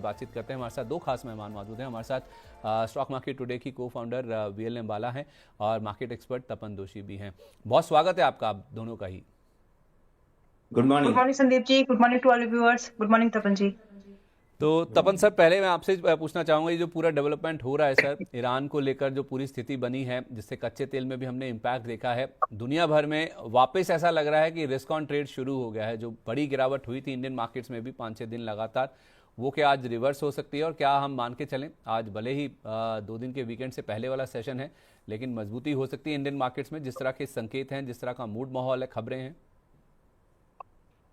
बातचीत करते हैं। हमारे साथ दो खास मेहमान मौजूद हैं। हमारे साथ स्टॉक मार्केट टुडे की को फाउंडर वीएल अंबाला हैं और मार्केट एक्सपर्ट तपन दोषी भी हैं। बहुत स्वागत है आपका, आप दोनों का ही। Good good morning. Morning Sandeep ji, good morning to all viewers, good morning Tapan ji. तो तपन सर, पहले मैं आपसे पूछना चाहूंगा, ये जो पूरा डेवलपमेंट हो रहा है सर, ईरान को लेकर जो पूरी स्थिति बनी है, जिससे कच्चे तेल में भी हमने इम्पैक्ट देखा है, दुनिया भर में वापस ऐसा लग रहा है कि रिस्क ऑन ट्रेड शुरू हो गया है। जो बड़ी गिरावट हुई थी इंडियन मार्केट्स में भी 5-6 दिन लगातार, वो क्या आज रिवर्स हो सकती है? और क्या हम मान के चलें, आज भले ही 2 दिन के वीकेंड से पहले वाला सेशन है, लेकिन मजबूती हो सकती है इंडियन मार्केट्स में, जिस तरह के संकेत हैं, जिस तरह का मूड माहौल है, खबरें हैं?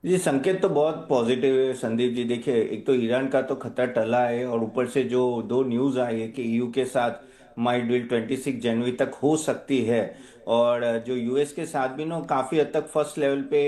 ये संकेत तो बहुत पॉजिटिव है संदीप जी। देखिए, एक तो ईरान का तो खतरा टला है और ऊपर से जो दो न्यूज़ आई है कि ईयू के साथ माई डील 26 जनवरी तक हो सकती है, और जो यूएस के साथ भी ना काफ़ी हद तक फर्स्ट लेवल पे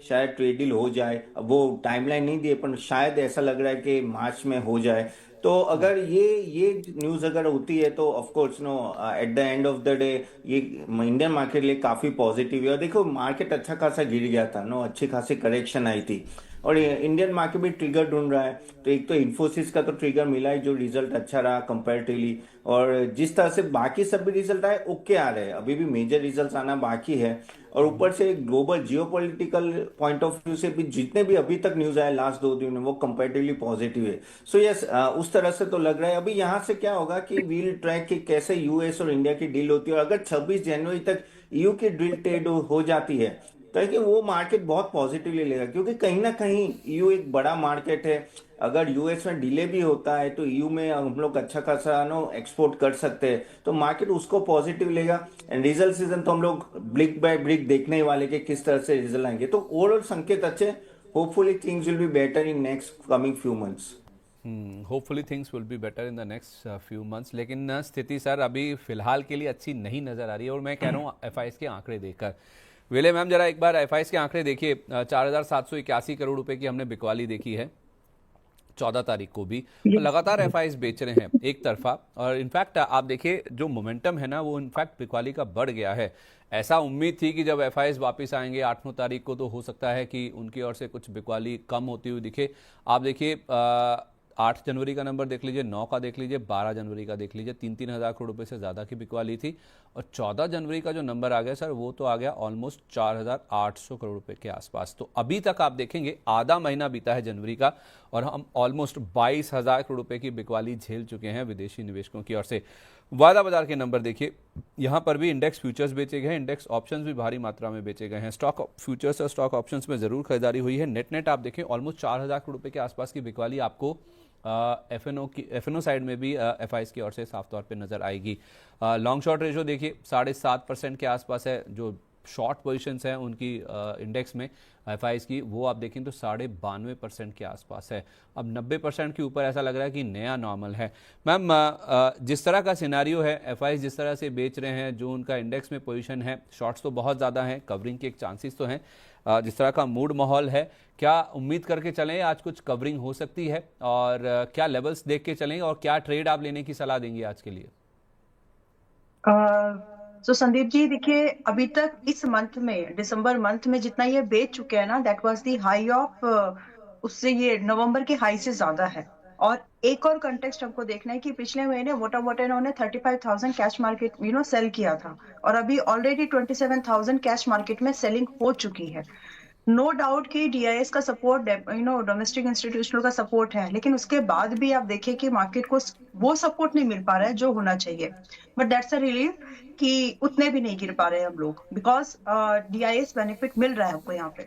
शायद ट्रेड डील हो जाए। अब वो टाइमलाइन नहीं दिए, पर शायद ऐसा लग रहा है कि मार्च में हो जाए। तो अगर ये न्यूज़ अगर होती है तो of course no, at the end of the day ये इंडियन मार्केट लिए काफ़ी पॉजिटिव है। और देखो, मार्केट अच्छा खासा गिर गया था, नो अच्छी खासी करेक्शन आई थी, और इंडियन मार्केट भी ट्रिगर ढूंढ रहा है। तो एक तो इन्फोसिस का तो ट्रिगर मिला है, जो रिजल्ट अच्छा रहा कंपैरेटिवली, और जिस तरह से बाकी सब भी रिजल्ट आए ओके आ रहे हैं, अभी भी मेजर रिजल्ट आना बाकी है। और ऊपर से global geopolitical point of view से भी जितने भी अभी तक न्यूज आए लास्ट 2 दिन में, वो कंपैरेटिवली पॉजिटिव है। सो यस, उस तरह से तो लग रहा है। अभी यहाँ से क्या होगा कि वील ट्रैक कि कैसे यूएस और इंडिया की डील होती है, और अगर 26 जनवरी तक ईयू की डील ट्रेड हो जाती है तो है कि वो मार्केट बहुत पॉजिटिवली लेगा, क्योंकि कहीं ना कहीं ईयू एक बड़ा मार्केट है। अगर यूएस में डिले भी होता है तो ईयू में हम लोग अच्छा खासा नो एक्सपोर्ट कर सकते हैं, तो मार्केट उसको पॉजिटिव लेगा। एंड रिजल्ट सीजन तो हम लोग ब्रिक बाय ब्रिक देखने ही वाले कि किस तरह से रिजल्ट आएंगे। तो ओवरऑल संकेत अच्छे। Hopefully things will be better in next coming few months. Hopefully things will be better in the next few months, लेकिन स्थिति सर अभी फिलहाल के लिए अच्छी नहीं नज़र आ रही है। और मैं कह रहा हूँ एफआईएस के आंकड़े देखकर, विले मैम जरा एक बार एफआईएस के आंकड़े देखिए। 4,781 करोड़ रुपए की हमने बिकवाली देखी है 14 तारीख को भी, और लगातार एफआईएस बेच रहे हैं एक तरफा। और इनफैक्ट आप देखिए, जो मोमेंटम है ना, वो इनफैक्ट बिकवाली का बढ़ गया है। ऐसा उम्मीद थी कि जब एफआईएस वापस आएंगे 8-9 तारीख को, तो हो सकता है कि उनकी ओर से कुछ बिकवाली कम होती हुई दिखे। आप देखिए, 8 जनवरी का नंबर देख लीजिए, 9 का देख लीजिए, 12 जनवरी का देख लीजिए, 3-3 हज़ार करोड़ रुपए से ज़्यादा की बिकवाली थी। और 14 जनवरी का जो नंबर आ गया सर, वो तो आ गया ऑलमोस्ट 4,800 करोड़ रुपए के आसपास। तो अभी तक आप देखेंगे आधा महीना बीता है जनवरी का, और हम ऑलमोस्ट 22,000 करोड़ रुपए की बिकवाली झेल चुके हैं विदेशी निवेशकों की ओर से। वायदा बाजार के नंबर देखिए, यहाँ पर भी इंडेक्स फ्यूचर्स बेचे गए हैं, इंडेक्स ऑप्शंस भी भारी मात्रा में बेचे गए हैं। स्टॉक फ्यूचर्स और स्टॉक ऑप्शंस में जरूर खरीदारी हुई है। नेट आप देखें, ऑलमोस्ट 4,000 करोड़ रुपए के आसपास की बिकवाली आपको एफएनओ साइड में भी एफआईएस की ओर से साफ तौर पे नजर आएगी। लॉन्ग शॉर्ट रेशो देखिए 7.5% के आसपास है। जो शॉर्ट पोजीशंस हैं उनकी इंडेक्स में एफआईएस की, वो आप देखें तो 92.5% के आसपास है। अब 90% के ऊपर ऐसा लग रहा है कि नया नॉर्मल है। मैम, जिस तरह का सिनारियो है, एफआईएस जिस तरह से बेच रहे हैं, जो उनका इंडेक्स में पोजीशन है, शॉर्ट्स तो बहुत ज़्यादा हैं, कवरिंग के एक चांसेस तो हैं, जिस तरह का मूड माहौल है, क्या उम्मीद करके चलें आज कुछ कवरिंग हो सकती है? और क्या लेवल्स देख के चलें, और क्या ट्रेड आप लेने की सलाह देंगे आज के लिए? तो संदीप जी देखिए, अभी तक इस मंथ में, दिसंबर मंथ में जितना ये बेच चुके हैं ना, that was the high of, उससे ये नवंबर के हाई से ज्यादा है। और एक और कंटेक्स्ट हमको देखना है कि पिछले महीने मोटा मोटा इन्होंने 35,000 कैश मार्केट सेल किया था, और अभी ऑलरेडी 27,000 कैश मार्केट में सेलिंग हो चुकी है। नो डाउट कि डीआईएस का सपोर्ट, डोमेस्टिक इंस्टीट्यूशनल का सपोर्ट है, लेकिन उसके बाद भी आप देखिए कि मार्केट को वो सपोर्ट नहीं मिल पा रहा है जो होना चाहिए। बट दैट्स अ रिलीफ कि उतने भी नहीं गिर पा रहे हैं हम लोग, बिकॉज डीआईएस बेनिफिट मिल रहा है हमको यहाँ पे।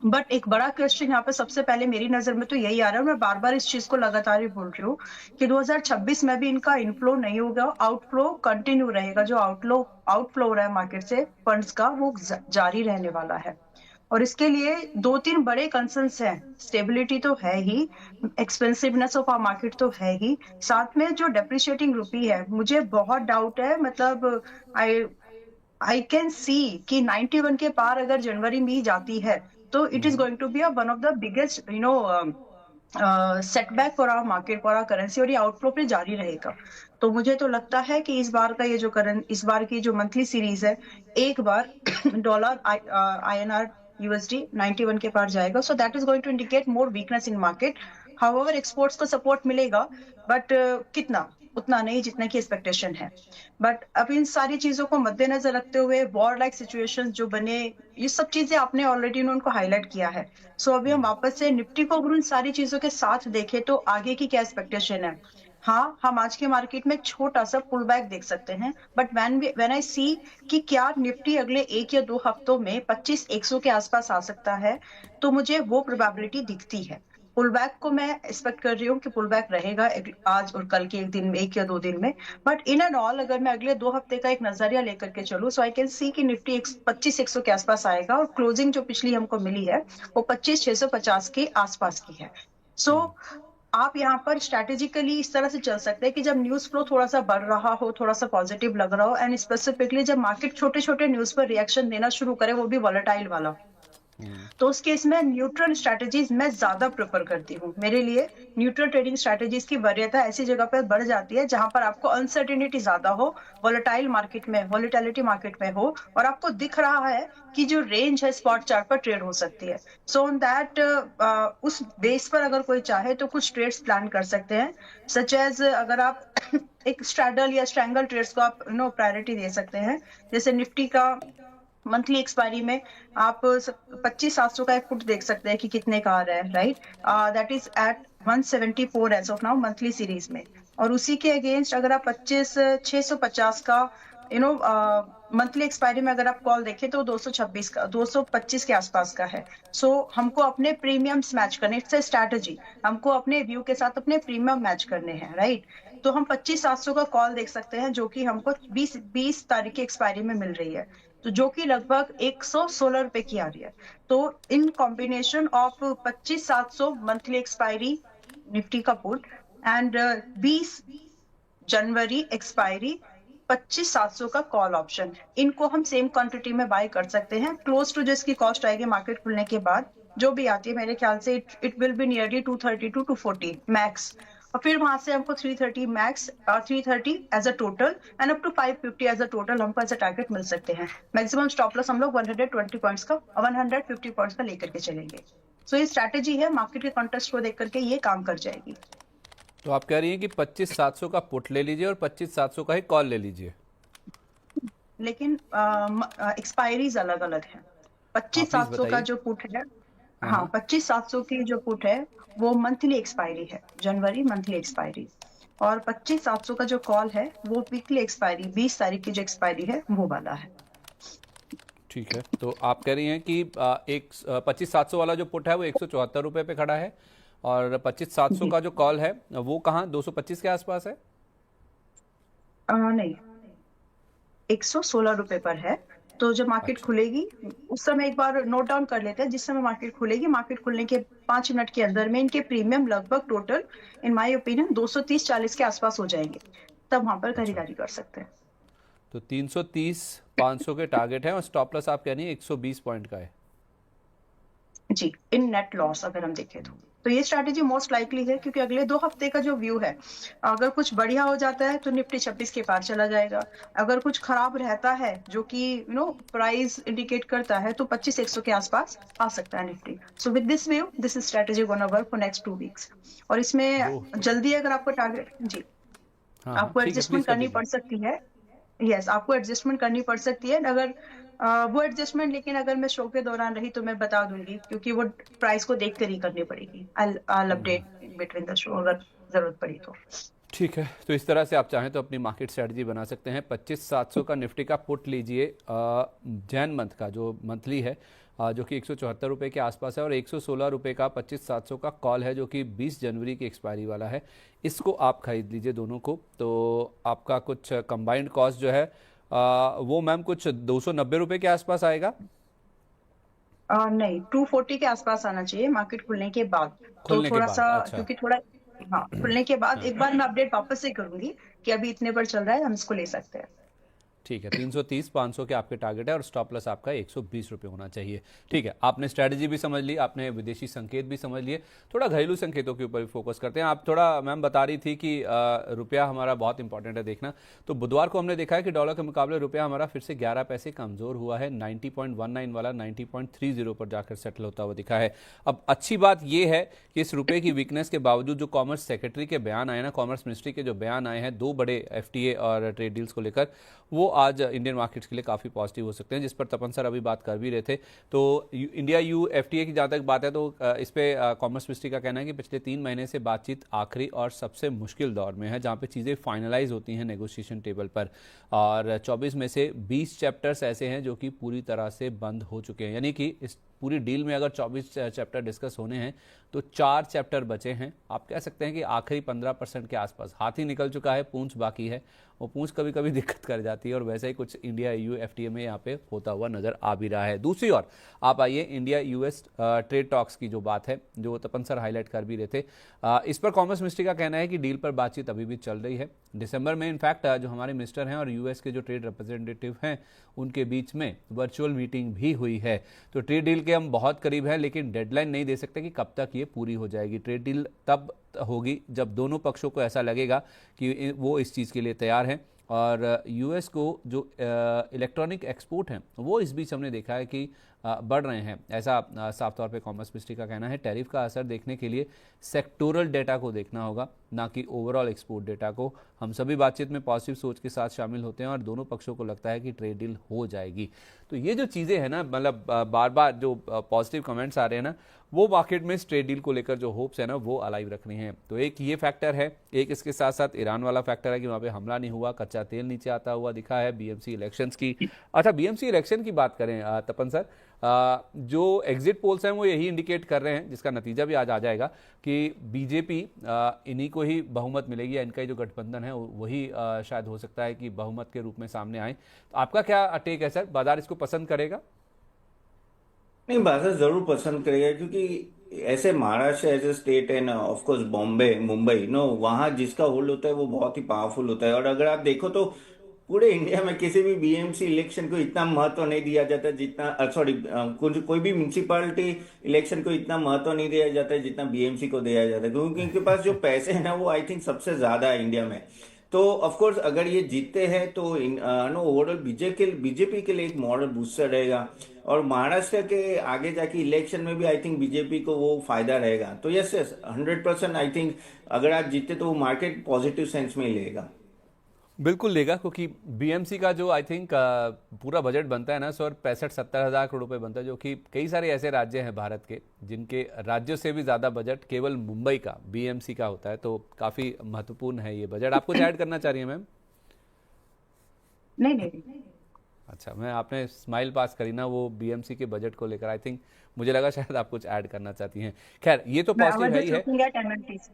बट एक बड़ा क्वेश्चन यहाँ पे सबसे पहले मेरी नजर में तो यही आ रहा है, और मैं बार बार इस चीज को लगातार ही बोल रही हूँ कि 2026 में भी इनका इनफ्लो नहीं होगा, आउटफ्लो कंटिन्यू रहेगा। जो आउटफ्लो हो रहा है मार्केट से फंड्स का, वो जारी रहने वाला है। और इसके लिए 2-3 बड़े कंसर्न्स हैं। स्टेबिलिटी तो है ही, एक्सपेंसिवनेस ऑफ आवर मार्केट तो है ही, साथ में जो डेप्रिशिएटिंग रुपी है, मुझे बहुत डाउट है। मतलब आई आई कैन सी कि 91 के पार अगर जनवरी में ही जाती है, तो it is going to be one of the biggest setback for our market, for our currency, और ये आउटफ्लो पे जारी रहेगा। तो मुझे तो लगता है कि इस बार का ये जो इस बार की जो मंथली सीरीज है, एक बार डॉलर INR USD 91 के पार जाएगा, so that is going to indicate more weakness in market. However exports को सपोर्ट मिलेगा, बट कितना, उतना नहीं जितना की एक्सपेक्टेशन है। बट अब इन सारी चीजों को मद्देनजर रखते हुए वॉर लाइक सिचुएशंस जो बने, ये सब चीजें आपने ऑलरेडी उनको हाईलाइट किया है। सो अभी हम वापस से निफ्टी को अगर उन सारी चीजों के साथ देखें तो आगे की क्या एक्सपेक्टेशन है। हाँ, हम आज के मार्केट में छोटा सा पुल बैक देख सकते हैं, बट व्हेन आई सी कि क्या निफ्टी अगले 1 या 2 हफ्तों में 25,100 के आसपास आ सकता है, तो मुझे वो प्रोबेबिलिटी दिखती है। पुल बैक को मैं एक्सपेक्ट कर रही हूँ कि पुल बैक रहेगा आज और कल के एक दिन में, 1 या 2 दिन में। बट इन एंड ऑल अगर मैं अगले 2 हफ्ते का एक नजरिया लेकर के चलूँ, सो आई कैन सी कि निफ्टी 25,100 के आसपास आएगा और क्लोजिंग जो पिछली हमको मिली है वो 25,650 के आसपास की है। सो आप यहाँ पर स्ट्रेटेजिकली इस तरह से चल सकते हैं कि जब न्यूज फ्लो थोड़ा सा बढ़ रहा हो, थोड़ा सा पॉजिटिव लग रहा हो, एंड स्पेसिफिकली जब मार्केट छोटे छोटे न्यूज पर रिएक्शन देना शुरू करे, वो भी वॉलेटाइल वाला, तो उस केस में न्यूट्रल स्ट्रैटेजीज मैं ज्यादा प्रेफर करती हूँ। मेरे लिए न्यूट्रल ट्रेडिंग स्ट्रैटेजीज की वरीयता ऐसी जगह पर बढ़ जाती है जहां पर आपको अनसर्टेनिटी ज्यादा हो, वॉलेटाइल मार्केट में, वॉलेटिलिटी मार्केट में हो, और आपको दिख रहा है कि जो रेंज है स्पॉट चार्ट पर ट्रेड हो सकती है। सो ऑन दैट, उस बेस पर अगर कोई चाहे तो कुछ ट्रेड्स प्लान कर सकते हैं, सच एज अगर आप एक स्ट्रैडल या स्ट्रैंगल ट्रेड्स को आप प्रायोरिटी दे सकते हैं। जैसे निफ्टी का मंथली एक्सपायरी में आप 25,700 का एक पुट देख सकते हैं कि कितने का आ रहा है, right. That is at 174 as of now monthly series में। और उसी के अगेंस्ट अगर आप 25,650 का मंथली एक्सपायरी में अगर आप कॉल देखें तो 225 के आसपास का है। सो हमको अपने प्रीमियम्स मैच करने, इट्स अ स्ट्रैटेजी, हमको अपने व्यू के साथ अपने प्रीमियम मैच करने हैं, राइट। तो हम 25,700 का कॉल देख सकते हैं जो कि हमको 20 तारीख की एक्सपायरी में मिल रही है, तो जो कि लगभग 116 रुपए की आ रही है। तो in combination of 25,700 monthly expiry Nifty का पुट एंड 20 जनवरी एक्सपायरी 25,700 का कॉल ऑप्शन, इनको हम सेम क्वांटिटी में बाय कर सकते हैं। क्लोज टू जो इसकी कॉस्ट आएगी मार्केट खुलने के बाद, जो भी आती है मेरे ख्याल से it will be nearly 230 to 240 max. और फिर वहां से हमको 330 max, 330 as a total end up to 550 as a total हमको एज अ टारगेट मिल सकते हैं। मैक्सिमम स्टॉप लॉस हम लोग 120 पॉइंट्स का, 150 पॉइंट्स का लेकर के चलेंगे। सो ये स्ट्रैटेजी है, मार्केट के कॉन्टेक्स्ट को देख करके ये काम कर जाएगी। तो आप कह रही हैं कि 25,700 का पुट ले लीजिए और 25,700 का ही कॉल ले लीजिए, लेकिन एक्सपायरीज अलग अलग है। प्लीज 25,700 का बताइए। जो पुट है, हाँ 25,700 की जो पुट है वो मंथली एक्सपायरी है, जनवरी मंथली एक्सपायरी। और 25,700 का जो कॉल है वो वीकली एक्सपायरी, 20 तारीख की जो एक्सपायरी है वो वाला है। ठीक है, तो आप कह रही हैं कि 25,700 वाला जो पुट है वो 174 रुपये पे खड़ा है, और 25,700 का जो कॉल है वो कहाँ 225 के आसपास है। नहीं, 116 रुपए पर है। तो जब मार्केट अच्छा। खुलेगी उस समय एक बार नोट डाउन कर लेते हैं, जिस समय मार्केट खुलेगी, मार्केट खुलने के 5 मिनट के अंदर में इनके प्रीमियम लगभग टोटल इन माय ओपिनियन 230-40 के आसपास हो जाएंगे, तब वहां पर खरीदारी कर सकते हैं। तो 330 500 के टारगेट है और स्टॉप लॉस आप कह रही हैं 120 पॉइंट का है। जी, इन नेट लॉस अगर हम देखें तो ये स्ट्रैटेजी मोस्ट लाइकली है, क्योंकि अगले 2 हफ्ते का जो व्यू है, अगर कुछ बढ़िया हो जाता है तो निफ्टी 26 के पार चला जाएगा। अगर कुछ खराब रहता है जो कि प्राइस इंडिकेट करता है, तो 25,100 के आसपास आ सकता है Nifty. So with this view, this is strategy gonna work for next 2 weeks. और इसमें जल्दी अगर आपको टारगेट, जी आपको एडजस्टमेंट करनी पड़ सकती है। यस, आपको एडजस्टमेंट करनी पड़ सकती है। अगर वो एडजस्टमेंट लेकिन अगर मैं शो के दौरान रही तो मैं बता दूंगी, क्योंकि वो प्राइस को देख कर ही करनी पड़ेगी। I'll update between the show अगर जरूरत पड़ी तो। ठीक है, तो इस तरह से आप चाहें तो अपनी मार्केट स्ट्रेटजी बना सकते हैं। 25,700 का निफ्टी का पुट लीजिए जैन मंथ का जो मंथली है, जो कि 174 रुपये के आसपास है, और 116 रुपये का 25,700 का कॉल है जो कि 20 जनवरी की एक्सपायरी वाला है। इसको आप खरीद लीजिए दोनों को, तो आपका कुछ कंबाइंड कॉस्ट जो है वो मैम कुछ 290 रुपये के आसपास आएगा। नहीं, 240 के आसपास आना चाहिए मार्केट खुलने के बाद। तो खुलने के थोड़ा बाद, सा अच्छा। क्योंकि थोड़ा, खुलने के बाद एक बार मैं अपडेट वापस से करूंगी कि अभी इतने पर चल रहा है, हम इसको ले सकते हैं। ठीक है, 330 500 के आपके टारगेट है और स्टॉप लॉस आपका 120 रुपये होना चाहिए। ठीक है, आपने स्ट्रैटेजी भी समझ ली, आपने विदेशी संकेत भी समझ लिए, थोड़ा घरेलू संकेतों के ऊपर भी फोकस करते हैं। आप थोड़ा मैम बता रही थी कि रुपया हमारा बहुत इंपॉर्टेंट है देखना, तो बुधवार को हमने देखा है कि डॉलर के मुकाबले रुपया हमारा फिर से 11 पैसे कमजोर हुआ है, 90.19 वाला 90.30 पर जाकर सेटल होता हुआ दिखा है। अब अच्छी बात यह है कि इस रुपये की वीकनेस के बावजूद जो कॉमर्स सेक्रेटरी के बयान आए ना, कॉमर्स मिनिस्ट्री के जो बयान आए हैं 2 बड़े FTA और ट्रेड डील्स को लेकर, वो आज इंडियन मार्केट्स के लिए काफ़ी पॉजिटिव हो सकते हैं, जिस पर तपन सर अभी बात कर भी रहे थे। तो इंडिया यू FTA की जहाँ तक बात है तो इस पे कॉमर्स मिनिस्ट्री का कहना है कि पिछले 3 महीने से बातचीत आखिरी और सबसे मुश्किल दौर में है, जहाँ पे चीज़ें फाइनलाइज होती हैं नेगोशिएशन टेबल पर, और 24 में से 20 चैप्टर्स ऐसे हैं जो कि पूरी तरह से बंद हो चुके हैं। यानी कि इस पूरी डील में अगर 24 चैप्टर डिस्कस होने हैं तो 4 चैप्टर बचे हैं। आप कह सकते हैं कि आखिरी 15% के आसपास हाथी निकल चुका है, पूंछ बाकी है। वो पूंछ कभी कभी दिक्कत कर जाती है, और वैसे ही कुछ इंडिया EU FTA में यहाँ पे होता हुआ नजर आ भी रहा है। दूसरी ओर आप आइए, इंडिया US ट्रेड टॉक्स की जो बात है, जो तपन सर हाईलाइट कर भी रहे थे, इस पर कॉमर्स मिनिस्ट्री का कहना है कि डील पर बातचीत अभी भी चल रही है। दिसंबर में इनफैक्ट जो हमारे मिनिस्टर हैं और US के जो ट्रेड रिप्रेजेंटेटिव हैं उनके बीच में वर्चुअल मीटिंग भी हुई है। तो ट्रेड डील के हम बहुत करीब हैं, लेकिन डेडलाइन नहीं दे सकते कि कब तक ये पूरी हो जाएगी। ट्रेड डील तब होगी जब दोनों पक्षों को ऐसा लगेगा कि वो इस चीज़ के लिए तैयार हैं। और US को जो इलेक्ट्रॉनिक एक्सपोर्ट हैं वो इस बीच हमने देखा है कि बढ़ रहे हैं, ऐसा साफ तौर पे कॉमर्स मिनिस्ट्री का कहना है। टैरिफ का असर देखने के लिए सेक्टोरल डेटा को देखना होगा, ना कि ओवरऑल एक्सपोर्ट डेटा को। हम सभी बातचीत में पॉजिटिव सोच के साथ शामिल होते हैं और दोनों पक्षों को लगता है कि ट्रेड डील हो जाएगी। तो ये जो चीज़ें हैं ना, मतलब बार बार जो पॉजिटिव कमेंट्स आ रहे हैं ना, वो मार्केट में इस ट्रेड डील को लेकर जो होप्स है ना वो अलाइव रख रही हैं। तो एक ये फैक्टर है, एक इसके साथ साथ ईरान वाला फैक्टर है कि वहाँ पे हमला नहीं हुआ, कच्चा तेल नीचे आता हुआ दिखा है। BMC इलेक्शंस की, अच्छा BMC इलेक्शन की बात करें तपन सर, जो एग्जिट पोल्स हैं वो यही इंडिकेट कर रहे हैं, जिसका नतीजा भी आज आ जाएगा, कि बीजेपी इन्हीं को ही बहुमत मिलेगी, या इनका ही जो गठबंधन है वही शायद हो सकता है कि बहुमत के रूप में सामने आए। तो आपका क्या टेक है सर, बाजार इसको पसंद करेगा? नहीं, बाजार जरूर पसंद करेगा, क्योंकि ऐसे महाराष्ट्र एज ए स्टेट है ना, of course Bombay Mumbai no, वहाँ जिसका होल्ड होता है वो बहुत ही पावरफुल होता है। और अगर आप देखो तो पूरे इंडिया में किसी भी BMC इलेक्शन को इतना महत्व नहीं दिया जाता जितना, सॉरी, कोई भी म्यूनिसिपैलिटी इलेक्शन को इतना महत्व नहीं दिया जाता है जितना BMC को दिया जाता है, क्योंकि इनके पास जो पैसे हैं ना वो आई थिंक सबसे ज्यादा है इंडिया में। तो ऑफ कोर्स अगर ये जीतते हैं तो नो, ओवरऑल बीजेपी के लिए एक मॉरल बूस्टर रहेगा, और महाराष्ट्र के आगे जाके इलेक्शन में भी आई थिंक बीजेपी को वो फायदा रहेगा। तो यस यस 100% आई थिंक अगर आप जीते तो वो मार्केट पॉजिटिव सेंस में ही लेगा। बिल्कुल लेगा, क्योंकि BMC का जो आई थिंक पूरा बजट बनता है ना सर, 65-70 हज़ार करोड़ रुपए बनता है, जो कि कई सारे ऐसे राज्य हैं भारत के जिनके राज्यों से भी ज़्यादा बजट केवल मुंबई का BMC का होता है। तो काफ़ी महत्वपूर्ण है ये बजट। आप कुछ ऐड करना चाह रही हैं मैम? नहीं। अच्छा, मैं आपने स्माइल पास करी ना वो BMC के बजट को लेकर, आई थिंक मुझे लगा शायद आप कुछ ऐड करना चाहती हैं। खैर, ये तो I पॉजिटिव was है just ही है। looking at MMTC.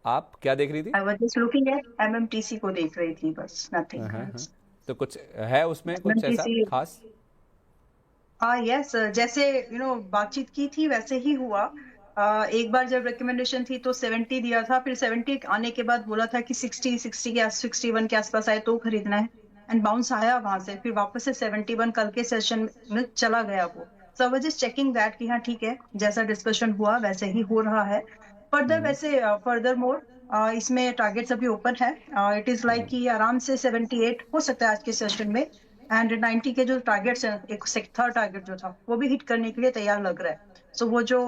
आप क्या देख रही थी? I was just looking at MMTC को देख रही थी, बस nothing हाँ। else. तो कुछ है उसमें कुछ ऐसा MMTC, खास? यस, जैसे बातचीत की थी वैसे ही हुआ। एक बार जब रिकमेंडेशन थी तो 70 दिया था, फिर 70 आने के बाद बोला था कि 61 के आसपास आए तो खरीदना है, एंड बाउंस आया वहां से, फिर वापस से 71 कल के सेशन में चला गया वो। सो आई जस्ट चेकिंग दैट कि हाँ ठीक है, जैसा डिस्कशन हुआ वैसे ही हो रहा है। फर्दर वैसे फर्दर मोर इसमें टारगेट्स अभी ओपन है। इट इज लाइक कि आराम से 78 हो सकता है आज के सेशन में, एंड 90 के जो टारगेट्स हैं, एक थर्ड टारगेट जो था वो भी हिट करने के लिए तैयार लग रहा है। सो वो जो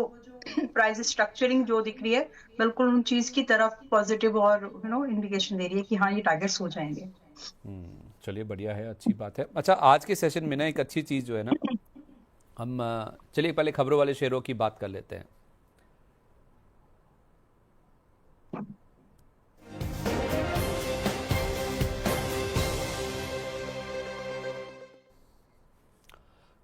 प्राइस स्ट्रक्चरिंग जो दिख रही है बिल्कुल उन चीज की तरफ पॉजिटिव और इंडिकेशन दे रही है कि हाँ ये टारगेट्स हो जाएंगे। चलिए बढ़िया है, अच्छी बात है। अच्छा, आज के सेशन में ना एक अच्छी चीज़ जो है ना, हम चलिए पहले खबरों वाले शेयरों की बात कर लेते हैं।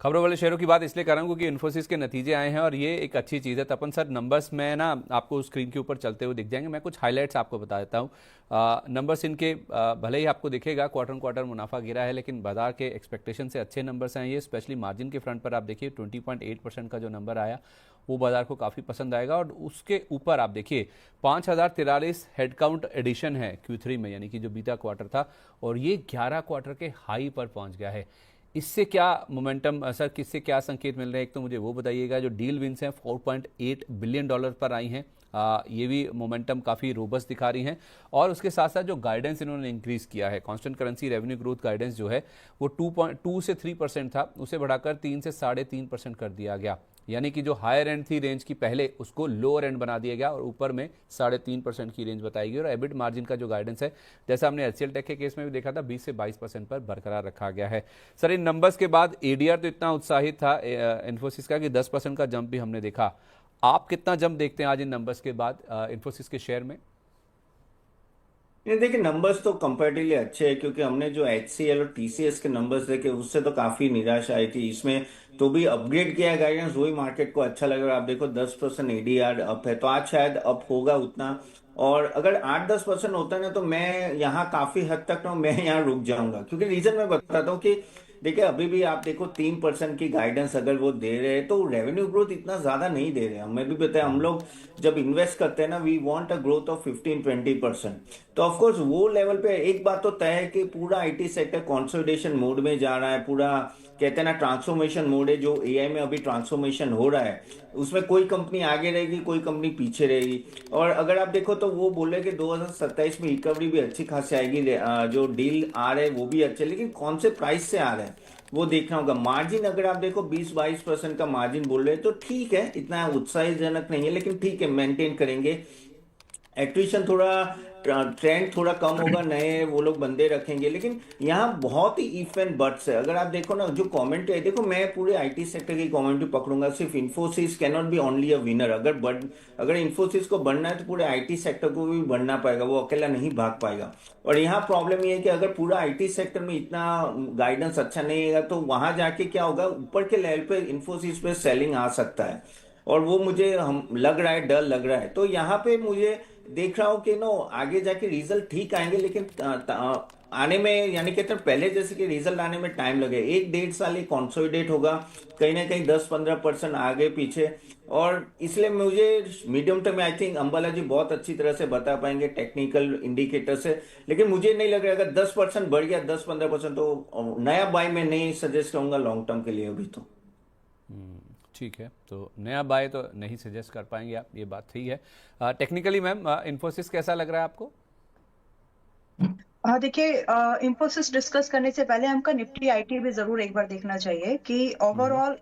खबरों वाले शेयरों की बात इसलिए कर रहा हूँ क्योंकि इन्फोसिस के नतीजे आए हैं और ये एक अच्छी चीज़ है। तपन सर, नंबर्स में ना आपको स्क्रीन के ऊपर चलते हुए दिख जाएंगे, मैं कुछ हाइलाइट्स आपको बता देता हूँ। नंबर्स इनके भले ही आपको दिखेगा क्वार्टर क्वार्टर मुनाफा गिरा है, लेकिन बाजार के एक्सपेक्टेशन से अच्छे नंबर्स हैं ये। स्पेशली मार्जिन के फ्रंट पर आप देखिए 20.8% का जो नंबर आया वो बाजार को काफ़ी पसंद आएगा। और उसके ऊपर आप देखिए 5043 हेडकाउंट एडिशन है Q3 में, यानी कि जो बीता क्वार्टर था, और ये 11 क्वार्टर के हाई पर पहुंच गया है। इससे क्या मोमेंटम सर, किससे क्या संकेत मिल रहे हैं, एक तो मुझे वो बताइएगा। जो डील विंस हैं 4.8 बिलियन डॉलर पर आई हैं, ये भी मोमेंटम काफ़ी रोबस्ट दिखा रही हैं। और उसके साथ साथ जो गाइडेंस इन्होंने इंक्रीज़ किया है, constant currency revenue growth guidance जो है वो 2 से 3% था, उसे बढ़ाकर 3 से 3.5% कर दिया गया। यानी कि जो हायर एंड थी रेंज की पहले, उसको लोअर एंड बना दिया गया और ऊपर में 3.5% की रेंज बताई गई। और एबिट मार्जिन का जो गाइडेंस है, जैसा हमने एचसीएल टेक के केस में भी देखा था, 20 से 22% पर बरकरार रखा गया है। सर, इन नंबर्स के बाद एडीआर तो इतना उत्साहित था इन्फोसिस का कि 10% का जंप भी हमने देखा। आप कितना जंप देखते हैं आज इन नंबर्स के बाद इन्फोसिस के शेयर में? ये देखिए, नंबर्स तो कंपैरेटिवली अच्छे हैं, क्योंकि हमने जो HCL और TCS के नंबर्स देखे उससे तो काफी निराशा आई थी। इसमें तो भी अपग्रेड किया गाइडेंस, वही मार्केट को अच्छा लग रहा है। आप देखो 10% ADR अप है, तो आज शायद अप होगा उतना। और अगर 8-10% होता है ना, तो मैं यहाँ काफी हद तक ना मैं यहाँ रुक जाऊंगा, क्योंकि रीजन मैं बताता हूँ कि देखिए अभी भी आप देखो 3% की गाइडेंस अगर वो दे रहे हैं, तो रेवेन्यू ग्रोथ इतना ज्यादा नहीं दे रहे हैं। हमें भी पता है, हम लोग जब इन्वेस्ट करते हैं ना, we want a growth of 15-20%। तो ऑफकोर्स वो लेवल पे एक बात तो तय है कि पूरा आईटी सेक्टर कंसोलिडेशन मोड में जा रहा है। पूरा कहते हैं ना ट्रांसफॉर्मेशन मोड है, जो एआई में अभी ट्रांसफॉर्मेशन हो रहा है, उसमें कोई कंपनी आगे रहेगी, कोई कंपनी पीछे रहेगी। और अगर आप देखो तो वो बोले कि 2027 में रिकवरी भी अच्छी खासी आएगी, जो डील आ रहे हैं वो भी अच्छे, लेकिन कौन से प्राइस से आ रहे हैं वो देखना होगा। मार्जिन अगर आप देखो 20-22% का मार्जिन बोल रहे हैं, तो ठीक है, इतना उत्साहजनक नहीं है, लेकिन ठीक है, मेंटेन करेंगे। एट्रिशन थोड़ा, ट्रेंड थोड़ा कम होगा, नए वो लोग बंदे रखेंगे, लेकिन यहाँ बहुत ही इफ एंड बट्स है। अगर आप देखो ना जो कमेंट है, देखो मैं पूरे आईटी सेक्टर की कमेंट पकड़ूंगा, सिर्फ Infosys can not be only a winner. अगर इन्फोसिस को बढ़ना है तो पूरे आईटी सेक्टर को भी बढ़ना पाएगा, वो अकेला नहीं भाग पाएगा। और यहाँ प्रॉब्लम ये है कि अगर पूरा आईटी सेक्टर में इतना गाइडेंस अच्छा नहीं है, तो वहां जाके क्या होगा, ऊपर के लेवल पे इन्फोसिस पे सेलिंग आ सकता है, और वो मुझे हम लग रहा है, डर लग रहा है। तो यहाँ पे मुझे देख रहा हूँ कि नो आगे जाके रिजल्ट ठीक आएंगे, लेकिन आने में, यानी कहते हैं पहले जैसे कि रिजल्ट आने में टाइम लगे, 1-1.5 साल ये कॉन्सोलिडेट होगा, कहीं ना कहीं 10-15% आगे पीछे। और इसलिए मुझे मीडियम टर्म में आई थिंक अंबाला जी बहुत अच्छी तरह से बता पाएंगे टेक्निकल इंडिकेटर से। लेकिन मुझे नहीं लग रहा, अगर 10% बढ़ गया, 10-15%, तो नया बाय मैं नहीं सजेस्ट करूंगा लॉन्ग टर्म के लिए अभी तो। ठीक है, तो नया बाय तो नहीं सजेस्ट कर पाएंगे आप, ये बात सही है। टेक्निकली मैम, इन्फोसिस कैसा लग रहा है आपको? देखिए, इंफोसिस डिस्कस करने से पहले हमका निफ्टी आईटी भी जरूर एक बार देखना चाहिए कि ओवरऑल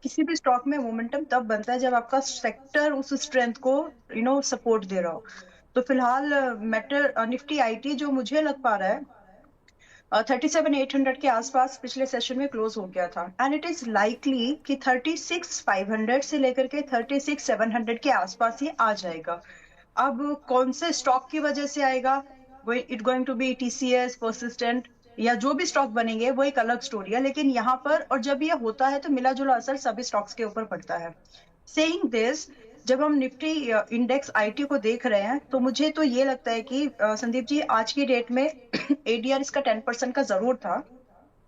किसी भी स्टॉक में मोमेंटम तब बनता है जब आपका सेक्टर उस स्ट्रेंथ को सपोर्ट दे रहा हो। तो फिलहाल निफ्टी आईटी जो मुझे लग पा रहा है 37,800 के आसपास पिछले सेशन में क्लोज हो गया था, एंड इट इज लाइकली कि 36,500 से लेकर के 36,700 के आसपास ये आ जाएगा। अब कौन से स्टॉक की वजह से आएगा, it going to be TCS, Persistent, या जो भी स्टॉक बनेंगे वो एक अलग स्टोरी है। लेकिन यहाँ पर, और जब ये होता है तो मिला जुला असर सभी स्टॉक्स के ऊपर पड़ता है। सेइंग दिस, जब हम निफ्टी इंडेक्स आईटी को देख रहे हैं, तो मुझे तो ये लगता है कि संदीप जी, आज की डेट में एडीआर इसका 10% का जरूर था,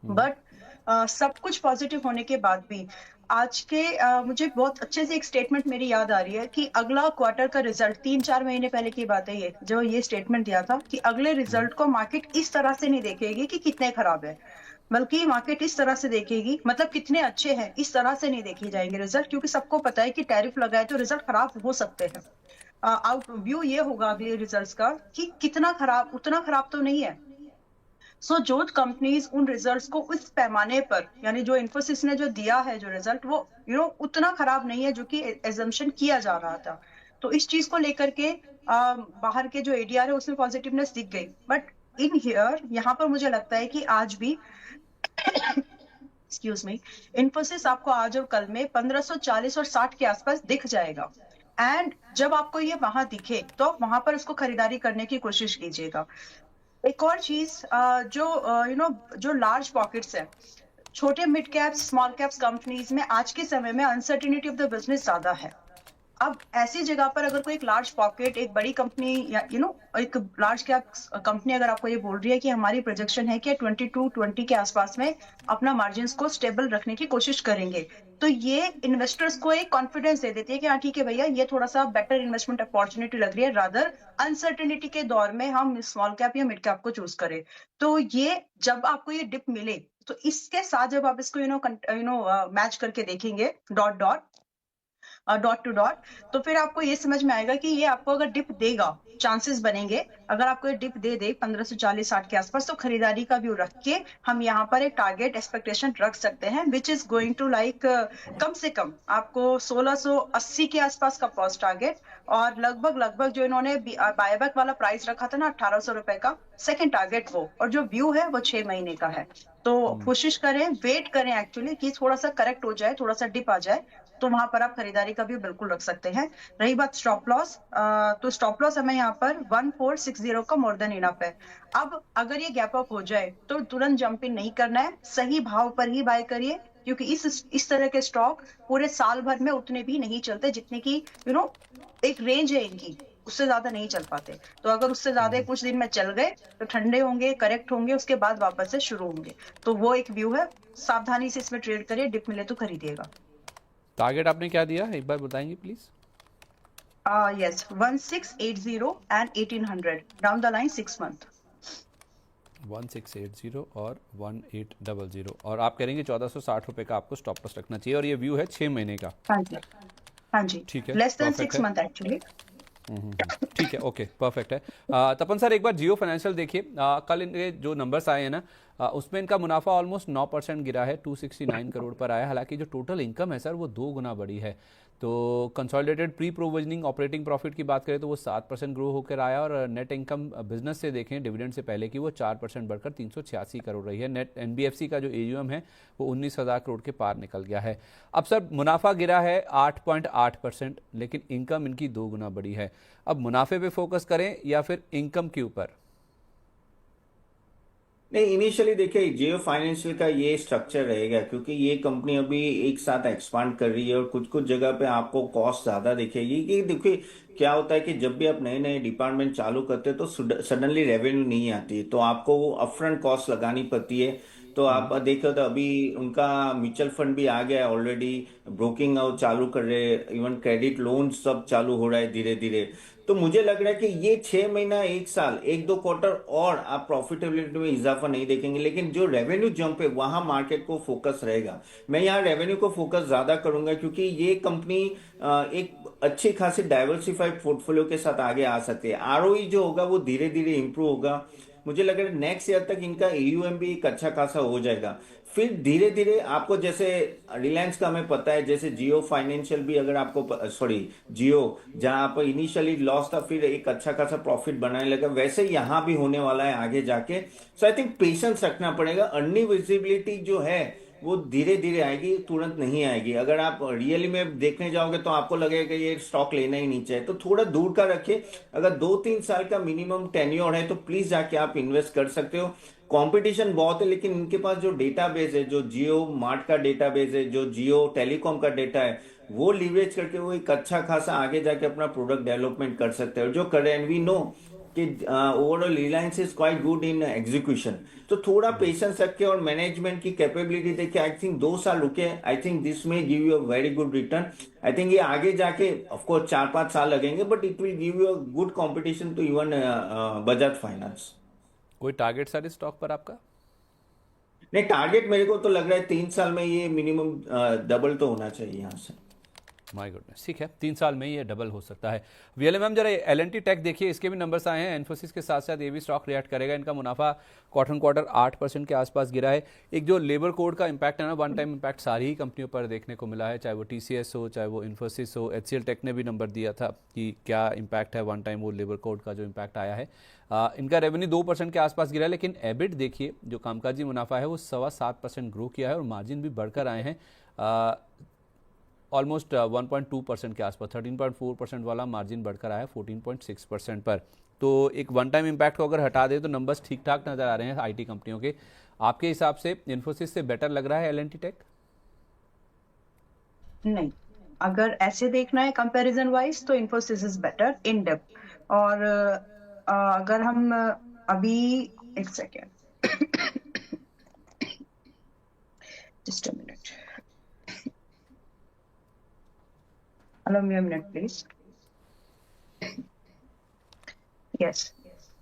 बट सब कुछ पॉजिटिव होने के बाद भी आज के मुझे बहुत अच्छे से एक स्टेटमेंट मेरी याद आ रही है कि अगला क्वार्टर का रिजल्ट 3-4 महीने पहले की बात है ये, जो ये स्टेटमेंट दिया था कि अगले रिजल्ट को मार्केट इस तरह से नहीं देखेगी कि कितने खराब है, बल्कि मार्केट इस तरह से देखेगी, मतलब कितने अच्छे हैं, इस तरह से नहीं देखे जाएंगे रिजल्ट, क्योंकि सबको पता है कि टैरिफ लगा है तो रिजल्ट खराब हो सकते हैं। आउट व्यू ये होगा अगले रिजल्ट्स का कि कितना खराब, उतना खराब तो नहीं है। सो जो कंपनीज उन रिजल्ट्स को उस पैमाने पर, यानी जो इन्फोसिस ने जो दिया है जो रिजल्ट, वो उतना खराब नहीं है जो कि एजम्पशन किया जा रहा था। तो इस चीज को लेकर के बाहर के जो एडीआर है उसमें पॉजिटिवनेस दिख गई, बट इन हियर यहाँ पर मुझे लगता है कि आज भी एक्सक्यूज मी, इन्फोसिस आपको आज और कल में 1540 और 60 के आसपास दिख जाएगा। एंड जब आपको ये वहां दिखे तो वहां पर उसको खरीदारी करने की कोशिश कीजिएगा। एक और चीज, जो जो लार्ज पॉकेट्स है, छोटे mid caps small caps companies में आज के समय में अनसर्टिनिटी ऑफ द बिजनेस ज्यादा है। अब ऐसी जगह पर अगर कोई एक लार्ज पॉकेट एक बड़ी कंपनी या एक लार्ज कैप कंपनी अगर आपको ये बोल रही है कि हमारी प्रोजेक्शन है कि 22-20 के आसपास में अपना मार्जिन को स्टेबल रखने की कोशिश करेंगे, तो ये इन्वेस्टर्स को एक कॉन्फिडेंस दे देती है कि हाँ ठीक है भैया, ये थोड़ा सा बेटर इन्वेस्टमेंट अपॉर्चुनिटी लग रही है, रादर अनसर्टिनिटी के दौर में हम स्मॉल कैप या मिड कैप को चूज करें। तो ये जब आपको ये डिप मिले, तो इसके साथ जब आप इसको मैच करके देखेंगे डॉट टू डॉट, तो फिर आपको ये समझ में आएगा कि ये आपको अगर डिप देगा, चांसेस बनेंगे अगर आपको ये डिप दे दे 1540-60 के आसपास, तो खरीदारी का व्यू रख के हम यहाँ पर एक टारगेट एक्सपेक्टेशन रख सकते हैं, which is going to like कम से कम आपको 1680 के आसपास का फर्स्ट टारगेट, और लगभग लगभग जो इन्होंने बायबैक वाला प्राइस रखा था ना 1800 रुपए का, सेकंड टारगेट वो, और जो व्यू है वो 6 महीने का है। तो कोशिश करें, वेट करें एक्चुअली कि थोड़ा सा करेक्ट हो जाए, थोड़ा सा डिप आ जाए, तो वहां पर आप खरीदारी का भी बिल्कुल रख सकते हैं। रही बात स्टॉप लॉस, तो स्टॉप लॉस हमें यहाँ पर 1460 का मोर देन इनफ है। अब अगर ये गैप अप हो जाए तो तुरंत जंप इन नहीं करना है, सही भाव पर ही बाय करिए, क्योंकि इस तरह के स्टॉक पूरे साल भर में उतने भी नहीं चलते जितने की एक रेंज है इनकी, उससे ज्यादा नहीं चल पाते। तो अगर उससे ज्यादा कुछ दिन में चल गए तो ठंडे होंगे, करेक्ट होंगे, उसके बाद वापस से शुरू होंगे। तो वो एक व्यू है, सावधानी से इसमें ट्रेड करिए, डिप मिले तो खरीदिएगा। टारगेट आपने क्या दिया, एक बार बताएंगे please? Yes, 1680 and 1800 down the line 6 month. 1680 और 1800, और आप करेंगे 1460 रुपए का आपको स्टॉप लॉस रखना चाहिए, और ये व्यू है 6 महीने का। हाँ जी, हाँ जी, ठीक है, लेस देन perfect 6 है। month actually. ठीक है, ओके, परफेक्ट है। तपन सर, एक बार जियो फाइनेंशियल देखिए, कल इनके जो नंबर्स आए हैं ना, उसमें इनका मुनाफा ऑलमोस्ट 9% गिरा है, 269 करोड़ पर आया। हालांकि जो टोटल इनकम है सर वो 2 गुना बढ़ी है। तो consolidated pre provisioning operating profit की बात करें तो वो 7% ग्रो होकर आया, और नेट इनकम बिजनेस से देखें डिविडेंड से पहले की, वो 4% बढ़कर 386 करोड़ रही है। नेट एनबीएफसी का जो एयूएम है वो 19,000 करोड़ के पार निकल गया है। अब सर मुनाफा गिरा है 8.8%, लेकिन इनकम इनकी 2 गुना बढ़ी है। अब मुनाफे पे फोकस करें या फिर इनकम के ऊपर? नहीं, इनिशियली देखिए जियो फाइनेंशियल का ये स्ट्रक्चर रहेगा, क्योंकि ये कंपनी अभी एक साथ एक्सपांड कर रही है और कुछ कुछ जगह पे आपको कॉस्ट ज्यादा दिखेगी। कि देखिए क्या होता है कि जब भी आप नए नए डिपार्टमेंट चालू करते हैं तो सडनली रेवेन्यू नहीं आती है, तो आपको वो अपफ्रंट कॉस्ट लगानी पड़ती है। तो आप देखो तो अभी उनका म्यूचुअल फंड भी आ गया है ऑलरेडी, ब्रोकिंग चालू कर रहे हैं, इवन क्रेडिट लोन सब चालू हो रहा है धीरे धीरे। तो मुझे लग रहा है कि ये 6 महीना, एक साल, एक दो क्वार्टर और आप प्रॉफिटेबिलिटी में इजाफा नहीं देखेंगे, लेकिन जो रेवेन्यू जंप है वहां मार्केट को फोकस रहेगा। मैं यहाँ रेवेन्यू को फोकस ज्यादा करूंगा, क्योंकि ये कंपनी एक अच्छी खासी डाइवर्सिफाइड पोर्टफोलियो के साथ आगे आ सकती है। आरओई जो होगा वो धीरे धीरे इंप्रूव होगा। मुझे लग रहा है नेक्स्ट ईयर तक इनका एयूएम भी एक अच्छा खासा हो जाएगा। फिर धीरे धीरे आपको, जैसे रिलायंस का हमें पता है, जैसे जियो फाइनेंशियल भी अगर आपको, सॉरी जियो, जहां आप इनिशियली लॉस था फिर एक अच्छा खासा प्रॉफिट बनाने लगा, वैसे यहाँ भी होने वाला है आगे जाके। सो आई थिंक पेशेंस रखना पड़ेगा। अर्निंग विजिबिलिटी जो है वो धीरे धीरे आएगी, तुरंत नहीं आएगी। अगर आप रियली में देखने जाओगे तो आपको लगेगा कि ये स्टॉक लेना ही नहीं चाहिए, तो थोड़ा दूर का रखिए। अगर 2-3 साल का मिनिमम टेन्योर है तो प्लीज जाके आप इन्वेस्ट कर सकते हो। कंपटीशन बहुत है, लेकिन इनके पास जो डेटाबेस है, जो जियो मार्ट का डेटाबेस है, जो जियो टेलीकॉम का डेटा है, वो लीवरेज करके वो एक अच्छा खासा आगे जाके अपना प्रोडक्ट डेवलपमेंट कर सकते हैं। जो करें, एंड वी नो कि overall Reliance is quite good in execution. तो थोड़ा पेशेंस रखे और मैनेजमेंट की कैपेबिलिटी देखे, आई थिंक 2 साल रुके, I think this may give you a very good return. I think ये आगे जाके ऑफकोर्स 4-5 साल लगेंगे, but it will give you a good competition to even Bajaj finance. कोई टारगेट सर इस स्टॉक पर आपका? नहीं, टारगेट मेरे को तो लग रहा है 3 साल में ये मिनिमम डबल तो होना चाहिए यहाँ से। माय गुडनेस, ठीक है, 3 साल में ये डबल हो सकता है। वीएलए मैम जरा एलएनटी टेक देखिए, इसके भी नंबर्स आए हैं। इन्फोसिस के साथ साथ ये भी स्टॉक रिएक्ट करेगा। इनका मुनाफा क्वार्टर क्वार्टर 8% के आसपास गिरा है। एक जो लेबर कोड का इम्पैक्ट है ना, वन टाइम इम्पैक्ट सारी ही कंपनियों पर देखने को मिला है, चाहे वो टीसीएस हो, चाहे वो इन्फोसिस हो। एचसीएल टेक ने भी नंबर दिया था कि क्या इम्पैक्ट है वन टाइम वो लेबर कोड का जो इम्पैक्ट आया है। इनका रेवेन्यू 2% के आसपास गिरा है, लेकिन एबिट देखिए जो कामकाजी मुनाफा है वो 7.25% ग्रो किया है, और मार्जिन भी बढ़कर आए हैं ऑलमोस्ट 1.2% के आसपास। 13.4% वाला मार्जिन बढ़कर आया 14.6% पर। तो एक वन टाइम इम्पैक्ट को अगर हटा दे तो नंबर्स ठीक ठाक नज़र आ रहे हैं आईटी कंपनियों के। आपके हिसाब से इन्फोसिस से बेटर लग रहा है एल एंड टी टेक? नहीं, अगर ऐसे देखना है कंपैरिजन वाइज तो Infosys is better in depth. और अगर हम अभी एक second, just a minute, allow me a minute please. Yes,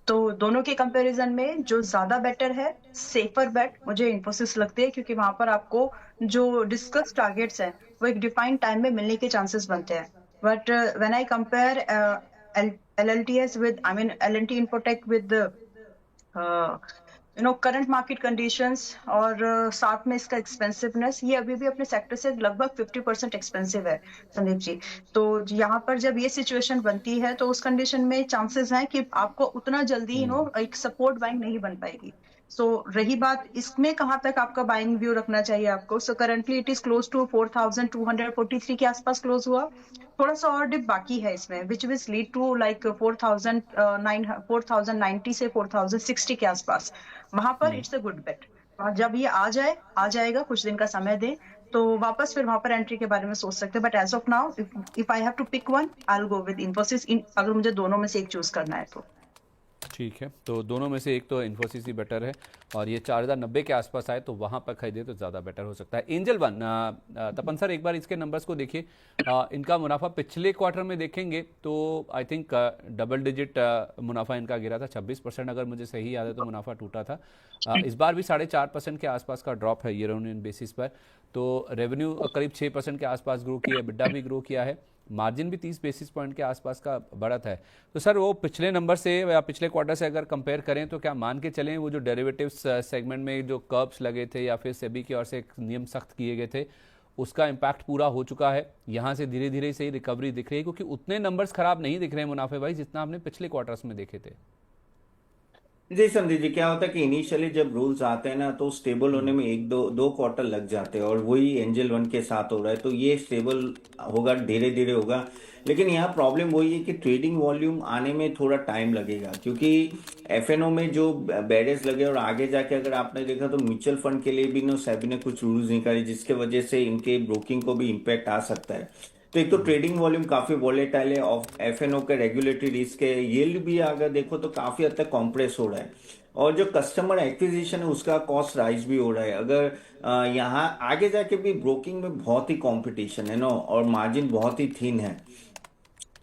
तो दोनों के कंपैरिजन में जो ज्यादा बेटर है, सेफर बेट मुझे इन्फोसिस लगती है, क्योंकि वहां पर आपको जो डिस्कस टारगेट्स हैं वो एक डिफाइंड टाइम में मिलने के चांसेस बनते हैं। But when I compare LLTS with, I mean LNT infotech with current market conditions और साथ में इसका एक्सपेंसिवनेस, ये अभी भी अपने सेक्टर से लगभग 50% एक्सपेंसिव है संदीप जी। तो यहाँ पर जब ये सिचुएशन बनती है तो उस कंडीशन में चांसेस हैं कि आपको उतना जल्दी एक सपोर्ट बाइंग नहीं बन पाएगी। सो रही बात इसमें कहाँ तक आपका बाइंग व्यू रखना चाहिए आपको, so currently it is close to 4243 के आसपास क्लोज हुआ। थोड़ा सा और डिप बाकी है इसमें, which will lead to like 4090 से 4060 के आसपास। वहां पर इट्स अ गुड बेट। जब ये आ जाएगा, कुछ दिन का समय दे तो वापस फिर वहां पर एंट्री के बारे में सोच सकते हैं। But as of now, if I have to pick one, I will go with Infosys, अगर मुझे दोनों में से एक चूज करना है तो। ठीक है, तो दोनों में से एक तो इन्फोसिस ही बेटर है, और ये 4090 के आसपास आए तो वहाँ पर खरीदे तो ज़्यादा बेटर हो सकता है। एंजल वन, तपन सर एक बार इसके नंबर्स को देखिए। इनका मुनाफा पिछले क्वार्टर में देखेंगे तो आई थिंक डबल डिजिट मुनाफा इनका गिरा था, 26% अगर मुझे सही याद है तो मुनाफा टूटा था। इस बार भी 4.5% के आसपास का ड्रॉप है ईयर ऑन ईयर बेसिस पर। तो रेवेन्यू करीब 6% के आसपास ग्रो किया है, बिड्डा भी ग्रो किया है, मार्जिन भी 30 बेसिस पॉइंट के आसपास का बढ़त है। तो सर वो पिछले नंबर से या पिछले क्वार्टर से अगर कंपेयर करें तो क्या मान के चलें वो जो डेरिवेटिव्स सेगमेंट में जो कर्ब्स लगे थे या फिर सेबी की ओर से नियम सख्त किए गए थे, उसका इम्पैक्ट पूरा हो चुका है, यहाँ से धीरे धीरे से ही रिकवरी दिख रही है, क्योंकि उतने नंबर्स खराब नहीं दिख रहे हैं मुनाफे भाई जितना आपने पिछले क्वार्टर्स में देखे थे। जी संदीप जी, क्या होता है कि इनिशियली जब रूल्स आते हैं ना तो स्टेबल होने में एक दो दो क्वार्टर लग जाते हैं, और वही एंजल वन के साथ हो रहा है। तो ये स्टेबल होगा, धीरे धीरे होगा। लेकिन यहाँ प्रॉब्लम वही है कि ट्रेडिंग वॉल्यूम आने में थोड़ा टाइम लगेगा, क्योंकि एफएनओ में जो बैरियर्स लगे, और आगे जाके अगर आपने देखा तो म्यूचुअल फंड के लिए भी ना सेबी ने कुछ रूल्स निकाले जिसके वजह से इनके ब्रोकिंग को भी इम्पैक्ट आ सकता है। तो एक तो ट्रेडिंग वॉल्यूम काफी वॉलेटाइल है, ऑफ एफएनओ के रेगुलेटरी रिस्क है, यील्ड भी अगर देखो तो काफी हद तक कॉम्प्रेस हो रहा है, और जो कस्टमर एक्विजिशन है उसका कॉस्ट राइज भी हो रहा है। अगर यहाँ आगे जाके भी ब्रोकिंग में बहुत ही कंपटीशन है ना, और मार्जिन बहुत ही थिन है,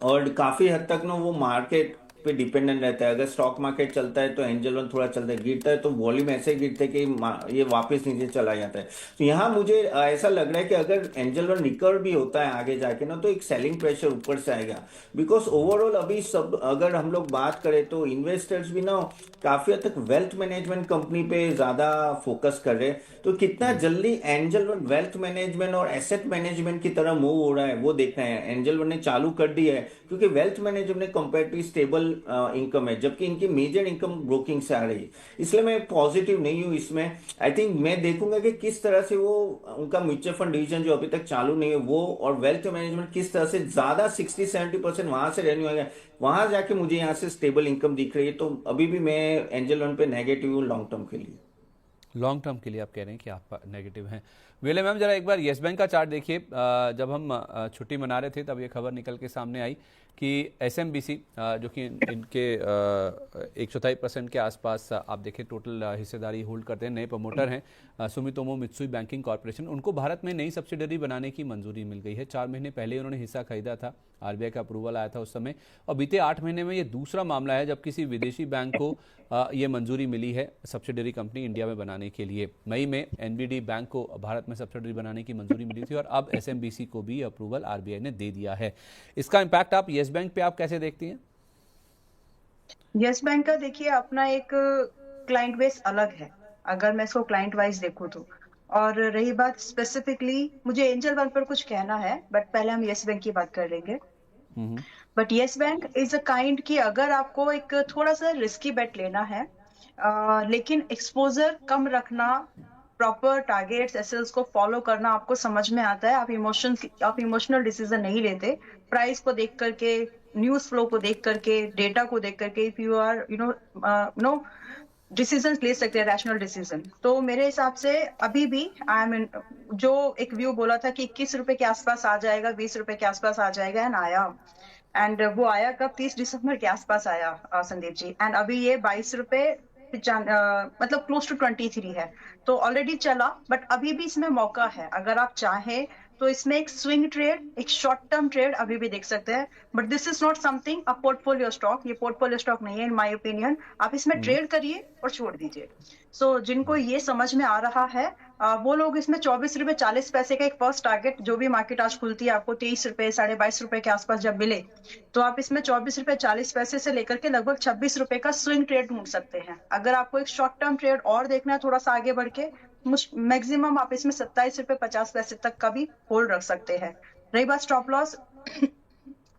और काफी हद तक ना वो मार्केट पे डिपेंडेंट रहता है। अगर स्टॉक मार्केट चलता है तो एंजल वन थोड़ा चलता है, गिरता है तो वॉल्यूम ऐसे गिरते हैं कि ये वापस नीचे चला जाता है। तो यहाँ मुझे ऐसा लग रहा है कि अगर एंजल वन रिकवर भी होता है आगे जाके ना, तो एक सेलिंग प्रेशर ऊपर से आएगा। बिकॉज ओवरऑल अभी सब अगर हम लोग बात करें तो इन्वेस्टर्स भी ना काफी हद तक वेल्थ मैनेजमेंट कंपनी पे ज्यादा फोकस कर रहे हैं। तो कितना जल्दी एंजल वन वेल्थ मैनेजमेंट और एसेट मैनेजमेंट की तरह मूव हो रहा है वो देखना है। एंजल वन ने चालू कर दी है, क्योंकि wealth management comparatively stable income है, जबकि इनकी मेजर इनकम ब्रोकिंग से आ रही है। इसलिए मैं पॉजिटिव नहीं हूँ इसमें। आई थिंक मैं देखूंगा कि किस तरह से वो उनका म्यूचुअल फंड डिवीजन जो अभी तक चालू नहीं है वो, और वेल्थ मैनेजमेंट किस तरह से ज्यादा 60-70% वहां से रेवेन्यू आएगा, वहां जाके मुझे यहाँ से स्टेबल इनकम दिख रही है। तो अभी भी मैं एंजल वन पे नेगेटिव हूँ लॉन्ग टर्म के लिए। लॉन्ग टर्म के लिए आप कह रहे हैं कि आप नेगेटिव हैं। वेले मैम जरा एक बार येस बैंक का चार्ट देखिए। जब हम छुट्टी मना रहे थे तब ये खबर निकल के सामने आई कि एसएमबीसी जो कि इनके 1/4% के आसपास आप देखें टोटल हिस्सेदारी होल्ड करते हैं, नए प्रमोटर हैं सुमितोमो मित्सुई बैंकिंग कॉर्पोरेशन, उनको भारत में नई सब्सिडरी बनाने की मंजूरी मिल गई है। 4 महीने पहले उन्होंने हिस्सा खरीदा था, आरबीआई का अप्रूवल आया था उस समय, और बीते 8 महीने में ये दूसरा मामला है जब किसी विदेशी बैंक को ये मंजूरी मिली है सब्सिडरी कंपनी इंडिया में बनाने के लिए। मई में एनबीडी बैंक को भारत में सब्सिडरी बनाने की मंजूरी मिली थी, और अब एसएमबीसी को भी अप्रूवल आरबीआई ने दे दिया है। इसका इम्पैक्ट आप येस बैंक पे आप कैसे देखती हैं? यस बैंक का देखिए अपना एक क्लाइंट बेस अलग है, अगर मैं इसको क्लाइंट वाइज देखूं तो। और रही बात स्पेसिफिकली, मुझे एंजल वन पर कुछ कहना है, बट पहले हम यस बैंक की बात कर लेंगे। But yes bank is a kind की अगर आपको एक थोड़ा सा रिस्की बेट लेना है, लेकिन एक्सपोजर कम रखना, प्रॉपर टारगेट्स एसएल्स को फॉलो करना आपको समझ में आता है, आप इमोशनल डिसीजन नहीं लेते प्राइस को देख करके, न्यूज फ्लो को देख करके, डेटा को देख करके, if you are no decision ले सकते हैं, रैशनल डिसीजन। तो मेरे हिसाब से अभी भी आई मीन जो एक व्यू बोला था कि 21 रुपए के आसपास आ जाएगा, 20 रुपए के आसपास आ जाएगा, एंड आया। एंड वो आया कब? 30 दिसंबर के आसपास आया संदीप जी। एंड अभी ये 22 रुपए मतलब क्लोज टू 23 है, तो ऑलरेडी चला। बट अभी भी इसमें मौका है, अगर आप चाहें तो इसमें एक स्विंग ट्रेड, एक शॉर्ट टर्म ट्रेड अभी भी देख सकते हैं। But this is not something a portfolio stock, ये पोर्टफोलियो स्टॉक नहीं है इन माय ओपिनियन। आप इसमें ट्रेड करिए और छोड़ दीजिए। सो जिनको ये समझ में आ रहा है वो लोग इसमें 24 रुपए 40 पैसे का एक फर्स्ट टारगेट, जो भी मार्केट आज खुलती है आपको 23 रुपए 22.5 रुपए के आसपास जब मिले, तो आप इसमें 24 रुपए 40 पैसे से लेकर के लगभग 26 रुपए का स्विंग ट्रेड ढूंढ सकते हैं। अगर आपको एक शॉर्ट टर्म ट्रेड और देखना है थोड़ा सा आगे बढ़ के, मैक्सिमम आप इसमें 27 रुपए 50 पैसे तक का भी होल्ड रख सकते हैं। रही बात स्टॉप लॉस,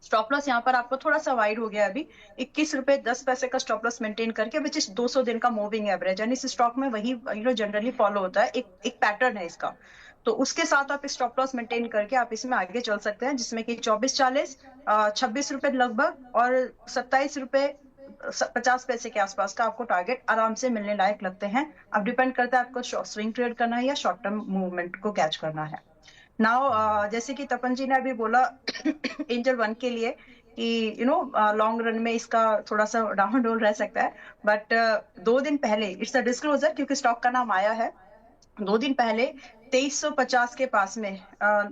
स्टॉप लॉस यहाँ पर आपको थोड़ा सा वाइड हो गया अभी, 21 रुपए 10 पैसे का स्टॉप लॉस मेंटेन करके, विच इज 200 दिन का मूविंग एवरेज। यानी इस स्टॉक में वही जनरली फॉलो होता है, एक पैटर्न है इसका। तो उसके साथ आप स्टॉप लॉस मेंटेन करके आप इसमें आगे चल सकते हैं, जिसमें कि 24-40, 26 रुपए लगभग और 27 रुपए 50 पैसे के आसपास का आपको टारगेट आराम से मिलने लायक लगते हैं। अब डिपेंड करता है आपको स्विंग ट्रेड करना है या शॉर्ट टर्म मूवमेंट को कैच करना है। नाउ जैसे कि तपन जी ने अभी बोला एंजल वन के लिए कि लॉन्ग रन में इसका थोड़ा सा डाउन रोल रह सकता है। बट 2 दिन पहले, इट्स अ डिस्क्लोजर क्योंकि स्टॉक का नाम आया है, 2 दिन पहले 2350 के पास में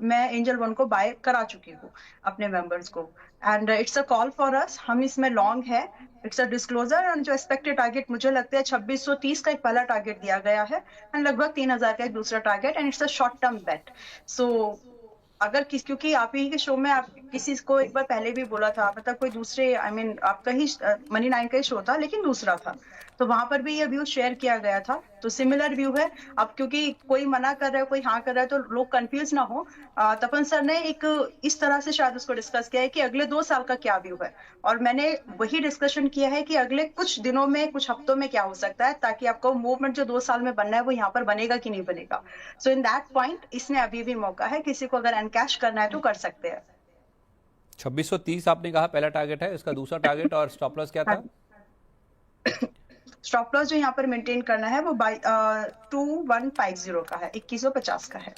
मैं एंजल वन को बाय करा चुकी हूँ अपने मेंबर्स को। And it's a call for us, हम इसमें लॉन्ग है, इट्स अ डिस्क्लोजर। एंड जो एक्सपेक्टेड टारगेट मुझे लगता है 2630 का एक पहला टारगेट दिया गया है, एंड लगभग 3000 का एक दूसरा target, and it's a short term bet. So अगर क्योंकि आप ही के शो में आप किसी को एक बार पहले भी बोला था, मतलब कोई दूसरे आपका ही मनी 9 का ही शो था लेकिन दूसरा था, तो वहां पर भी ये व्यू शेयर किया गया था। तो सिमिलर व्यू है। अब क्योंकि कोई मना कर रहा है कोई हाँ कर रहा है तो लोग कंफ्यूज ना हो, तपन सर ने एक इस तरह से शायद उसको डिस्कस किया है कि अगले 2 साल का क्या व्यू है, और मैंने वही डिस्कशन किया है कि अगले कुछ दिनों में कुछ हफ्तों में क्या हो सकता है, ताकि आपको मूवमेंट जो 2 साल में बनना है वो यहाँ पर बनेगा कि नहीं बनेगा। सो इन दैट पॉइंट इसमें अभी भी मौका है, किसी को अगर एनकैश करना है तो कर सकते हैं। 2630 आपने कहा पहला टारगेट है, इसका दूसरा टारगेट और स्टॉप लॉस क्या था? स्टॉप लॉस जो यहाँ पर मेंटेन करना है वो 2150 का है, 2150 का है।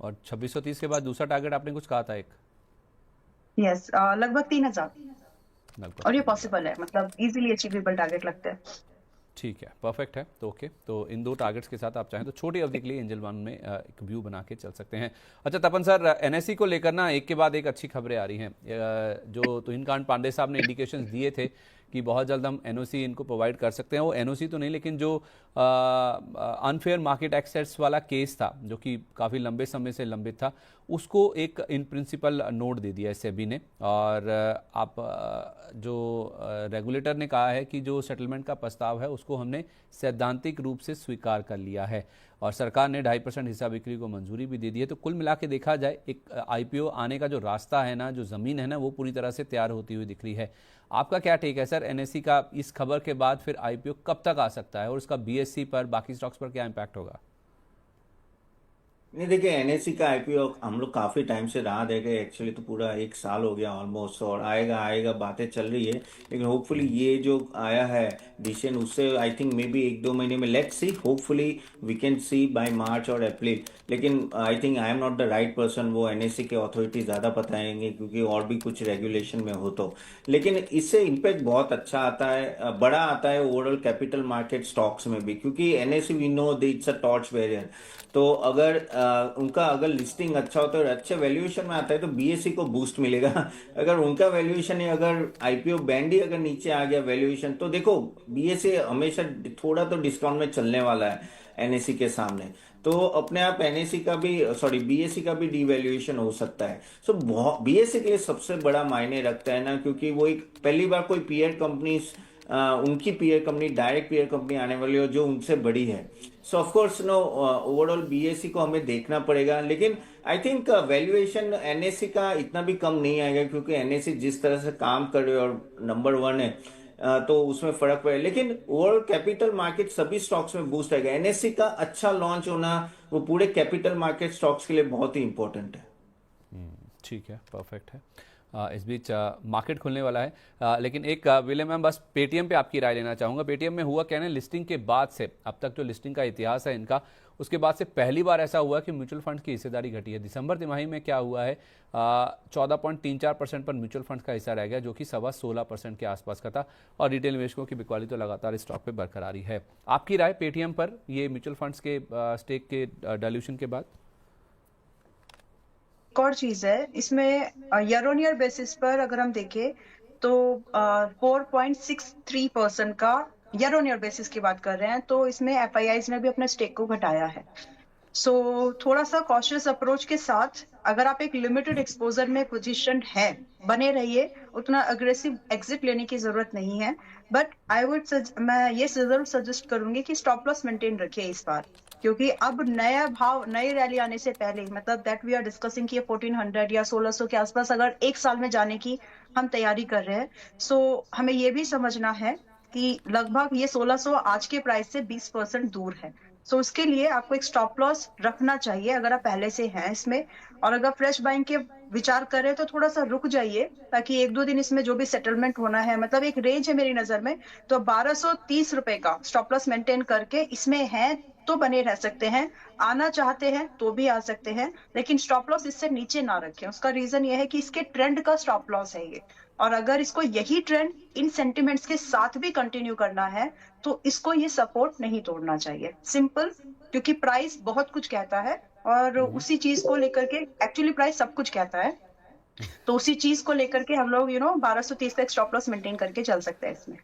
और 2630 के बाद दूसरा टारगेट आपने कुछ कहा था एक? यस, लगभग 3000। लगभग और ये 3000। पॉसिबल है, मतलब इजीली अचीवेबल टारगेट लगता है। ठीक है, परफेक्ट है। तो ओके, तो इन 2 टारगेट्स के साथ आप चाहें तो छोटी अवधि के लिए एंजल वन में एक व्यू बना के चल सकते हैं। अच्छा तपन सर, एनएसई को लेकर ना एक के बाद एक अच्छी खबरें आ रही हैं। जो तुहिनकांत पांडे साहब ने इंडिकेशंस दिए थे कि बहुत जल्द हम एनओसी इनको प्रोवाइड कर सकते हैं, वो एनओसी तो नहीं लेकिन जो अनफेयर मार्केट एक्सेस वाला केस था जो कि काफ़ी लंबे समय से लंबित था, उसको एक इन प्रिंसिपल नोट दे दिया है सेबी ने। और आप जो रेगुलेटर ने कहा है कि जो सेटलमेंट का प्रस्ताव है उसको हमने सैद्धांतिक रूप से स्वीकार कर लिया है, और सरकार ने 2.5% हिस्सा बिक्री को मंजूरी भी दे दी है। तो कुल मिला के देखा जाए एक आईपीओ आने का जो रास्ता है ना, जो ज़मीन है ना, वो पूरी तरह से तैयार होती हुई दिख रही है। आपका क्या टेक है सर एनएसई का? इस खबर के बाद फिर आईपीओ कब तक आ सकता है और इसका बीएससी पर बाकी स्टॉक्स पर क्या इम्पैक्ट होगा? नहीं देखिए, एनएससी का आईपीओ हम लोग काफी टाइम से राह देखे, एक्चुअली तो पूरा 1 साल हो गया ऑलमोस्ट, और आएगा आएगा बातें चल रही है। लेकिन होपफुली ये जो आया है डिसीजन, उससे आई थिंक मे बी 1-2 महीने में, let's see, hopefully we can see by March और अप्रैल। लेकिन I think I am not the right person, वो एनएससी के अथॉरिटी ज्यादा बताएंगे क्योंकि और भी कुछ रेगुलेशन में हो तो। लेकिन इससे इम्पैक्ट बहुत अच्छा आता है, बड़ा आता है ओवरऑल कैपिटल मार्केट स्टॉक्स में भी, क्योंकि NSC we know the it's a torch barrier. तो अगर उनका अगर लिस्टिंग अच्छा होता है और अच्छे वैल्यूएशन में आता है तो बीएससी को बूस्ट मिलेगा। अगर उनका वैल्यूएशन है, अगर आईपीओ बैंड ही अगर नीचे आ गया वैल्यूएशन, तो देखो बीएससी हमेशा थोड़ा तो डिस्काउंट में चलने वाला है एनएससी के सामने, तो अपने आप एनएससी का भी, सॉरी बीएससी का भी डिवैल्यूएशन हो सकता है। सो बीएससी के लिए सबसे बड़ा मायने रखता है ना, क्योंकि वो एक पहली बार कोई पीयर कंपनी, उनकी peer company, direct peer company आने वाली है जो उनसे बड़ी है। So of course no, overall BSC को हमें देखना पड़ेगा। लेकिन आई थिंक वैल्यूएशन एनएससी का इतना भी कम नहीं आएगा, क्योंकि एनएससी जिस तरह से काम कर रहे हो और नंबर 1 है, तो उसमें फर्क पड़ेगा। लेकिन ओवरऑल कैपिटल मार्केट सभी स्टॉक्स में बूस्ट आएगा। एनएससी का अच्छा लॉन्च होना वो पूरे कैपिटल मार्केट स्टॉक्स के लिए बहुत ही इंपॉर्टेंट है। ठीक है, परफेक्ट है। इस बीच मार्केट खुलने वाला है। लेकिन एक विले मैम बस पेटीएम पे आपकी राय लेना चाहूँगा। पेटीएम में हुआ क्या है, लिस्टिंग के बाद से अब तक जो लिस्टिंग का इतिहास है इनका, उसके बाद से पहली बार ऐसा हुआ कि म्यूचुअल फंड की हिस्सेदारी घटी है। दिसंबर तिमाही में क्या हुआ है, 14.34% पर म्यूचुअल फंड का हिस्सा रह गया, जो कि 16% के आसपास का था। और रिटेल निवेशकों की बिकवाली तो लगातार स्टॉक पे बरकरार ही है। आपकी राय पेटीएम पर ये म्यूचुअल फंड्स के स्टेक के डाइल्यूशन के बाद? एक और चीज है इसमें, ईयर ऑन ईयर बेसिस पर अगर हम देखें तो 4.63% का ईयर ऑन ईयर बेसिस की बात कर रहे हैं, तो इसमें एफआईआईज ने भी अपने स्टेक को घटाया है। सो थोड़ा सा कॉशियस अप्रोच के साथ अगर आप एक लिमिटेड एक्सपोजर में पोजीशन है, बने रहिए, उतना अग्रेसिव एग्जिट लेने की जरूरत नहीं है। बट मैं ये जरूर सजेस्ट करूंगी कि स्टॉप लॉस मेंटेन रखिए इस बार, क्योंकि अब नया भाव, नई रैली आने से पहले, मतलब दैट वी आर डिस्कसिंग कि 1400 या 1600 के आसपास अगर एक साल में जाने की हम तैयारी कर रहे हैं, सो हमें ये भी समझना है कि लगभग ये 1600 आज के प्राइस से 20% दूर है। सो उसके लिए आपको एक स्टॉप लॉस रखना चाहिए अगर आप पहले से हैं इसमें। और अगर फ्रेश बाइंग के विचार करें तो थोड़ा सा रुक जाइए, ताकि एक दो दिन इसमें जो भी सेटलमेंट होना है, मतलब एक रेंज है मेरी नजर में, तो 1230 रुपए का स्टॉप लॉस मेंटेन करके इसमें है तो बने रह सकते हैं। आना चाहते हैं तो भी आ सकते हैं, लेकिन स्टॉप लॉस इससे नीचे ना रखें। उसका रीजन ये है कि इसके ट्रेंड का स्टॉप लॉस है ये, और अगर इसको यही ट्रेंड इन सेंटिमेंट्स के साथ भी कंटिन्यू करना है तो इसको ये सपोर्ट नहीं तोड़ना चाहिए, सिंपल। क्योंकि प्राइस बहुत कुछ कहता है और उसी चीज को लेकर के, एक्चुअली प्राइस सब कुछ कहता है, तो उसी चीज को लेकर के हम लोग 1230 का स्टॉप लॉस मेंटेन करके चल सकते हैं इसमें।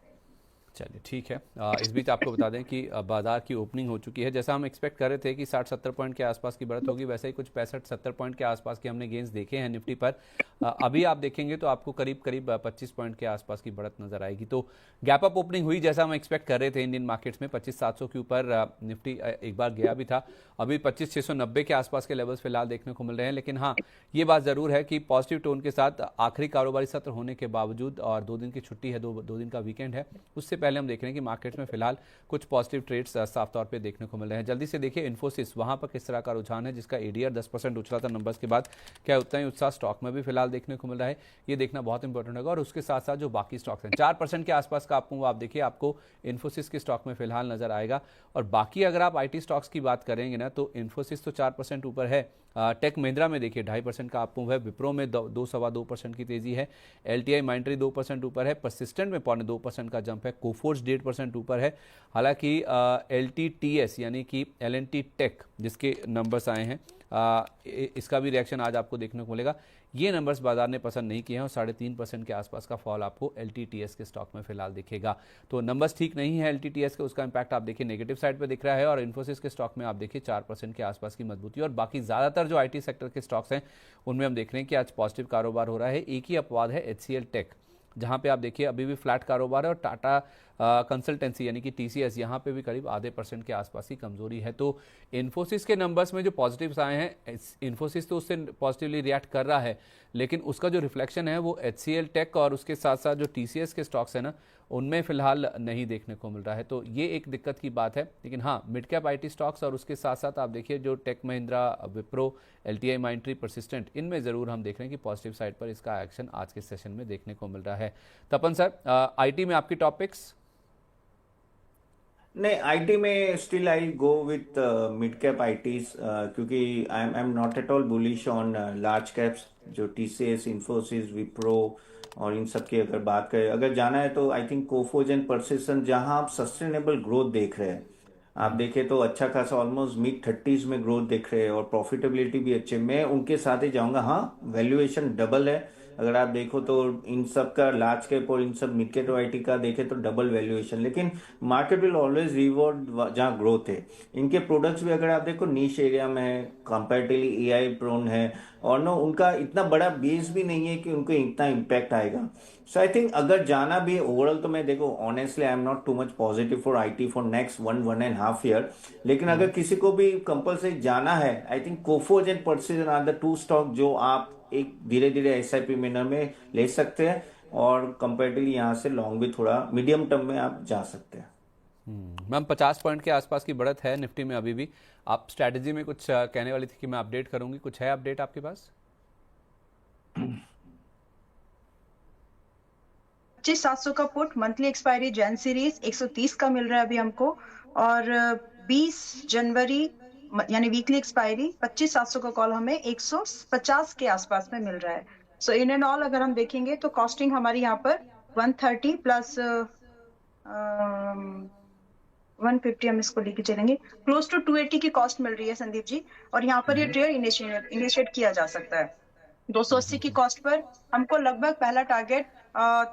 चलिए ठीक है। इस बीच आपको बता दें कि बाजार की ओपनिंग हो चुकी है। जैसा हम एक्सपेक्ट कर रहे थे कि 60-70 पॉइंट के आसपास की बढ़त होगी, वैसे ही कुछ 65-70 पॉइंट के आसपास के हमने गेंस देखे हैं निफ्टी पर। अभी आप देखेंगे तो आपको करीब करीब 25 पॉइंट के आसपास की बढ़त नजर आएगी। तो गैप अप ओपनिंग हुई जैसा हम एक्सपेक्ट कर रहे थे इंडियन मार्केट्स में। 25,700 के ऊपर निफ्टी एक बार गया भी था। अभी 25,690 के आसपास के लेवल्स फिलहाल देखने को मिल रहे हैं। लेकिन हाँ, ये बात ज़रूर है कि पॉजिटिव टोन के साथ आखिरी कारोबारी सत्र होने के बावजूद, और 2 दिन की छुट्टी है, 2 दिन का वीकेंड है, उससे पहले हम देख रहे हैं कि मार्केट्स में फिलहाल कुछ पॉजिटिव ट्रेड्स साफ तौर पे देखने को मिल रहे हैं। जल्दी से देखिए इन्फोसिस, वहां पर किस तरह का रुझान है, जिसका एडीआर 10% उछला था नंबर्स के बाद। क्या उतना ही उत्साह स्टॉक में भी फिलहाल देखने को मिल रहा है, ये देखना बहुत इंपॉर्टेंट होगा। और उसके साथ साथ जो बाकी स्टॉक्स हैं, 4% के आसपास का आपको, आप देखिए, आपको इन्फोसिस के स्टॉक में फिलहाल नजर आएगा। और बाकी अगर आप आईटी स्टॉक्स की बात करेंगे ना, तो इन्फोसिस तो 4% ऊपर है। टेक महिंद्रा में देखिए 2.5% का अप मूव है। विप्रो में 2-2.25% की तेजी है। एलटीआई माइंट्री 2% ऊपर है। परसिस्टेंट में 0.25% का जंप है। कोफोर्ज 1.5% ऊपर है। हालांकि एलटीटीएस यानी कि एलएनटी टेक जिसके नंबर्स आए हैं, इसका भी रिएक्शन आज आपको देखने को मिलेगा। ये नंबर्स बाजार ने पसंद नहीं किए हैं और 3.5% के आसपास का फॉल आपको एलटीटीएस के स्टॉक में फिलहाल दिखेगा। तो नंबर्स ठीक नहीं है एलटीटीएस के, उसका इंपैक्ट आप देखिए नेगेटिव साइड पे दिख रहा है। और इन्फोसिस के स्टॉक में आप देखिए 4% के आसपास की मजबूती। और बाकी ज़्यादातर जो आईटी सेक्टर के स्टॉक्स हैं उनमें हम देख रहे हैं कि आज पॉजिटिव कारोबार हो रहा है। एक ही अपवाद है एचसीएल टेक, जहां पे आप देखिए अभी भी फ्लैट कारोबार है। और टाटा कंसल्टेंसी यानी कि टीसीएस, यहाँ पे भी करीब 0.5% के आसपास की कमजोरी है। तो इन्फोसिस के नंबर्स में जो पॉजिटिव्स आए हैं, इन्फोसिस तो उससे पॉजिटिवली रिएक्ट कर रहा है, लेकिन उसका जो रिफ्लेक्शन है वो एचसीएल टेक और उसके साथ साथ जो टीसीएस के स्टॉक्स हैं ना, उनमें फिलहाल नहीं देखने को मिल रहा है। तो ये एक दिक्कत की बात है। लेकिन हाँ, मिड कैप आईटी स्टॉक्स और उसके साथ साथ आप देखिए जो Tech Mahindra, Wipro, LTI Mindtree, Persistent, इनमें ज़रूर हम देख रहे हैं कि पॉजिटिव साइड पर इसका एक्शन आज के सेशन में देखने को मिल रहा है। तपन सर, आईटी में आपकी टॉपिक्स? नहीं, आईटी में still I go with mid cap ITs, क्योंकि I am not at all bullish on large caps जो टीसीएस, इन्फोसिस, विप्रो और इन सब की अगर बात करें। अगर जाना है तो I think Coforge and persistent, जहां आप सस्टेनेबल ग्रोथ देख रहे हैं, आप देखें तो अच्छा खासा ऑलमोस्ट मिड-30s में ग्रोथ देख रहे हैं और प्रॉफिटेबिलिटी भी अच्छे, मैं उनके साथ ही जाऊंगा। हाँ, वैल्यूएशन डबल है। अगर आप देखो तो इन सब का लार्ज कैप और इन सब मिड कैप आईटी का देखें तो डबल वैल्यूएशन, लेकिन मार्केट विल ऑलवेज रिवॉर्ड जहाँ ग्रोथ है। इनके प्रोडक्ट्स भी अगर आप देखो नीश एरिया में है, कंपैरेटिवली एआई प्रोन है, और नो उनका इतना बड़ा बेस भी नहीं है कि उनको इतना इम्पैक्ट आएगा। सो आई थिंक अगर जाना भी ओवरऑल, तो मैं देखो honestly I am not too much positive for IT for next 1.5 year. लेकिन अगर किसी को भी कंपलसरी जाना है, I think Coforge and Persistent are the 2 stock जो आप एक धीरे धीरे एसआईपी मैनर में ले सकते हैं, और कंपेरेटिवली यहाँ से लॉन्ग भी थोड़ा मीडियम टर्म में आप जा सकते हैं। मैम 50 पॉइंट के आसपास की बढ़त है निफ्टी में अभी भी। आप स्ट्रैटेजी में कुछ कहने वाली थी कि मैं अपडेट करूंगी, कुछ है अपडेट आपके पास? 25,700 का put, monthly expiry Jain series 130 का मिल रहा है अभी हमको, और 20 जनवरी यानी वीकली एक्सपायरी 25,700 का कॉल हमें 150 के आसपास में मिल रहा है। सो इन एंड ऑल अगर हम देखेंगे तो कॉस्टिंग हमारी यहाँ पर 130 प्लस 150 हम इसको लेके चलेंगे, क्लोज टू 280 की कॉस्ट मिल रही है संदीप जी। और यहाँ पर ये ट्रेड इनिशिएट किया जा सकता है 280 की कॉस्ट पर। हमको लगभग पहला टारगेट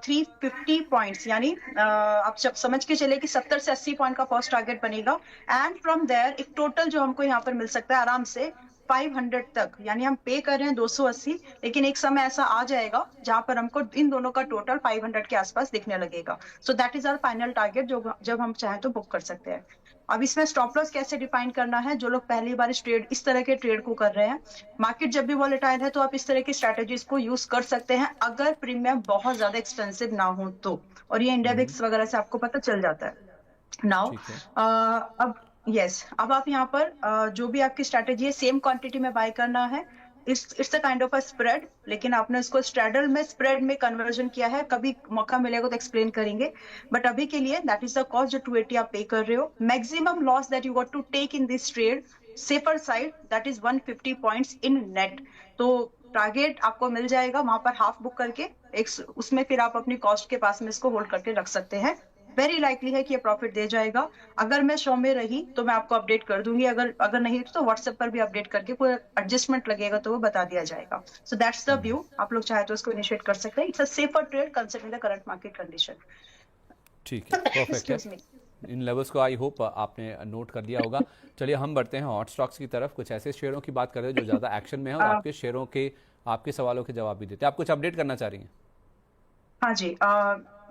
350 पॉइंट्स, यानी आप समझ के चले कि 70 से 80 पॉइंट का फर्स्ट टारगेट बनेगा, एंड फ्रॉम देयर एक टोटल जो हमको यहाँ पर मिल सकता है आराम से 500 तक, यानी हम पे कर रहे हैं 280, लेकिन एक समय ऐसा आ जाएगा जहां पर हमको इन दोनों का टोटल 500 के आसपास दिखने लगेगा। So that is our final target, जो जब हम चाहें तो बुक कर सकते हैं। अब इसमें स्टॉप लॉस कैसे डिफाइन करना है, जो लोग पहली बार इस तरह के ट्रेड को कर रहे हैं, मार्केट जब भी वॉलेटाइल है तो आप इस तरह की स्ट्रेटेजीज को यूज कर सकते हैं अगर प्रीमियम बहुत ज्यादा एक्सपेंसिव ना हो तो, और ये इंडिया विक्स वगैरह से आपको पता चल जाता है। नाउ अब अब आप यहाँ पर जो भी आपकी स्ट्रेटेजी है सेम क्वांटिटी में बाय करना है। It's a kind of a spread, लेकिन आपने इसको स्ट्रैडल में स्प्रेड में कन्वर्जन किया है, कभी मौका मिलेगा तो एक्सप्लेन करेंगे, बट अभी के लिए दैट इज द कॉस्ट जो 280 आप पे कर रहे हो। Maximum loss that you got to take in this trade, safer side, that is 150 points in net. तो टारगेट आपको मिल जाएगा वहां पर हाफ बुक करके, उसमें फिर आप अपनी कॉस्ट के पास में इसको होल्ड करके रख सकते हैं। वेरी लाइकली है कि ये प्रॉफिट दे जाएगा। अगर मैं शो में रही तो मैं आपको अपडेट कर दूंगी, अगर नहीं तो व्हाट्सएप पर भी अपडेट करके कोई एडजस्टमेंट लगेगा तो वो बता दिया जाएगा। सो दैट्स द व्यू, आप लोग चाहे तो इसको इनिशिएट कर सकते हैं। It's a safer trade considering the current market condition. ठीक है, परफेक्ट है। इन लेवल्स को आई होप आपने नोट कर लिया होगा। चलिए हम बढ़ते हैं हॉट स्टॉक्स की तरफ। कुछ ऐसे शेयरों की बात कर रहे हैं जो ज़्यादा एक्शन में है और आपके शेयरों के आपके सवालों के जवाब भी देते हैं। आप कुछ अपडेट करना चाह रही हैं? हाँ जी,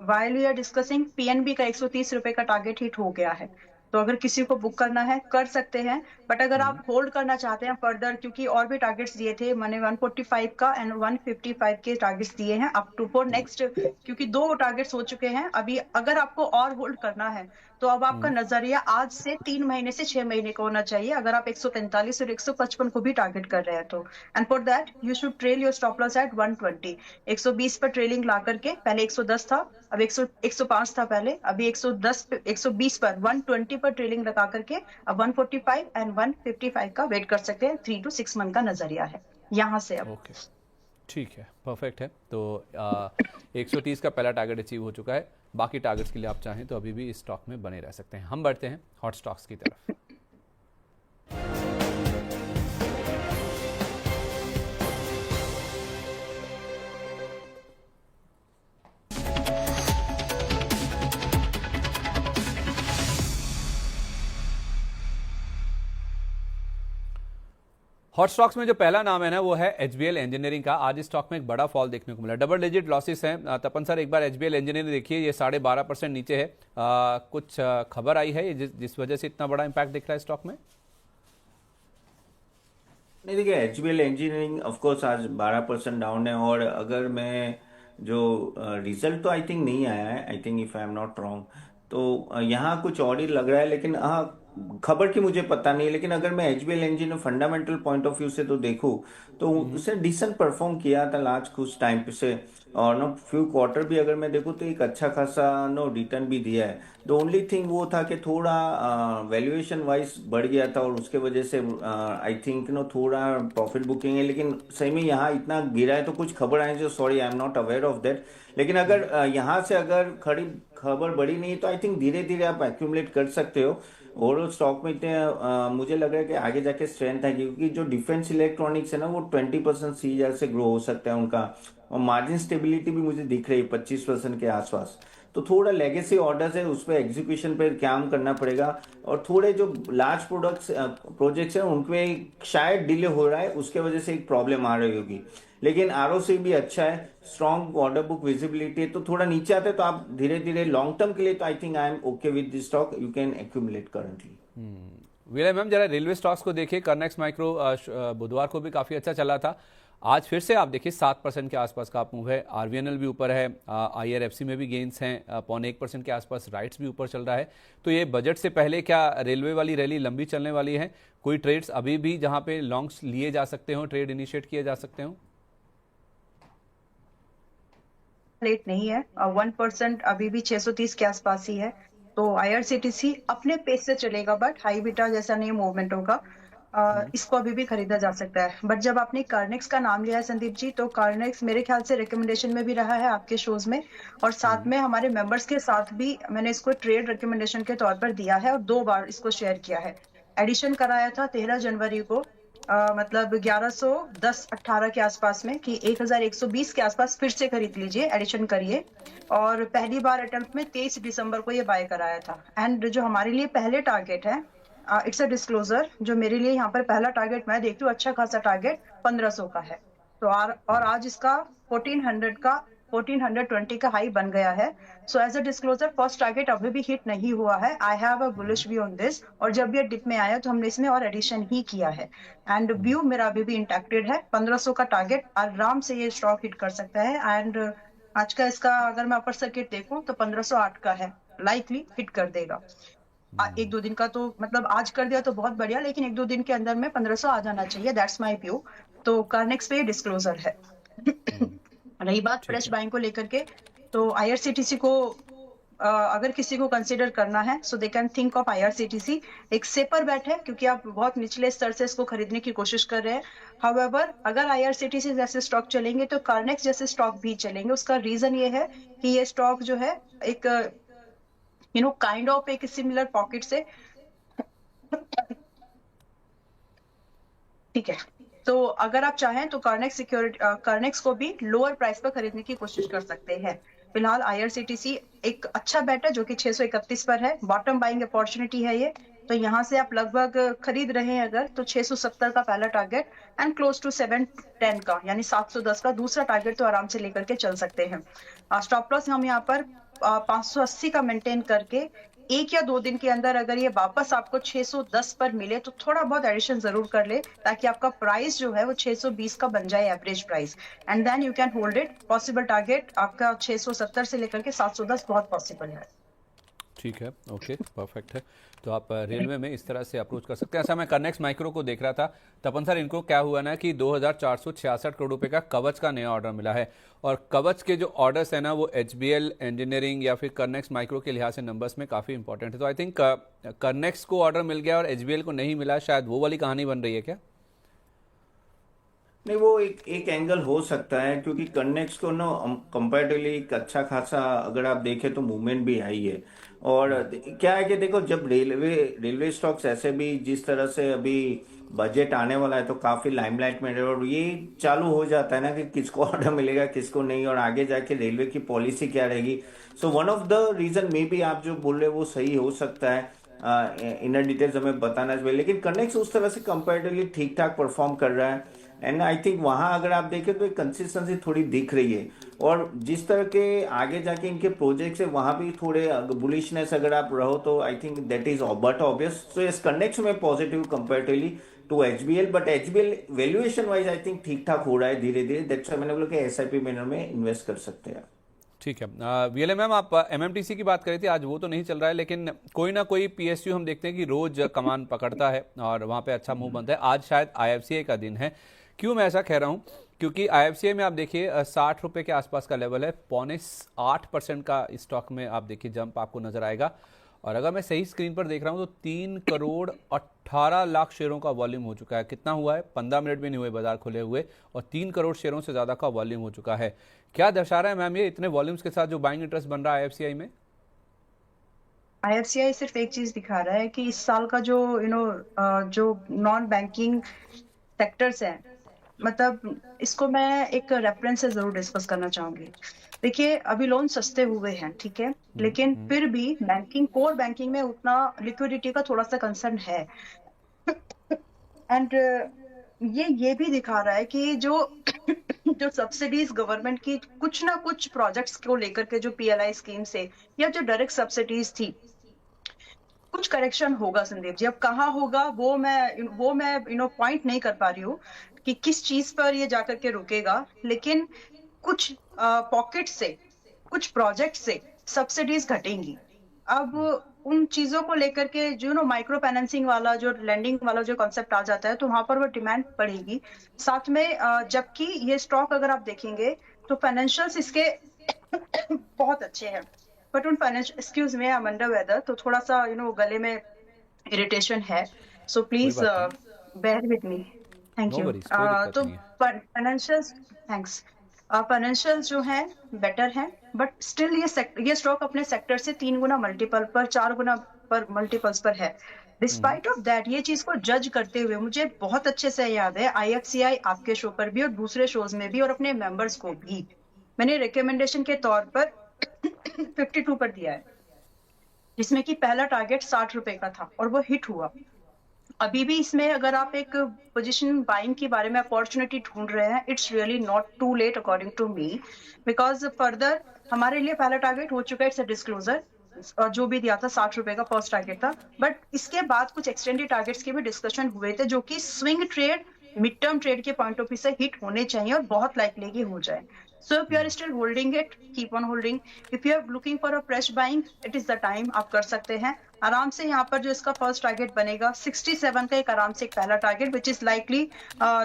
while we are discussing, PNB का 130 रुपए का टारगेट हिट हो गया है, तो अगर किसी को बुक करना है कर सकते हैं, बट अगर आप होल्ड करना चाहते हैं फर्दर, क्योंकि और भी टारगेट्स दिए थे मैंने 145 का एंड 155 के टारगेट्स दिए हैं अप टू फॉर नेक्स्ट, क्योंकि 2 टारगेट्स हो चुके हैं अभी। अगर आपको और होल्ड करना है तो अब आपका नजरिया आज से 3 महीने से 6 महीने का होना चाहिए, अगर आप 145 और 155 को भी टारगेट कर रहे हैं तो। And for that you should trail your stop loss at 120। 120 पर ट्रेलिंग ला करके, पहले 110 था, अब 105 था पहले, अभी 110 120 पर 120 पर ट्रेलिंग लगा करके अब 145 एंड 155 का वेट कर सकते हैं। 3 to 6 मंथ का नजरिया है यहाँ से अब। ओके, ठीक है, परफेक्ट है। तो 130 का पहला टारगेट अचीव हो चुका है। बाकी टारगेट्स के लिए आप चाहें तो अभी भी इस स्टॉक में बने रह सकते हैं। हम बढ़ते हैं हॉट स्टॉक्स की तरफ। हॉट स्टॉक्स में जो पहला नाम है ना वो है एचबीएल इंजीनियरिंग का। आज इस स्टॉक में एक बड़ा फॉल देखने को मिला, डबल डिजिट लॉसेस हैं। तपन सर एक बार एचबीएल इंजीनियरिंग देखिए, ये 12.5% नीचे है। कुछ खबर आई है जिस वजह से इतना बड़ा इंपैक्ट दिख रहा है स्टॉक में? नहीं देखिए, एचबीएल इंजीनियरिंग ऑफ कोर्स आज 12% डाउन है, और अगर मैं जो रिजल्ट तो आई थिंक नहीं आया है, I think if I am not wrong, तो यहाँ कुछ और ही लग रहा है, लेकिन हाँ खबर की मुझे पता नहीं है। लेकिन अगर मैं HBL engineer fundamental point of view से तो देखूँ तो उसने डिसेंट परफॉर्म किया था लास्ट कुछ टाइम पे से, और नो फ्यू क्वार्टर भी अगर मैं देखूँ तो एक अच्छा खासा नो रिटर्न भी दिया है। द ओनली थिंग वो था कि थोड़ा वैल्यूएशन वाइज बढ़ गया था, और उसके वजह से आई थिंक नो थोड़ा प्रॉफिट बुकिंग है, लेकिन सही में यहाँ इतना गिरा है तो कुछ खबर आई जो sorry I am not aware of that. लेकिन अगर यहाँ से अगर खड़ी खबर बड़ी नहीं तो आई थिंक धीरे धीरे आप एक्यूमुलेट कर सकते हो। ओवरऑल स्टॉक में इतने मुझे लग रहा है कि आगे जाके स्ट्रेंथ है, क्योंकि जो डिफेंस इलेक्ट्रॉनिक्स है ना वो 20% सीजर से ग्रो हो सकता है उनका, और मार्जिन स्टेबिलिटी भी मुझे दिख रही है 25% के आसपास। तो थोड़ा लेगेसी ऑर्डर्स है, उस पर एग्जीक्यूशन पे काम करना पड़ेगा, और थोड़े जो लार्ज प्रोजेक्ट्स हैं उनमें शायद डिले हो रहा है, उसके वजह से एक प्रॉब्लम आ रही होगी। लेकिन आरओसी भी अच्छा है, स्ट्रॉन्ग ऑर्डर बुक विजिबिलिटी है, तो थोड़ा नीचे आते हैं तो आप धीरे धीरे लॉन्ग टर्म के लिए तो I think I M okay with this stock, you can accumulate currently. विलय मैम जरा रेलवे स्टॉक्स को देखिए। कर्नेक्स माइक्रो बुधवार को भी काफ़ी अच्छा चला था, आज फिर से आप देखिए 7% के आसपास का आप मूव है। आरवीएनएल भी ऊपर है, आईआरएफसी में भी गेंस हैं 0.1% के आसपास, राइट्स भी ऊपर चल रहा है। तो ये बजट से पहले क्या रेलवे वाली रैली लंबी चलने वाली है? कोई ट्रेड्स अभी भी जहां पे लॉन्ग्स लिए जा सकते हो, ट्रेड इनिशिएट किए जा सकते हो? लेट नहीं है, 1% अभी भी 630 के आसपास ही है। तो IRCTC अपने पेस से चलेगा, बट हाई बीटा जैसा नहीं मूवमेंट होगा। इसको अभी भी खरीदा जा सकता है। बट जब आपने कार्नेक्स का नाम लिया है संदीप जी, तो कार्नेक्स मेरे ख्याल से रिकमेंडेशन में भी रहा है आपके शोज में, और साथ में हमारे मेंबर्स के साथ भी मैंने इसको ट्रेड रिकमेंडेशन के तौर पर दिया है और 2 बार इसको शेयर किया है। एडिशन कराया था 13 जनवरी को, मतलब 1110-18 के आसपास में, कि 1120 के आसपास फिर से खरीद लीजिए, एडिशन करिए। और पहली बार अटेम्प्ट में 23 दिसंबर को ये बाय कराया था। एंड जो हमारे लिए पहले टारगेट है, इट्स अ डिस्क्लोजर, जो मेरे लिए यहाँ पर पहला टारगेट मैं देखती हूँ, अच्छा खासा टारगेट 1500 का है। तो और आज इसका 1420 का हाई बन गया है। So as a disclosure first target अभी भी हिट नहीं हुआ है। I have a bullish view on this, और जब ये डिप में आया तो हमने इसमें और एडिशन ही किया है। एंड व्यू मेरा अभी भी इंटैक्टेड है। 1500 का टारगेट आराम से ये स्टॉक हिट कर सकता है। एंड आज का इसका अगर मैं अपर सर्किट देखूं तो 1508 का है, लाइकली हिट कर देगा। 1-2 दिन का तो मतलब आज कर दिया तो बहुत बढ़िया, लेकिन 1-2 दिन के अंदर में 1500 आ जाना चाहिए, दैट्स माय व्यू। तो कार्नेक्स पे डिस्क्लोजर है। रही बात ठीक फ्रेश है। बाइंग को लेकर के, तो IRCTC को अगर किसी को कंसीडर करना है, so they can think of IRCTC। एक सेपर बैट है, क्योंकि आप बहुत निचले स्तर से इसको खरीदने की कोशिश कर रहे हैं। हाउएवर अगर IRCTC जैसे स्टॉक चलेंगे तो कार्नेक्स जैसे स्टॉक भी चलेंगे। उसका रीजन ये है कि ये स्टॉक जो है एक काइंड ऑफ एक सिमिलर पॉकेट से, ठीक है। तो अगर आप चाहें तो कार्नेक्स को भी लोअर प्राइस पर खरीदने की कोशिश कर सकते हैं। फिलहाल IRCTC एक अच्छा बेट है, जो कि 631 पर है। बॉटम बाइंग अपॉर्चुनिटी है ये। तो यहाँ से आप लगभग खरीद रहे हैं अगर, तो 670 का पहला टारगेट एंड क्लोज टू 710 का, यानी 710 का दूसरा टारगेट तो आराम से लेकर के चल सकते हैं। स्टॉप लॉस हम यहाँ पर 580 का मेंटेन करके 1 या 2 दिन के अंदर अगर ये वापस आपको 610 पर मिले तो थोड़ा बहुत एडिशन जरूर कर ले, ताकि आपका प्राइस जो है वो 620 का बन जाए average price. And then you can hold it. Possible target आपका 670 से लेकर के 710 बहुत पॉसिबल है। ठीक है, ओके, परफेक्ट है। तो आप रेलवे में इस तरह से अप्रोच कर सकते हैं। ऐसा मैं कनेक्स माइक्रो को देख रहा था, तपन सर, इनको क्या हुआ ना कि 2466 करोड़ रुपए का कवच का नया ऑर्डर मिला है, और कवच के जो ऑर्डर्स है ना वो HBL इंजीनियरिंग या फिर कनेक्स माइक्रो के लिहाज से नंबर्स में काफ़ी इंपॉर्टेंट है। तो आई थिंक कनेक्स को ऑर्डर मिल गया और HBL को नहीं मिला, शायद वो वाली कहानी बन रही है क्या? नहीं, वो एक एंगल हो सकता है, क्योंकि कनेक्स को ना कंपैरेटिवली एक अच्छा खासा अगर आप देखें तो मूवमेंट भी आई है। और क्या है कि देखो, जब रेलवे स्टॉक्स ऐसे भी जिस तरह से अभी बजट आने वाला है तो काफी लाइमलाइट में रहे, और ये चालू हो जाता है ना कि किसको ऑर्डर मिलेगा किसको नहीं, और आगे जाके रेलवे की पॉलिसी क्या रहेगी। So one of the reason may be आप जो बोल रहे हो वो सही हो सकता है। इनर डिटेल्स हमें बताना चाहिए, लेकिन कनेक्स उस तरह से कंपैरेटिवली ठीक ठाक परफॉर्म कर रहा है। एंड आई थिंक वहां अगर आप देखें तो एक कंसिस्टेंसी थोड़ी दिख रही है, और जिस तरह के आगे जाके इनके प्रोजेक्ट्स है वहां भी थोड़े बुलिशनेस अगर आप रहो तो I think that is but obvious. So इस कनेक्ट में positive comparatively to HBL, but HBL valuation wise I think ठीक ठाक हो रहा है धीरे धीरे। दैट्स मैंने बोला कि SIP मैनर में इन्वेस्ट कर सकते हैं। ठीक है। VLA मैम, आप MMTC की बात करी थी, आज वो तो नहीं चल रहा है, लेकिन कोई ना कोई PSU हम देखते हैं कि रोज कमान पकड़ता है और वहाँ पे अच्छा मूव बनता है। आज शायद IFCI का दिन है। क्यों मैं ऐसा कह रहा हूँ? क्योंकि IFCI में आप देखिए 60 रुपये के आसपास का लेवल है, 7.25% का स्टॉक में आप देखिए जंप आपको नजर आएगा। और अगर मैं सही स्क्रीन पर देख रहा हूँ तो 3 करोड़ 18 लाख शेयरों का वॉल्यूम हो चुका है। कितना हुआ है? 15 मिनट भी नहीं हुए बाजार खुले हुए, और 3 करोड़ शेयरों से ज़्यादा का वॉल्यूम हो चुका है। क्या दर्शा रहा है मैम ये इतने वॉल्यूम्स के साथ जो बाइंग इंटरेस्ट बन रहा है IFCI में? IFCI सिर्फ एक चीज दिखा रहा है कि इस साल का जो जो नॉन बैंकिंग सेक्टर्स हैं, मतलब इसको मैं एक रेफरेंस से जरूर डिस्कस करना चाहूंगी। देखिए, अभी लोन सस्ते हुए हैं, ठीक है, लेकिन फिर भी कोर बैंकिंग में उतना लिक्विडिटी का थोड़ा सा कंसर्न है। एंड ये भी दिखा रहा है कि जो जो सब्सिडीज गवर्नमेंट की कुछ ना कुछ प्रोजेक्ट्स को लेकर के, जो PLI स्कीम से या जो डायरेक्ट सब्सिडीज थी, कुछ करेक्शन होगा संदीप जी। अब कहाँ होगा वो मैं पॉइंट नहीं कर पा रही हूँ कि किस चीज पर ये जाकर के रुकेगा, लेकिन कुछ पॉकेट से, कुछ प्रोजेक्ट से सब्सिडीज घटेंगी। अब उन चीजों को लेकर के जो माइक्रो फाइनेंसिंग वाला, जो लेंडिंग वाला जो कॉन्सेप्ट आ जाता है, तो वहां पर वो डिमांड बढ़ेगी। साथ में जबकि ये स्टॉक अगर आप देखेंगे तो फाइनेंशियल्स इसके बहुत अच्छे हैं, बट उन financial, excuse me, I am under weather, तो थोड़ा सा गले में इरिटेशन है, सो कोई प्लीज बात नहीं, bear with me. Thank no you. Worries, कोई दिक्कत तो नहीं है। Financial, thanks. फाइनेंशियल जो है बेटर है, बट स्टिल ये स्टॉक अपने सेक्टर से 3 गुना मल्टीपल पर, 4 गुना पर मल्टीपल्स पर है। डिस्पाइट ऑफ दैट, ये चीज को जज करते हुए मुझे बहुत अच्छे से याद है, आईएफसीआई आपके शो पर भी और दूसरे शोज में भी और अपने मेंबर्स को भी मैंने रिकमेंडेशन के तौर पर 52 पर दिया है, जिसमें कि पहला टारगेट 60 रुपए का था और वो हिट हुआ। अभी भी इसमें अगर आप एक पोजीशन बाइंग के बारे में अपॉर्चुनिटी ढूंढ रहे हैं, it's really not too late according to me, because further हमारे लिए पहला टारगेट हो चुका है, इट्स अ डिस्क्लोजर, जो भी दिया था 60 रुपए का फर्स्ट टारगेट था, बट इसके बाद कुछ एक्सटेंडेड टारगेट्स के भी डिस्कशन हुए थे, जो कि swing trade, mid term trade के पॉइंट ऑफ व्यू से हिट होने चाहिए और बहुत लाइकली कि हो जाए। So if you are still holding it, keep on holding. If you are looking for a fresh buying, it is the time, आप कर सकते हैं आराम से। यहाँ पर जो इसका फर्स्ट टारगेट बनेगा 67 का, एक आराम से एक पहला टारगेट, विच इज लाइकली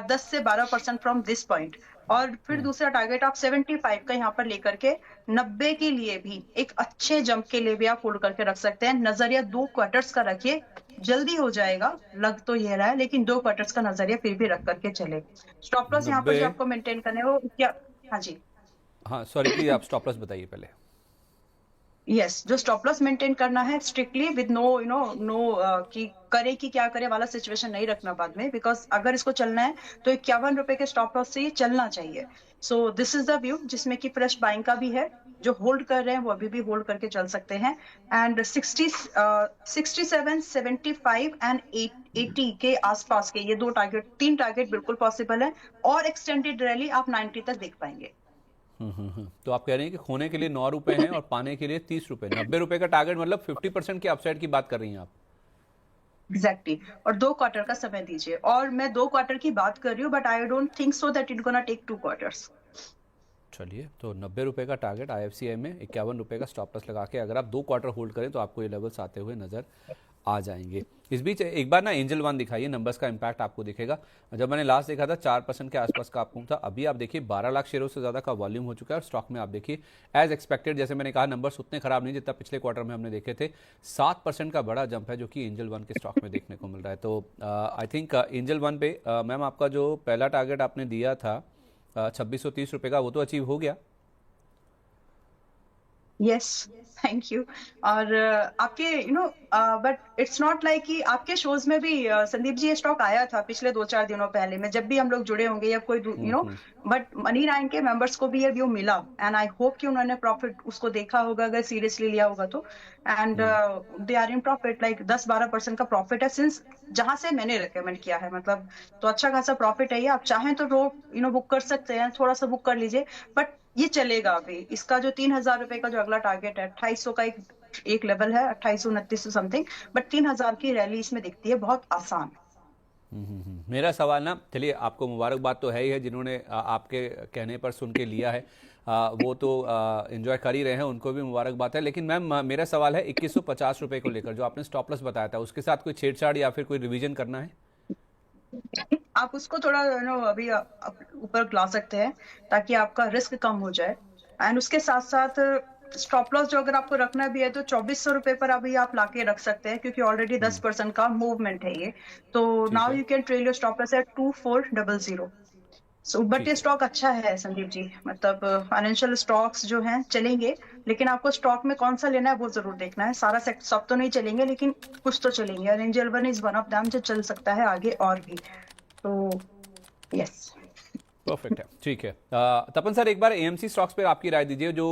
10 से 12% फ्रॉम दिस पॉइंट, और फिर दूसरा टारगेट आप 75 का यहाँ पर लेकर के 90 के लिए भी, एक अच्छे जंप के लिए भी आप होल्ड करके रख सकते हैं। नजरिया 2 क्वार्टर्स का रखिए, जल्दी हो जाएगा, लग तो ये रहा है, लेकिन 2 क्वार्टर्स का नजरिया फिर भी रख करके चले। स्टॉप लॉस यहाँ पर 90। जो आपको मेंटेन करने हो क्या? हाँ जी। हाँ सॉरी, प्लीज आप स्टॉप लॉस बताइए पहले। यस, जो स्टॉप लॉस मेंटेन करना है स्ट्रिक्टली विद नो नो कि करे कि क्या करे वाला सिचुएशन नहीं रखना बाद में, बिकॉज अगर इसको चलना है तो 51 रुपए के स्टॉप लॉस से ये चलना चाहिए। So this is the view, जिसमें कि फ्रेश बाइंग का भी है, जो होल्ड कर रहे हैं वो अभी भी होल्ड करके चल सकते हैं। एंड 67, 75 एंड 80 के आसपास के ये 3 टारगेट बिल्कुल पॉसिबल है, और एक्सटेंडेड रैली आप 90 तक देख पाएंगे। तो आप कह रही हैं कि खोने के लिए 9 रुपए हैं और पाने के लिए 30 रुपए, 90 रुपए का टारगेट, मतलब 50% की अपसाइड की बात कर रही हैं आप। एग्जैक्टली और 2 क्वार्टर का समय दीजिए, और मैं 2 क्वार्टर की बात कर रही हूँ, but I don't think so that it gonna take 2 quarters. चलिए, तो 90 रुपए का टारगेट आईएफसीआई में, 51 रुपए का स्टॉप लॉस लगा के अगर आप 2 क्वार्टर होल्ड करें तो आपको ये लेवल्स आते हुए नजर आ जाएंगे। इस बीच एक बार ना एंजल वन दिखाइए, नंबर्स का इंपैक्ट आपको दिखेगा। जब मैंने लास्ट देखा था 4% के आसपास का आपको था, अभी आप देखिए 12 लाख शेयरों से ज़्यादा का वॉल्यूम हो चुका है, और स्टॉक में आप देखिए एज एक्सपेक्टेड, जैसे मैंने कहा नंबर्स उतने खराब नहीं जितना पिछले क्वार्टर में हमने देखे थे। 7% का बड़ा जंप है जो कि एंजल वन के स्टॉक में देखने को मिल रहा है। तो आई थिंक एंजल वन पे मैम आपका जो पहला टारगेट आपने दिया था 2630 रुपये का, वो तो अचीव हो गया। Yes, thank you. और आपके बट इट्स नॉट लाइक कि आपके शोज में भी संदीप जी ये स्टॉक आया था पिछले 2-4 दिनों पहले में, जब भी हम लोग जुड़े होंगे या कोई बट मनी नाइन के मेंबर्स को भी ये व्यू मिला, एंड आई होप कि उन्होंने प्रॉफिट उसको देखा होगा, अगर सीरियसली लिया होगा तो। And they are in profit, like 10-12% का प्रॉफिट है सिंस जहां से मैंने रिकमेंड किया है, मतलब तो अच्छा खासा प्रॉफिट है ये। आप चाहें तो बुक कर सकते हैं, थोड़ा सा बुक कर लीजिए, बट ये चलेगा अभी। इसका जो 3000 रुपए का जो अगला टारगेट है, 2800 का एक लेवल है, 2829 समथिंग, बट 3000 की रैली इसमें दिखती है बहुत आसान। मेरा सवाल ना, चलिए आपको मुबारकबाद तो है ही है, जिन्होंने आपके कहने पर सुन के लिया है वो तो एंजॉय कर ही रहे हैं, उनको भी मुबारकबाद है। लेकिन मैम मेरा सवाल है 2150 रुपये को लेकर, जो आपने स्टॉप लॉस बताया था, उसके साथ कोई छेड़छाड़ या फिर कोई रिवीजन करना है? आप उसको थोड़ा अभी आप ऊपर ला सकते हैं, ताकि आपका रिस्क कम हो जाए। एंड उसके साथ साथ स्टॉप लॉस जो अगर आपको रखना भी है तो 2400 रुपए पर अभी आप लाके रख सकते हैं, क्योंकि ऑलरेडी 10% का मूवमेंट है ये। तो ठीक नाउ है, you can trail your stop loss at 2400। So but ये ठीक है। स्टॉक अच्छा है संदीप जी, मतलब फाइनेंशियल स्टॉक्स जो हैं चलेंगे, लेकिन आपको स्टॉक में कौन सा लेना है वो जरूर देखना है। सारा सब तो नहीं चलेंगे, लेकिन कुछ तो चलेंगे, और angel one is one of them जो चल सकता है आगे और भी। तो यस। परफेक्ट है, ठीक है। तपन सर, एक बार एएमसी स्टॉक्स पे आपकी राय दीजिए। जो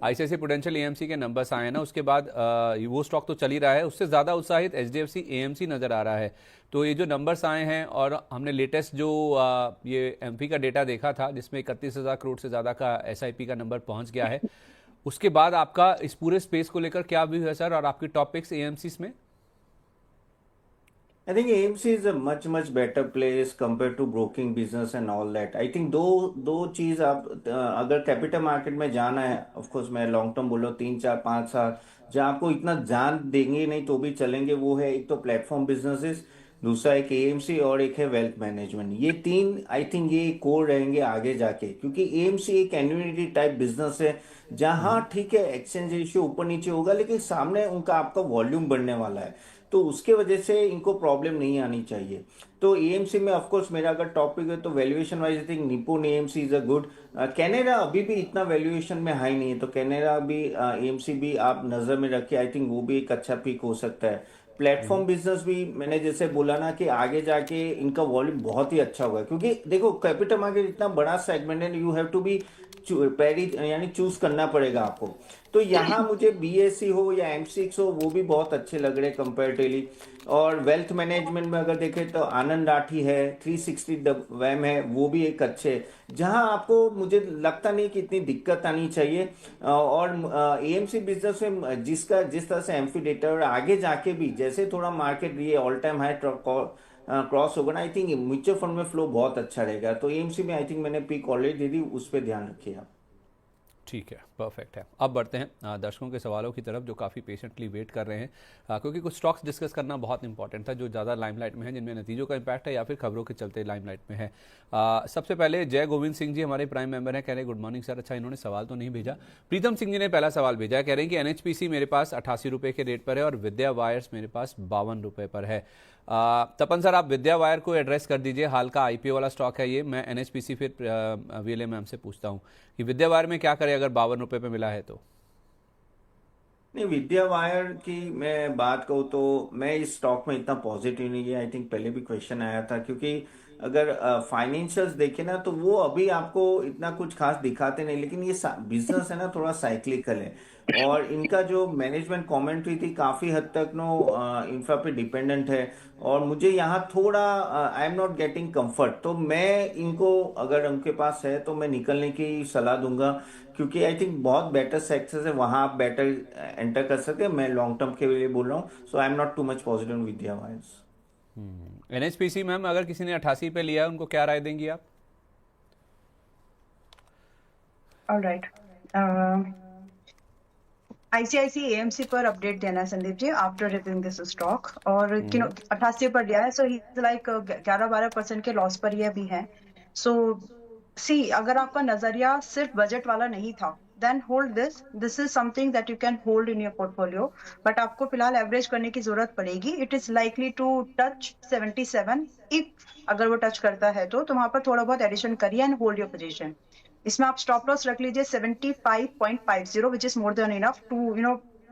आईसीआईसीआई प्रुडेंशियल एएमसी के नंबर्स आए हैं ना, उसके बाद वो स्टॉक तो चल ही रहा है, उससे ज़्यादा उत्साहित एचडीएफसी एएमसी नज़र आ रहा है। तो ये जो नंबर्स आए हैं, और हमने लेटेस्ट जो ये एमपी का डेटा देखा था जिसमें 31,000 करोड़ से ज़्यादा का एसआईपी का नंबर पहुंच गया है, उसके बाद आपका इस पूरे स्पेस को लेकर क्या व्यू है सर, और आपकी टॉप पिक्स एएमसी में? I think AMC is a much better place compared to broking business and all that. I think दो चीज आप अगर कैपिटल मार्केट में जाना है, ऑफ कोर्स मैं लॉन्ग टर्म बोल रहा हूँ, 3 4 5 साल जहाँ आपको इतना जान देंगे नहीं तो भी चलेंगे, वो है एक तो प्लेटफॉर्म बिजनेसेस, दूसरा एक एएमसी और एक है वेल्थ मैनेजमेंट। ये तीन आई थिंक ये कोर रहेंगे आगे जाके, क्योंकि एएमसी एक एन्युइटी टाइप बिजनेस है जहां ठीक है एक्सचेंज रेशियो ऊपर नीचे होगा, लेकिन सामने उनका आपका वॉल्यूम बढ़ने वाला है, तो उसके वजह से इनको प्रॉब्लम नहीं आनी चाहिए। तो एएमसी में ऑफ कोर्स मेरा अगर टॉपिक है तो valuation wise I think Nippon AMC is a good. Canada अभी भी इतना वैल्यूएशन में हाई नहीं है, तो कैनेडा भी एएमसी भी आप नजर में रखिए, आई थिंक वो भी एक अच्छा पिक हो सकता है। प्लेटफॉर्म बिजनेस भी मैंने जैसे बोला ना कि आगे जाके इनका वॉल्यूम बहुत ही अच्छा होगा, क्योंकि देखो कैपिटल मार्केट इतना बड़ा सेगमेंट है, यू हैव टू बी पैरी यानी चूज करना पड़ेगा आपको। तो यहाँ मुझे बीएससी हो या एम6 हो वो भी बहुत अच्छे लग रहे कंपेरेटिवली। और वेल्थ मैनेजमेंट में अगर देखें तो आनंद राठी है, 360 वैम है, वो भी एक अच्छे, जहां आपको मुझे लगता नहीं कि इतनी दिक्कत आनी चाहिए। और एएमसी बिजनेस में जिस तरह से एम्फी डेटा और आगे जाके भी जैसे थोड़ा मार्केट ये ऑल टाइम हाई क्रॉस होगा ना, आई थिंक म्यूचुअल फंड में फ्लो बहुत अच्छा रहेगा। तो एएमसी में आई थिंक मैंने पिक ऑलरेडी दे दी, उस पर ध्यान रखिए आप। ठीक है, परफेक्ट है। अब बढ़ते हैं दर्शकों के सवालों की तरफ जो काफ़ी पेशेंटली वेट कर रहे हैं, क्योंकि कुछ स्टॉक्स डिस्कस करना बहुत इंपॉर्टेंट था जो ज़्यादा लाइमलाइट में है, जिनमें नतीजों का इंपैक्ट है या फिर खबरों के चलते लाइमलाइट में है। सबसे पहले जय गोविंद सिंह जी हमारे प्राइम मेंबर हैं, कह रहे हैं गुड मॉर्निंग सर। अच्छा, इन्होंने सवाल तो नहीं भेजा। प्रीतम सिंह जी ने पहला सवाल भेजा है, कह रहे हैं कि एनएचपीसी मेरे पास 88 रुपये के रेट पर है और विद्या वायर्स मेरे पास 52 रुपये पर है। तपन सर, आप विद्या वायर को एड्रेस कर दीजिए, हाल का आईपीओ वाला स्टॉक है ये। मैं एनएचपीसी फिर वीएलए मैम से पूछता हूँ कि विद्या वायर में क्या करें अगर 52 रुपये पे मिला है तो। नहीं, विद्या वायर की मैं बात कहूँ तो मैं इस स्टॉक में इतना पॉजिटिव नहीं है। आई थिंक पहले भी क्वेश्चन आया था, क्योंकि अगर फाइनेंशियल्स देखे ना तो वो अभी आपको इतना कुछ खास दिखाते नहीं, लेकिन ये बिजनेस है ना थोड़ा साइक्लिकल है, और इनका जो मैनेजमेंट कमेंट्री थी काफी हद तक नो इंफ्रा पे डिपेंडेंट है, और मुझे यहाँ थोड़ा आई एम नॉट गेटिंग कंफर्ट। तो मैं इनको अगर उनके पास है तो मैं निकलने की सलाह दूंगा, क्योंकि आई थिंक बहुत बेटर सेक्टर्स है वहां आप बेटर एंटर कर सकते हैं। मैं लॉन्ग टर्म के लिए बोल रहा हूँ, so I am not too much positive Vidya wires. NHPC ma'am, अगर किसी ने 88 पे लिया उनको क्या राय देंगी आप? ऑलराइट, आईसीआईसी एएमसी पर अपडेट देना है Sandeep ji after reviewing this stock. और 88 पर लिया है, सो ही इज लाइक 11-12% के लॉस पर ये भी है। सो सी, अगर आपका नजरिया सिर्फ बजट वाला नहीं था, then hold this is something that you can hold in your portfolio, but आपको फिलहाल एवरेज करने की जरूरत पड़ेगी। It is likely to touch 77। If अगर वो टच करता है तो वहां पर थोड़ा बहुत एडिशन करिए एंड होल्ड योर पोजीशन। इसमें आप स्टॉप लॉस रख लीजिए 75.50, which is more than enough to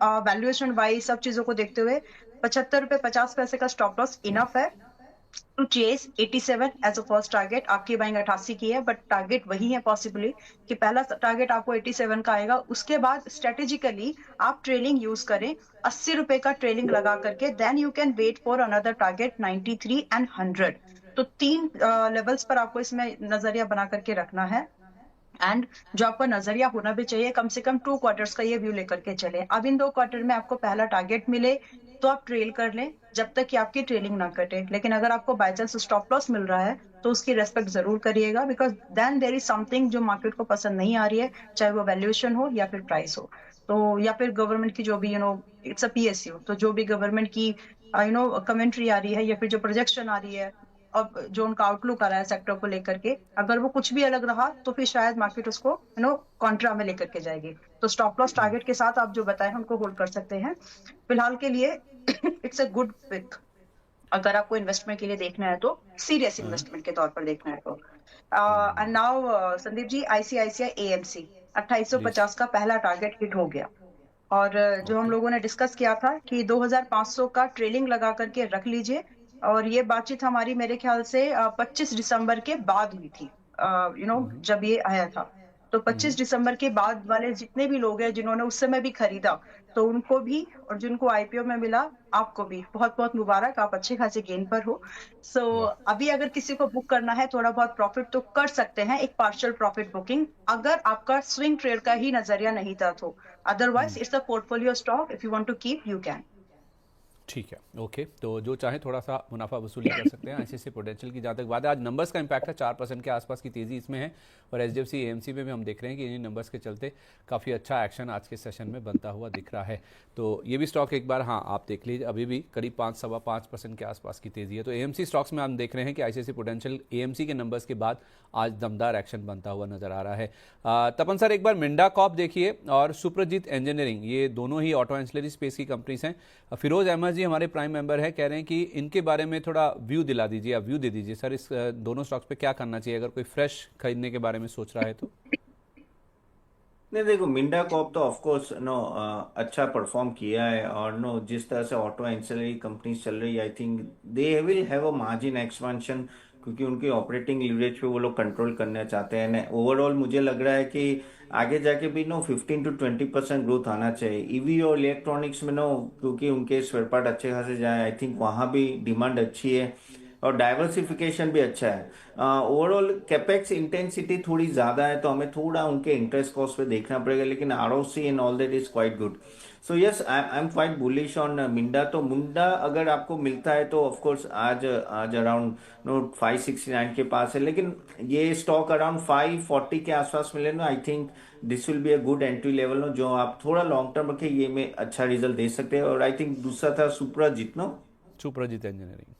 valuation wise सब चीजों को देखते हुए 75 रुपए 50 पैसे का स्टॉप लॉस इनफ है to chase 87 as a first target. आपकी बाइंग 88 की है, बट टारगेट वही है पॉसिबली कि पहला टारगेट आपको 87 का आएगा। उसके बाद स्ट्रेटेजिकली आप ट्रेलिंग यूज करें, 80 रुपए का ट्रेलिंग लगा करके, then you can wait for another target 93 and 100। तो 3 लेवल्स पर आपको इसमें नजरिया बना करके रखना है। एंड जो आपका नजरिया होना भी चाहिए, कम से कम 2 क्वार्टर्स का ये व्यू लेकर के चले। अब इन 2 क्वार्टर में आपको पहला टारगेट मिले तो आप ट्रेल कर लें जब तक कि आपकी ट्रेलिंग ना कटे, लेकिन अगर आपको बाय चांस स्टॉप लॉस मिल रहा है तो उसकी रेस्पेक्ट जरूर करिएगा, because then there is something जो मार्केट को पसंद नहीं आ रही है, चाहे वो वैल्यूएशन हो या फिर प्राइस हो, तो या फिर गवर्नमेंट की जो भी इट्स अ पीएसयू, तो जो भी गवर्नमेंट की कमेंट्री आ रही है या फिर जो प्रोजेक्शन आ रही है, अब जो उनका आउटलुक आ रहा है सेक्टर को लेकर के, अगर वो कुछ भी अलग रहा तो फिर शायद मार्केट उसको कॉन्ट्रा में लेकर के जाएगी। तो स्टॉप लॉस टारगेट के साथ आप जो बताए उनको होल्ड कर सकते हैं फिलहाल के लिए। इट्स अ गुड पिक अगर आपको इन्वेस्टमेंट के लिए देखना है, तो सीरियस इन्वेस्टमेंट के तौर पर देखना है तो। And now Sandeep ji, ICICI AMC 2850 का पहला टारगेट हिट हो गया, और जो हम लोगों ने डिस्कस किया था कि 2500 का ट्रेलिंग लगा करके रख लीजिए। और ये बातचीत हमारी मेरे ख्याल से 25 दिसंबर के बाद हुई थी, जब ये आया था। तो 25 दिसंबर के बाद वाले जितने भी लोग हैं जिन्होंने उस समय भी खरीदा, तो उनको भी, और जिनको आईपीओ में मिला आपको भी बहुत बहुत मुबारक, आप अच्छे खासे गेन पर हो। सो अभी अगर किसी को बुक करना है थोड़ा बहुत प्रॉफिट तो कर सकते हैं, एक पार्शियल प्रॉफिट बुकिंग, अगर आपका स्विंग ट्रेड का ही नजरिया नहीं था तो। Otherwise it's a portfolio stock, if you want to keep you can. ठीक है, ओके। तो जो चाहे थोड़ा सा मुनाफा वसूली कर सकते हैं। ऐसे पोटेंशियल की जहाँ तक बात है, आज नंबर्स का इम्पैक्ट है, 4% के आसपास की तेज़ी इसमें है। और एचडीएफसी एएमसी में भी हम देख रहे हैं कि इन नंबर्स के चलते काफ़ी अच्छा एक्शन आज के सेशन में बनता हुआ दिख रहा है। तो ये भी स्टॉक एक बार हाँ आप देख लीजिए, अभी भी करीब 5-5.25% के आसपास की तेज़ी है। तो एएमसी स्टॉक्स में हम देख रहे हैं कि आईसीआईसी पोटेंशियल एएमसी के नंबर्स के बाद आज दमदार एक्शन बनता हुआ नजर आ रहा है। तपन सर एक बार मिंडा कॉप देखिए और सुप्रजीत इंजीनियरिंग, ये दोनों ही ऑटो एंसिलरी स्पेस की कंपनीज हैं। फिरोज अहमद जी हमारे प्राइम मेंबर है, कह रहे हैं कि इनके बारे में थोड़ा व्यू दिला दीजिए, आप व्यू दे दीजिए सर, इस दोनों स्टॉक्स पे क्या करना चाहिए अगर कोई फ्रेश खरीदने के बारे में सोच रहा है तो। नहीं देखो, मिंडा कॉप तो ऑफ कोर्स नो अच्छा परफॉर्म किया है, और नो जिस तरह से ऑटो एंसिलरी कंपनीज चल रही है, I think they will have a margin expansion, क्योंकि उनकी ऑपरेटिंग लीवरेज पे वो लोग कंट्रोल करना चाहते हैं। ओवरऑल मुझे लग रहा है कि आगे जाके भी नो 15 to 20% ग्रोथ आना चाहिए ईवी और इलेक्ट्रॉनिक्स में, नो क्योंकि उनके स्पेयर पार्ट अच्छे खासे जाए, आई थिंक वहाँ भी डिमांड अच्छी है और डाइवर्सिफिकेशन भी अच्छा है। ओवरऑल कैपेक्स इंटेंसिटी थोड़ी ज़्यादा है, तो हमें थोड़ा उनके इंटरेस्ट कॉस्ट पे देखना पड़ेगा, लेकिन ROC and all that is quite good. So yes, I am quite bullish on Minda. तो मुंडा अगर आपको मिलता है तो ऑफ कोर्स आज आज अराउंड नो 569 के पास है, लेकिन ये स्टॉक अराउंड 540 के आसपास मिले ना, आई think this will be a good entry level, जो आप थोड़ा लॉन्ग टर्म रखें, ये में अच्छा रिजल्ट दे सकते हैं। और आई थिंक दूसरा था सुप्रजीत, नो सुप्रजीत इंजीनियरिंग,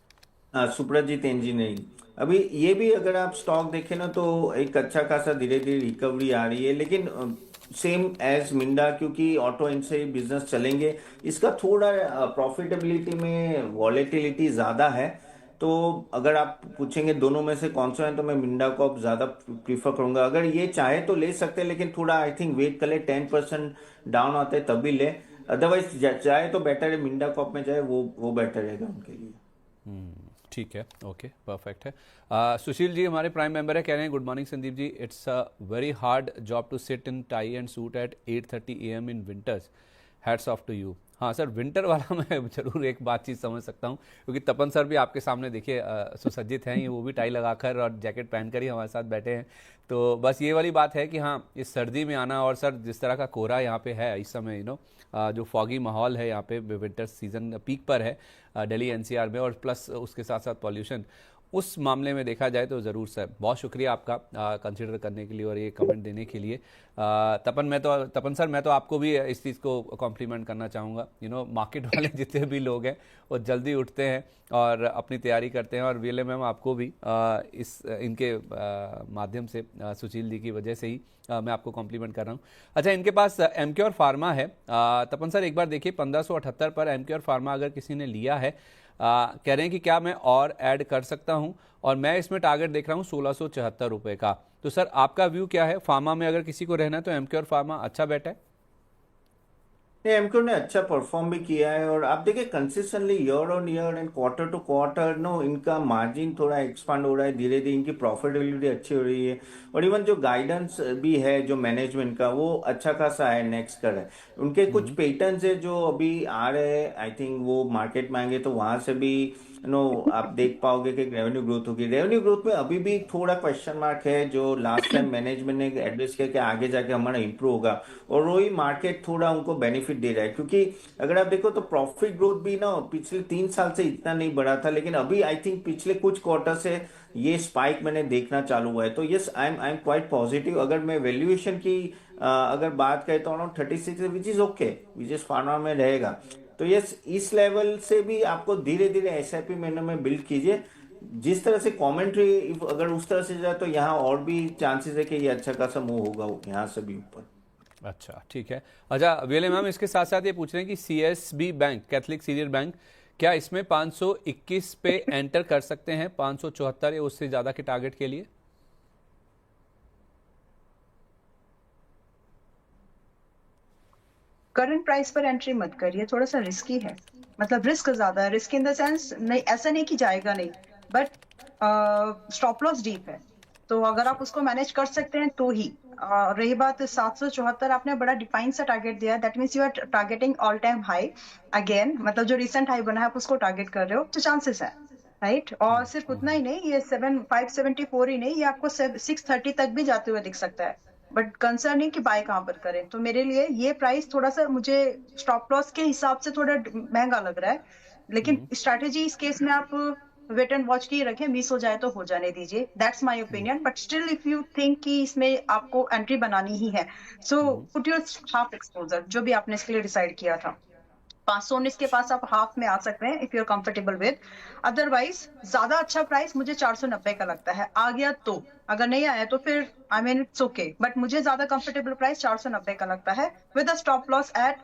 हाँ सुप्रजीत इंजीनियरिंग। अभी ये भी अगर आप स्टॉक देखें ना, तो एक अच्छा खासा धीरे धीरे रिकवरी आ रही है, लेकिन सेम एज मिंडा, क्योंकि ऑटो इनसे बिजनेस चलेंगे, इसका थोड़ा प्रॉफिटेबिलिटी में वॉलेटिलिटी ज़्यादा है। तो अगर आप पूछेंगे दोनों में से कौन सा है, तो मैं मिंडा को अब ज़्यादा प्रीफर करूंगा। अगर ये चाहे तो ले सकते हैं, लेकिन थोड़ा आई थिंक वेट कर ले, 10% डाउन आते हैं तभी ले। अदरवाइज चाहे तो बेटर है मिंडा कॉप में जाए, वो बेटर रहेगा उनके लिए। ठीक है, ओके, परफेक्ट है। सुशील जी हमारे प्राइम मेंबर है, कह रहे हैं good morning Sandeep ji, it's a very hard job to sit in tie and suit at 8:30 AM in winters, hats off to you. हाँ सर, विंटर वाला मैं जरूर एक बात चीज़ समझ सकता हूँ, क्योंकि तपन सर भी आपके सामने देखिए सुसज्जित हैं, वो भी टाई लगाकर और जैकेट पहनकर ही हमारे साथ बैठे हैं। तो बस ये वाली बात है कि हाँ इस सर्दी में आना, और सर जिस तरह का कोहरा यहाँ पे है इस समय, जो फॉगी माहौल है यहाँ पे, विंटर सीजन पीक पर है दिल्ली एनसीआर में, और प्लस उसके साथ साथ पॉल्यूशन, उस मामले में देखा जाए तो ज़रूर सर बहुत शुक्रिया आपका कंसिडर करने के लिए और ये कमेंट देने के लिए। तपन सर मैं तो आपको भी इस चीज़ को कॉम्प्लीमेंट करना चाहूँगा। मार्केट वाले जितने भी लोग हैं वो जल्दी उठते हैं और अपनी तैयारी करते हैं, और वीएलए मैम आपको भी इनके माध्यम से सुशील जी की वजह से ही मैं आपको कॉम्प्लीमेंट कर रहा हूँ। अच्छा, इनके पास एमक्योर फार्मा है। तपन सर एक बार देखिए 1578 पर एमक्योर फार्मा अगर किसी ने लिया है, कह रहे हैं कि क्या मैं और ऐड कर सकता हूं, और मैं इसमें टारगेट देख रहा हूं 1674 रुपए का। तो सर आपका व्यू क्या है, फार्मा में अगर किसी को रहना है तो एमक्योर फार्मा अच्छा बेट है? नहीं, एमक्यू ने अच्छा परफॉर्म भी किया है, और आप देखिए consistently year on year and quarter to quarter no इनका मार्जिन थोड़ा एक्सपांड हो रहा है, धीरे धीरे इनकी प्रॉफिटेबिलिटी अच्छी हो रही है, और इवन जो गाइडेंस भी है जो मैनेजमेंट का, वो अच्छा खासा है, नेक्स्ट कर है। उनके कुछ पेटेंट्स है जो अभी आ रहे हैं, आई थिंक वो मार्केट में आएंगे, तो वहां से भी आप देख पाओगे कि रेवेन्यू ग्रोथ होगी। रेवेन्यू ग्रोथ में अभी भी थोड़ा क्वेश्चन मार्क है, जो लास्ट टाइम मैनेजमेंट ने एड्रेस किया कि आगे जाके हमारा इंप्रूव होगा, और वही मार्केट थोड़ा उनको बेनिफिट दे रहा है, क्योंकि अगर आप देखो तो प्रॉफिट ग्रोथ भी ना पिछले 3 साल से इतना नहीं बढ़ा था, लेकिन अभी आई थिंक पिछले कुछ क्वार्टर से ये स्पाइक मैंने देखना चालू हुआ है। तो yes, I am quite positive. अगर मैं वैल्यूएशन की अगर बात करें तो around 36 which is okay, which is pharma में रहेगा। तो यस, इस लेवल से भी आपको धीरे धीरे एसआईपी मैनर में बिल्ड कीजिए। जिस तरह से कमेंट्री अगर उस तरह से जाए, तो यहाँ और भी चांसेस है कि ये अच्छा खासा मूव होगा यहाँ से भी ऊपर। अच्छा, ठीक है। अच्छा वीएलए मैम इसके साथ साथ ये पूछ रहे हैं कि CSB bank, Catholic senior bank, क्या इसमें 521 पे एंटर कर सकते हैं 574 या उससे ज्यादा के टारगेट के लिए? करंट प्राइस पर एंट्री मत करिए, थोड़ा सा रिस्की है, मतलब रिस्क ज्यादा है। रिस्क इन द सेंस नहीं, ऐसा नहीं कि जाएगा नहीं, बट स्टॉप लॉस डीप है, तो अगर आप उसको मैनेज कर सकते हैं तो ही। रही बात 774, आपने बड़ा डिफाइन सा टारगेट दिया, that means you are targeting all time high again, मतलब जो रिसेंट हाई बना है आप उसको टारगेट कर रहे हो, तो चांसेस है, राइट। और सिर्फ उतना ही नहीं, ये 574 ही नहीं, ये आपको 630 तक भी जाते हुए दिख सकता है, बट कंसर्न नहीं कि बाय कहां पर करें। तो मेरे लिए ये प्राइस थोड़ा सा मुझे स्टॉप लॉस के हिसाब से थोड़ा महंगा लग रहा है, लेकिन स्ट्रैटेजी इस केस में आप वेट एंड वॉच की रखें, मिस हो जाए तो हो जाने दीजिए, that's my opinion. But still if you think कि इसमें आपको एंट्री बनानी ही है, so put your half exposure, जो भी आपने इसके लिए डिसाइड किया था। 519 के पास आप हाफ में आ सकते हैं if you are comfortable with. Otherwise ज्यादा अच्छा प्राइस मुझे 490 का लगता है, आ गया तो, अगर नहीं आया तो फिर I mean it's okay, but मुझे ज्यादा कंफर्टेबल प्राइस 490 का लगता है with a stop loss at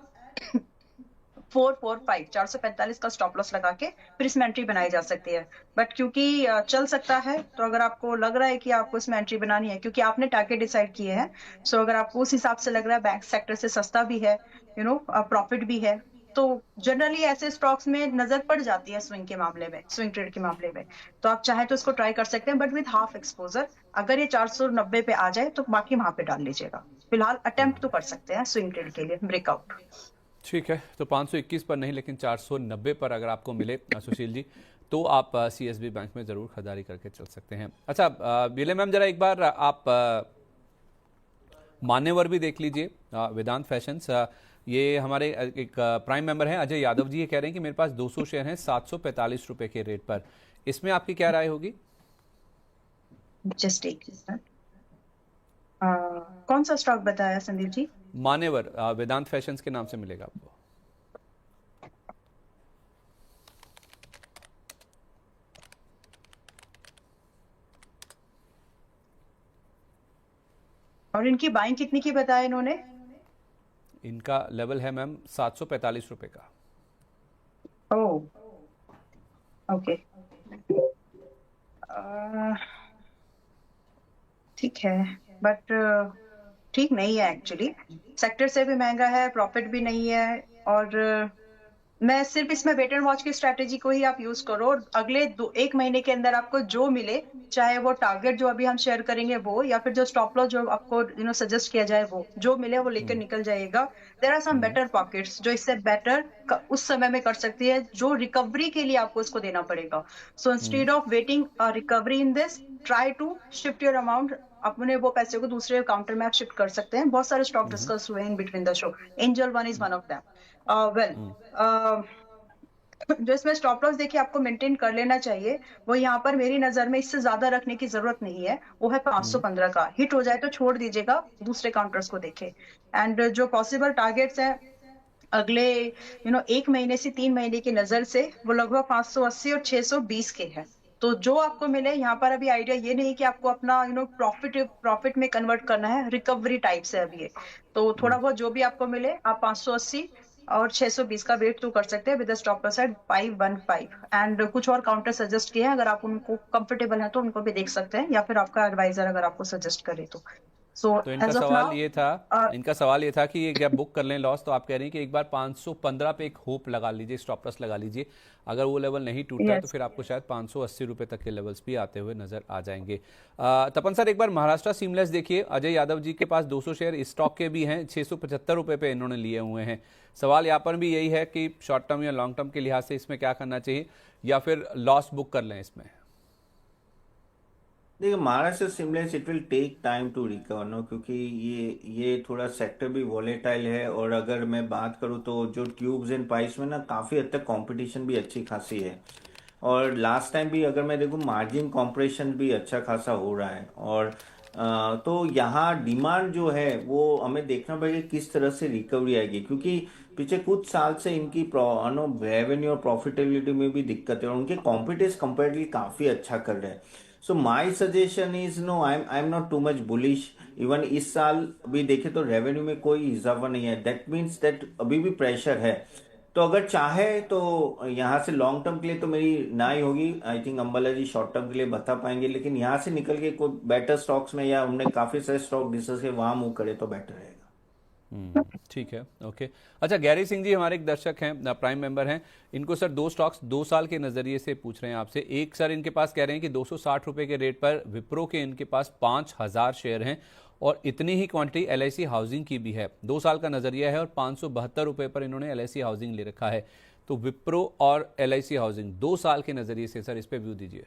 445, 445 का स्टॉप लॉस लगा के फिर इसमें एंट्री बनाई जा सकती है। बट क्योंकि चल सकता है, तो अगर आपको लग रहा है कि आपको इसमें एंट्री बनानी है, क्योंकि आपने टारगेट डिसाइड किए हैं, सो अगर आपको उस हिसाब से लग रहा है बैंक सेक्टर से सस्ता भी है, प्रॉफिट भी है, तो जनरली ऐसे स्टॉक्स में नजर पड़ जाती है स्विंग के मामले में, स्विंग ट्रेड के मामले में, तो आप चाहे तो इसको ट्राई कर सकते हैं, बट विद हाफ एक्सपोजर। अगर ये 490 पे आ जाए तो बाकी वहां पे डाल लीजिएगा। फिलहाल अटेम्प्ट तो कर सकते हैं स्विंग ट्रेड के लिए ब्रेकआउट। ठीक है, तो 521 पर नहीं लेकिन 490 पर अगर आपको मिले सुशील जी, तो आप सीएसबी बैंक में ज़रूर खरीदारी करके चल सकते हैं। अच्छा बिले मैम, जरा एक बार आप मान्यवर भी देख लीजिए, वेदांत फैशंस। ये हमारे एक प्राइम मेंबर हैं अजय यादव जी, ये कह रहे हैं कि मेरे पास 200 शेयर हैं 745 रुपए के रेट पर, इसमें आपकी क्या राय होगी? जस्ट एक कौन सा स्टॉक बताया संदीप जी? मान्यवर, वेदांत फैशंस के नाम से मिलेगा आपको। और इनकी बाइंग कितनी की बताया इन्होंने? इनका लेवल है मैम 745 रुपए का। ओह ओके, ठीक है, बट ठीक नहीं है एक्चुअली, सेक्टर से भी महंगा है, प्रॉफिट भी नहीं है, और मैं सिर्फ इसमें वेट एंड वॉच की स्ट्रैटेजी को ही आप यूज करो, और अगले एक महीने के अंदर आपको जो मिले, चाहे वो टारगेट जो अभी हम शेयर करेंगे वो, या फिर जो स्टॉप लॉस जो आपको सजेस्ट किया जाए वो, जो मिले वो लेकर निकल जाएगा। There are some better pockets जो इससे बेटर उस समय में कर सकती है, जो रिकवरी के लिए आपको इसको देना पड़ेगा। So instead of waiting recovery in this, try to shift your amount, अपने वो पैसे को दूसरे काउंटर में आप शिफ्ट कर सकते हैं। बहुत सारे स्टॉक डिस्कस हुए in between the show, angel one is one of them. जो इसमें स्टॉप लॉस देखिए आपको मेंटेन कर लेना चाहिए, वो यहाँ पर मेरी नजर में इससे ज्यादा रखने की जरूरत नहीं है, वो है 515 का। हिट हो जाए तो छोड़ दीजिएगा, दूसरे काउंटर्स को देखे। एंड जो पॉसिबल टारगेट्स हैं अगले एक महीने से 3 महीने की नजर से, वो लगभग 580 और 620 के हैं। तो जो आपको मिले यहाँ पर, अभी आइडिया ये नहीं कि आपको अपना प्रॉफिट में कन्वर्ट करना है, रिकवरी टाइप से अभी ये, तो थोड़ा बहुत जो भी आपको मिले आप 580 और 620 का वेट तो कर सकते हैं विद स्टॉप लॉस एट 515। एंड कुछ और काउंटर सजेस्ट किए हैं, अगर आप उनको कंफर्टेबल हैं तो उनको भी देख सकते हैं, या फिर आपका एडवाइजर अगर आपको सजेस्ट करे तो। सो तो इनका एज ऑफ सवाल नाउ ये था, इनका सवाल ये था कि ये क्या बुक कर लें लॉस, तो आप कह रहे हैं कि एक बार 515 पे एक होप लगा लीजिए, स्टॉप लॉस लगा लीजिए, अगर वो लेवल नहीं टूटता है तो यस, फिर आपको शायद 580 रुपए तक के लेवल्स भी आते हुए नजर आ जाएंगे। तपन सर, एक बार महाराष्ट्र सीमलेस देखिए, अजय यादव जी के पास 200 शेयर इस स्टॉक के भी हैं, 675 रुपए पे इन्होंने लिए हुए हैं। सवाल यहाँ पर भी यही है कि शॉर्ट टर्म या लॉन्ग टर्म के लिहाज से इसमें क्या करना चाहिए, या फिर लॉस बुक कर लें इसमें? देखिए, Maharashtra seamless it will take time to recover no, क्योंकि ये थोड़ा सेक्टर भी वॉलेटाइल है, और अगर मैं बात करूँ तो जो ट्यूब्स एंड पाइप्स में ना काफ़ी हद तक कंपटीशन भी अच्छी खासी है, और लास्ट टाइम भी अगर मैं देखूँ मार्जिन कॉम्प्रेशन भी अच्छा खासा हो रहा है, और तो यहाँ डिमांड जो है वो हमें देखना पड़ेगा किस तरह से रिकवरी आएगी, क्योंकि पिछले कुछ साल से इनकी रेवेन्यू और प्रॉफिटेबिलिटी में भी दिक्कत है, और उनके कॉम्पिटिटर्स कंपेरेटिवली काफ़ी अच्छा कर रहे हैं। So my suggestion is no, I am not too much bullish. Even इस साल भी देखे तो रेवेन्यू में कोई इजाफा नहीं है, दैट मीन्स दैट अभी भी प्रेशर है। तो अगर चाहे तो यहाँ से लॉन्ग टर्म के लिए तो मेरी ना ही होगी, I think Ambala ji short term के लिए बता पाएंगे, लेकिन यहाँ से निकल के कोई बेटर स्टॉक्स में, या हमने काफी सारे स्टॉक डिस्कस के वहां मूव करे तो बेटर रहेगा। ठीक है, ओके। अच्छा, गैरी सिंह जी हमारे एक दर्शक हैं, प्राइम मेंबर हैं, इनको सर 2 स्टॉक्स 2 साल के नज़रिए से पूछ रहे हैं आपसे। एक सर इनके पास कह रहे हैं कि 260 रुपए के रेट पर विप्रो के इनके पास 5000 शेयर हैं, और इतनी ही क्वांटिटी एलआईसी हाउसिंग की भी है। 2 साल का नज़रिया है और 572 रुपए पर इन्होंने एलआईसी हाउसिंग ले रखा है। तो विप्रो और एलआईसी हाउसिंग 2 साल के नज़रिए से सर इस पर व्यू दीजिए।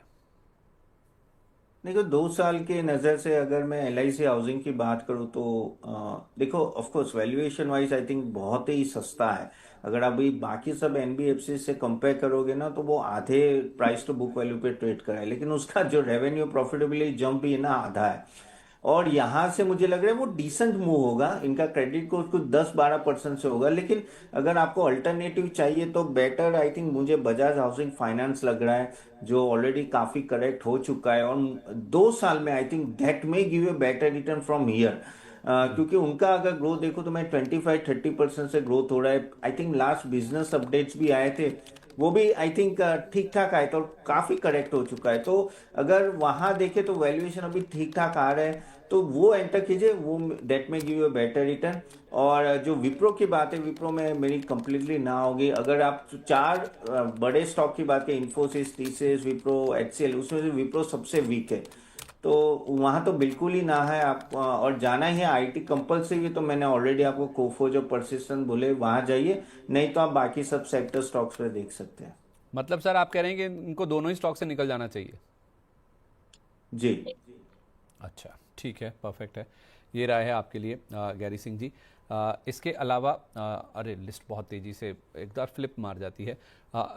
देखो, 2 साल के नज़र से अगर मैं LIC हाउसिंग की बात करूँ तो देखो of course valuation wise I think बहुत ही सस्ता है, अगर अभी बाकी सब एनबीएफसी से कंपेयर करोगे ना तो वो आधे प्राइस टू बुक वैल्यू पे ट्रेड करा है, लेकिन उसका जो रेवेन्यू प्रॉफिटेबिलिटी जंप भी है ना आधा है। और यहां से मुझे लग रहा है वो डिसेंट मूव होगा, इनका क्रेडिट को कुछ 10-12% से होगा। लेकिन अगर आपको अल्टरनेटिव चाहिए तो बेटर आई थिंक मुझे बजाज हाउसिंग फाइनेंस लग रहा है, जो ऑलरेडी काफी करेक्ट हो चुका है, और 2 साल में I think that may give a better return from here. क्योंकि उनका अगर ग्रोथ देखो तो मैं 25-30% से ग्रोथ हो रहा है। I think last business updates भी आए थे, वो भी आई थिंक ठीक ठाक आए थे और काफी करेक्ट हो चुका है। तो अगर वहां देखे तो वैल्यूएशन अभी ठीक ठाक आ रहा है, तो वो एंटर कीजिए, वो दैट में गिव यू बेटर रिटर्न। और जो विप्रो की बात है, विप्रो में मेरी कंप्लीटली ना होगी। अगर आप चार बड़े स्टॉक की बात करें, इन्फोसिस, टीसीएस, विप्रो, एचसीएल, उसमें से विप्रो सबसे वीक है, तो वहां तो बिल्कुल ही ना है आप। और जाना ही है आईटी कंपल्सरी, तो मैंने ऑलरेडी आपको कोफो जो परसिस्टेंट बोले वहां जाइए, नहीं तो आप बाकी सब सेक्टर स्टॉक्स पे देख सकते हैं। मतलब सर आप कह रहे हैं कि इनको दोनों ही स्टॉक से निकल जाना चाहिए? जी। अच्छा, ठीक है, परफेक्ट है। ये राय है आपके लिए गैरी सिंह जी। इसके अलावा अरे लिस्ट बहुत तेज़ी से एक बार फ्लिप मार जाती है।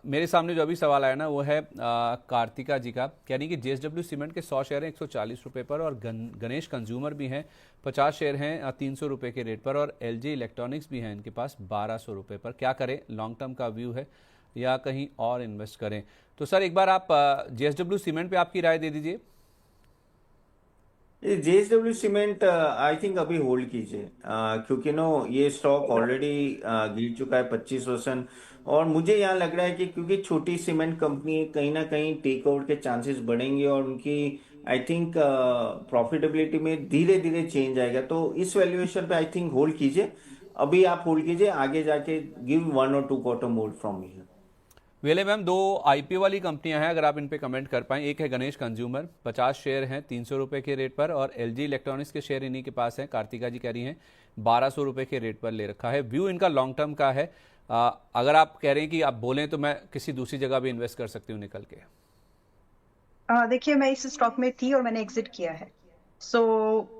मेरे सामने जो अभी सवाल आया ना वो है कार्तिका जी का, कह रही कि जेएसडब्ल्यू सीमेंट के 100 शेयर हैं 140 रुपये पर, और गणेश कंज्यूमर भी हैं 50 शेयर हैं 300 रुपये के रेट पर, और एलजी इलेक्ट्रॉनिक्स भी हैं इनके पास 1200 रुपये पर। क्या करें, लॉन्ग टर्म का व्यू है या कहीं और इन्वेस्ट करें? तो सर एक बार आप जेएसडब्ल्यू सीमेंट पे आपकी राय दे दीजिए। ये जेएसडब्ल्यू सीमेंट आई थिंक अभी होल्ड कीजिए, क्योंकि नो ये स्टॉक ऑलरेडी गिर चुका है 25%। और मुझे यहाँ लग रहा है कि क्योंकि छोटी सीमेंट कंपनी कहीं ना कहीं टेक आउट के चांसेस बढ़ेंगे, और उनकी आई थिंक प्रॉफिटेबिलिटी में धीरे धीरे चेंज आएगा। तो इस वैल्यूएशन पे आई थिंक होल्ड कीजिए, अभी आप होल्ड कीजिए, आगे जाके give 1 or 2 quarter more from here. वेले मैम, दो आईपीओ वाली कंपनियां हैं, अगर आप इन पे कमेंट कर पाएं। एक है गणेश कंज्यूमर, 50 शेयर हैं 300 रुपये के रेट पर, और एलजी इलेक्ट्रॉनिक्स के शेयर इन्हीं के पास हैं, कार्तिका जी कह रही हैं 1200 रुपये के रेट पर ले रखा है। व्यू इनका लॉन्ग टर्म का है। अगर आप कह रहे हैं कि आप बोलें तो मैं किसी दूसरी जगह भी इन्वेस्ट कर सकती हूँ निकल के। देखिए मैं इस स्टॉक में थी और मैंने एग्जिट किया है। सो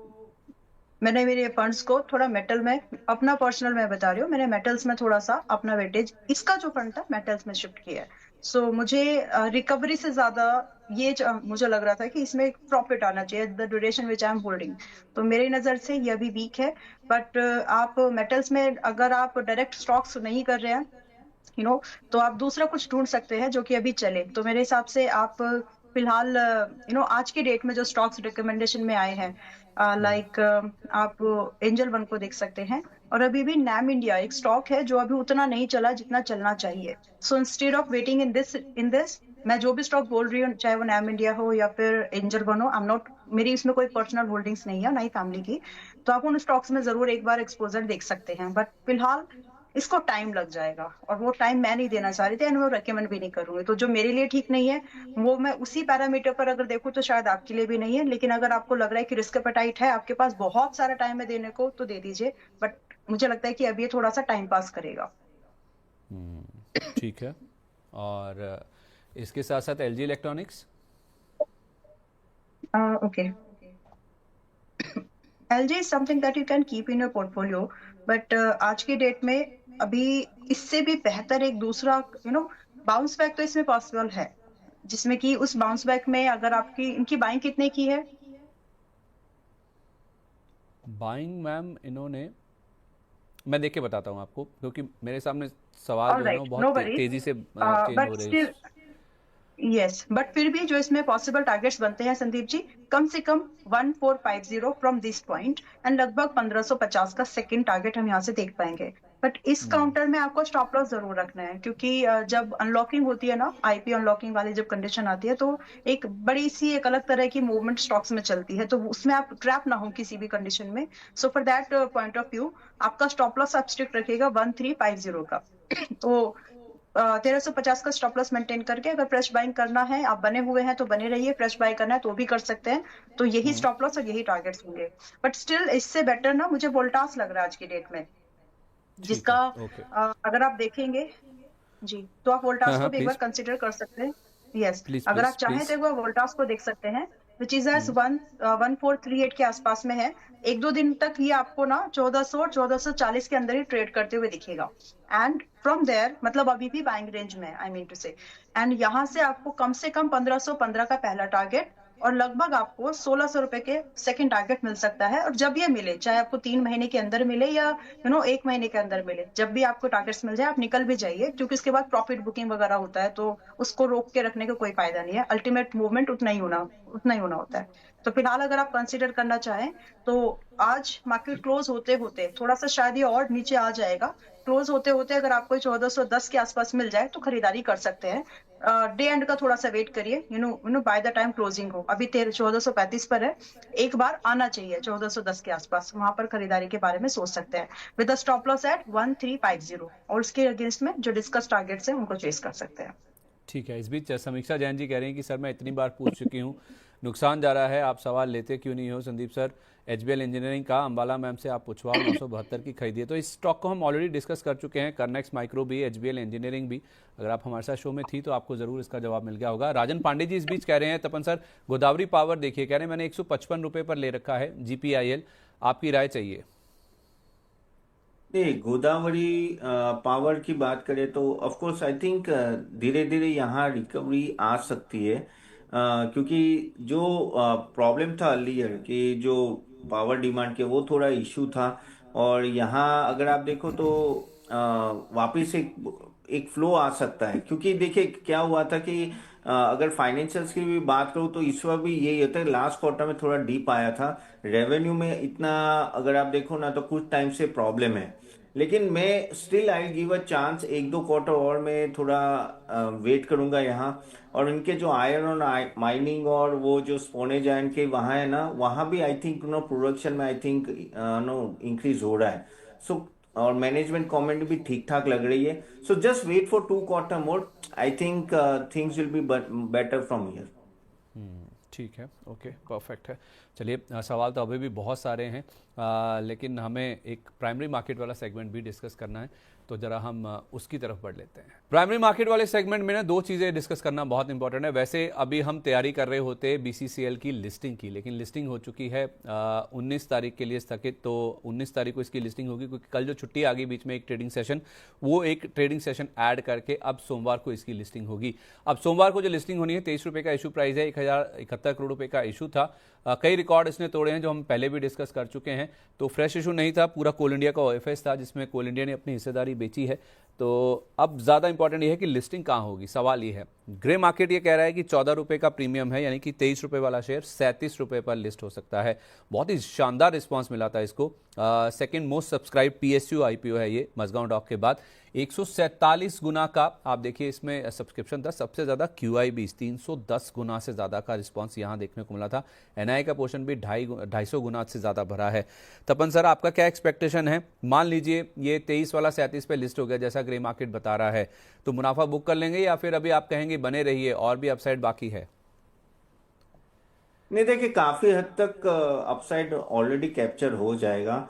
मैंने मेरे फंड्स को थोड़ा मेटल में, अपना पर्सनल मैं बता रही हूँ, मैंने मेटल्स में थोड़ा सा अपना वेटेज, इसका जो फंड था मेटल्स में शिफ्ट किया है। सो मुझे रिकवरी से ज्यादा ये मुझे लग रहा था कि इसमें प्रॉफिट आना चाहिए the duration which I am holding. तो मेरी नजर से ये अभी वीक है। बट आप मेटल्स में अगर आप डायरेक्ट स्टॉक्स नहीं कर रहे हैं तो आप दूसरा कुछ ढूंढ सकते हैं जो कि अभी चले। तो मेरे हिसाब से आप फिलहाल आज की डेट में जो स्टॉक्स रिकमेंडेशन में आए हैं, लाइक आप एंजल वन को देख सकते हैं। और अभी भी नैम इंडिया एक स्टॉक है जो अभी उतना नहीं चला जितना चलना चाहिए। सो instead of waiting in this मैं जो भी स्टॉक बोल रही हूँ, चाहे वो नैम इंडिया हो या फिर एंजल वन हो, आई एम नॉट, मेरी इसमें कोई पर्सनल होल्डिंग्स नहीं है, ना ही फैमिली की। तो आप उन स्टॉक्स में जरूर एक बार एक्सपोजर देख सकते हैं, बट फिलहाल इसको टाइम लग जाएगा, और वो टाइम मैं नहीं देना चाह रही थी, एंड वो रेकमेंड भी नहीं करूंगी। तो जो मेरे लिए ठीक नहीं है वो मैं उसी पैरामीटर पर अगर देखूं तो शायद आपके लिए भी नहीं है। लेकिन अगर आपको लग रहा है कि रिस्क एपेटाइट है, आपके पास बहुत सारा टाइम है देने को, तो दे दीजिए। बट मुझे लगता है कि अब ये थोड़ा सा टाइम पास करेगा। ठीक है। और इसके साथ साथ LG electronics. Okay, LG is something that you can keep in your portfolio, but आज की डेट में अभी इससे भी बेहतर एक दूसरा बाउंस बैक तो इसमें पॉसिबल है, जिसमें कि उस बाउंस बैक में अगर आपकी इनकी बाइंग कितने की है? बाइंग मैम इन्होंने, मैं देख के बताता हूँ आपको, क्योंकि मेरे सामने सवाल जो है ना वो बहुत तेजी से चेंज हो रहे हैं। यस, बट फिर भी जो इसमें पॉसिबल टारगेट्स बनते हैं संदीप जी, कम से कम 1450 फ्रॉम दिस पॉइंट, एंड लगभग 1550 का सेकंड टारगेट हम यहाँ से देख पाएंगे। बट इस काउंटर में आपको स्टॉप लॉस जरूर रखना है, क्योंकि जब अनलॉकिंग होती है ना, आईपी अनलॉकिंग वाली जब कंडीशन आती है, तो एक बड़ी सी एक अलग तरह की मूवमेंट स्टॉक्स में चलती है, तो उसमें आप ट्रैप ना हो किसी भी कंडीशन में। So for that point of view आपका स्टॉप लॉस आप स्ट्रिक्ट रखिएगा 1350 का। तो 1350 का स्टॉप लॉस मेंटेन करके अगर फ्रेश बाइंग करना है, आप बने हुए हैं तो बने रहिए, फ्रेश बाय करना है तो भी कर सकते हैं। तो यही स्टॉप लॉस और यही टारगेट्स होंगे। बट स्टिल इससे बेटर ना मुझे वोल्टास लग रहा है आज की डेट में, जिसका अगर आप देखेंगे जी, तो आप वोल्टास को भी एक बार कंसिडर कर सकते हैं। यस, अगर आप चाहें तो एक बार वोल्टास को देख सकते हैं। विच इज एज 1438 के आसपास में है। एक दो दिन तक ये आपको ना 1400 और 1440 के अंदर ही ट्रेड करते हुए दिखेगा। एंड फ्रॉम देयर मतलब अभी भी बाइंग रेंज में आई मीन टू से। एंड यहाँ से आपको कम से कम 1515 का पहला टारगेट और लगभग आपको 1600 रुपए के सेकंड टारगेट मिल सकता है। और जब ये मिले, चाहे आपको 3 महीने के अंदर मिले या 1 महीने के अंदर मिले, जब भी आपको टारगेट्स मिल जाए आप निकल भी जाइए, क्योंकि इसके बाद प्रॉफिट बुकिंग वगैरह होता है, तो उसको रोक के रखने का कोई फायदा नहीं है। अल्टीमेट मूवमेंट उतना ही होना होता है। तो फिलहाल अगर आप कंसीडर करना चाहें तो आज मार्केट क्लोज होते होते थोड़ा सा शायद ये और नीचे आ जाएगा। क्लोज होते होते अगर आपको 1410 के आसपास मिल जाए तो खरीदारी कर सकते हैं। डे एंड का थोड़ा सा वेट करिए, बाय द टाइम क्लोजिंग हो। अभी 1435 पर है, एक बार आना चाहिए 1410 के आसपास, वहां पर खरीदारी के बारे में सोच सकते हैं with the stop loss at 1350। और उसके अगेंस्ट में जो डिस्कस टारगेट्स हैं उनको चेस कर सकते हैं। ठीक है। इस बीच समीक्षा जैन जी कह रही हैं कि सर मैं इतनी बार पूछ चुकी हूँ, नुकसान जा रहा है, आप सवाल लेते क्यों नहीं हो। संदीप सर, एचबीएल इंजीनियरिंग का अंबाला मैम से आप पूछवाओ, 972 की खरीदिए। तो इस स्टॉक को हम ऑलरेडी डिस्कस कर चुके हैं, करनेक्स माइक्रो भी, एचबीएल इंजीनियरिंग भी। अगर आप हमारे साथ शो में थी तो आपको जरूर इसका जवाब मिल गया होगा। राजन पांडे जी इस बीच कह रहे हैं, तपन सर गोदावरी पावर देखिए, कह रहे हैं मैंने 155 रुपये पर ले रखा है जीपीआईएल, आपकी राय चाहिए। नहीं, गोदावरी पावर की बात करें तो ऑफ कोर्स आई थिंक धीरे धीरे यहाँ रिकवरी आ सकती है, क्योंकि जो प्रॉब्लम था अर्लियर कि जो पावर डिमांड के वो थोड़ा इशू था। और यहाँ अगर आप देखो तो वापस एक फ्लो आ सकता है, क्योंकि देखिए क्या हुआ था कि अगर फाइनेंशियल्स की भी बात करूँ तो इस बार भी यही होता है, लास्ट क्वार्टर में थोड़ा डीप आया था रेवेन्यू में इतना। अगर आप देखो ना तो कुछ टाइम से प्रॉब्लम है, लेकिन मैं still I give a chance, एक दो क्वार्टर और मैं थोड़ा वेट करूंगा यहाँ। और इनके जो आयरन और माइनिंग और वो जो स्पोनेज आयरन के वहाँ है ना, वहाँ भी आई थिंक प्रोडक्शन में आई थिंक इंक्रीज हो रहा है। सो और मैनेजमेंट कमेंट भी ठीक ठाक लग रही है। So just wait for 2 quarter more, I think things will be better from here. ठीक है, ओके, परफेक्ट है। चलिए, सवाल तो अभी भी बहुत सारे हैं, लेकिन हमें एक प्राइमरी मार्केट वाला सेगमेंट भी डिस्कस करना है, तो ज़रा हम उसकी तरफ बढ़ लेते हैं। प्राइमरी मार्केट वाले सेगमेंट में ना दो चीज़ें डिस्कस करना बहुत इंपॉर्टेंट है। वैसे अभी हम तैयारी कर रहे होते बीसीसीएल की लिस्टिंग की, लेकिन लिस्टिंग हो चुकी है 19 तारीख के लिए स्थगित। तो 19 तारीख को इसकी लिस्टिंग होगी, क्योंकि कल जो छुट्टी आ गई बीच में एक ट्रेडिंग सेशन, वो एक ट्रेडिंग सेशन ऐड करके अब सोमवार को इसकी लिस्टिंग होगी। अब सोमवार को जो लिस्टिंग होनी है, 23 रुपये का इशू प्राइस है, 1071 करोड़ रुपये का इशू था। कई रिकॉर्ड इसने तोड़े हैं जो हम पहले भी डिस्कस कर चुके हैं। तो फ्रेश इशू नहीं था, पूरा कोल इंडिया का ओएफएस था जिसमें कोल इंडिया ने अपनी हिस्सेदारी बेची है। तो अब ज़्यादा इंपॉर्टेंट ये है कि लिस्टिंग कहाँ होगी, सवाल ये है। ग्रे मार्केट ये कह रहा है कि 14 रुपये का प्रीमियम है, यानी कि 23 रुपये वाला शेयर 37 रुपये पर लिस्ट हो सकता है। बहुत ही शानदार रिस्पांस मिला था इसको। Second most subscribe PSU IPO है ये मजगांव डॉक के बाद। 147 गुना का आप देखिए इसमें सब्सक्रिप्शन था। सबसे ज़्यादा QIB 310 गुना से ज़्यादा का रिस्पांस यहाँ देखने को मिला था। NI का पोर्शन भी 250 गुना से ज़्यादा भरा है। तपन सर, आपका क्या एक्सपेक्टेशन है? मान लीजिए ये 23 वाला 37 पे लिस्ट हो गया जैसा ग्रे मार्केट बता रहा है, तो मुनाफा बुक कर लेंगे या फिर अभी आप कहेंगे बने रहिए और भी अपसाइड बाकी है? नहीं, देखिए काफी हद तक अपसाइड ऑलरेडी कैप्चर हो जाएगा।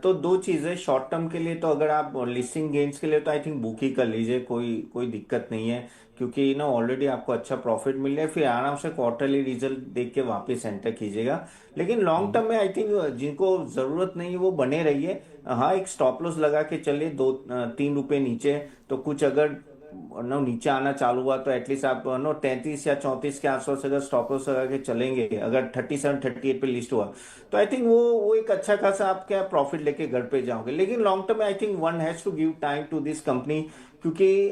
तो दो चीजें शॉर्ट टर्म के लिए, तो अगर आप लिस्टिंग गेन्स के लिए तो आई थिंक बुक ही कर लीजिए, कोई कोई दिक्कत नहीं है, क्योंकि ना ऑलरेडी आपको अच्छा प्रॉफिट मिल रहा है। फिर आराम से क्वार्टरली रिजल्ट देख के वापस एंटर कीजिएगा। लेकिन लॉन्ग टर्म में आई थिंक जिनको जरूरत नहीं है वो बने रहिए। हाँ, एक स्टॉप लॉस लगा के चलिए 2-3 रुपए नीचे। तो कुछ अगर नीचे आना चालू हुआ तो एटलीस्ट आप 33 या 34 के आसपास अगर स्टॉप लॉस लगा के चलेंगे, अगर 37-38 पे लिस्ट हुआ तो आई थिंक वो एक अच्छा खासा आप क्या प्रॉफिट लेके घर पे जाओगे। लेकिन लॉन्ग टर्म में I think one has to give time to this company, क्योंकि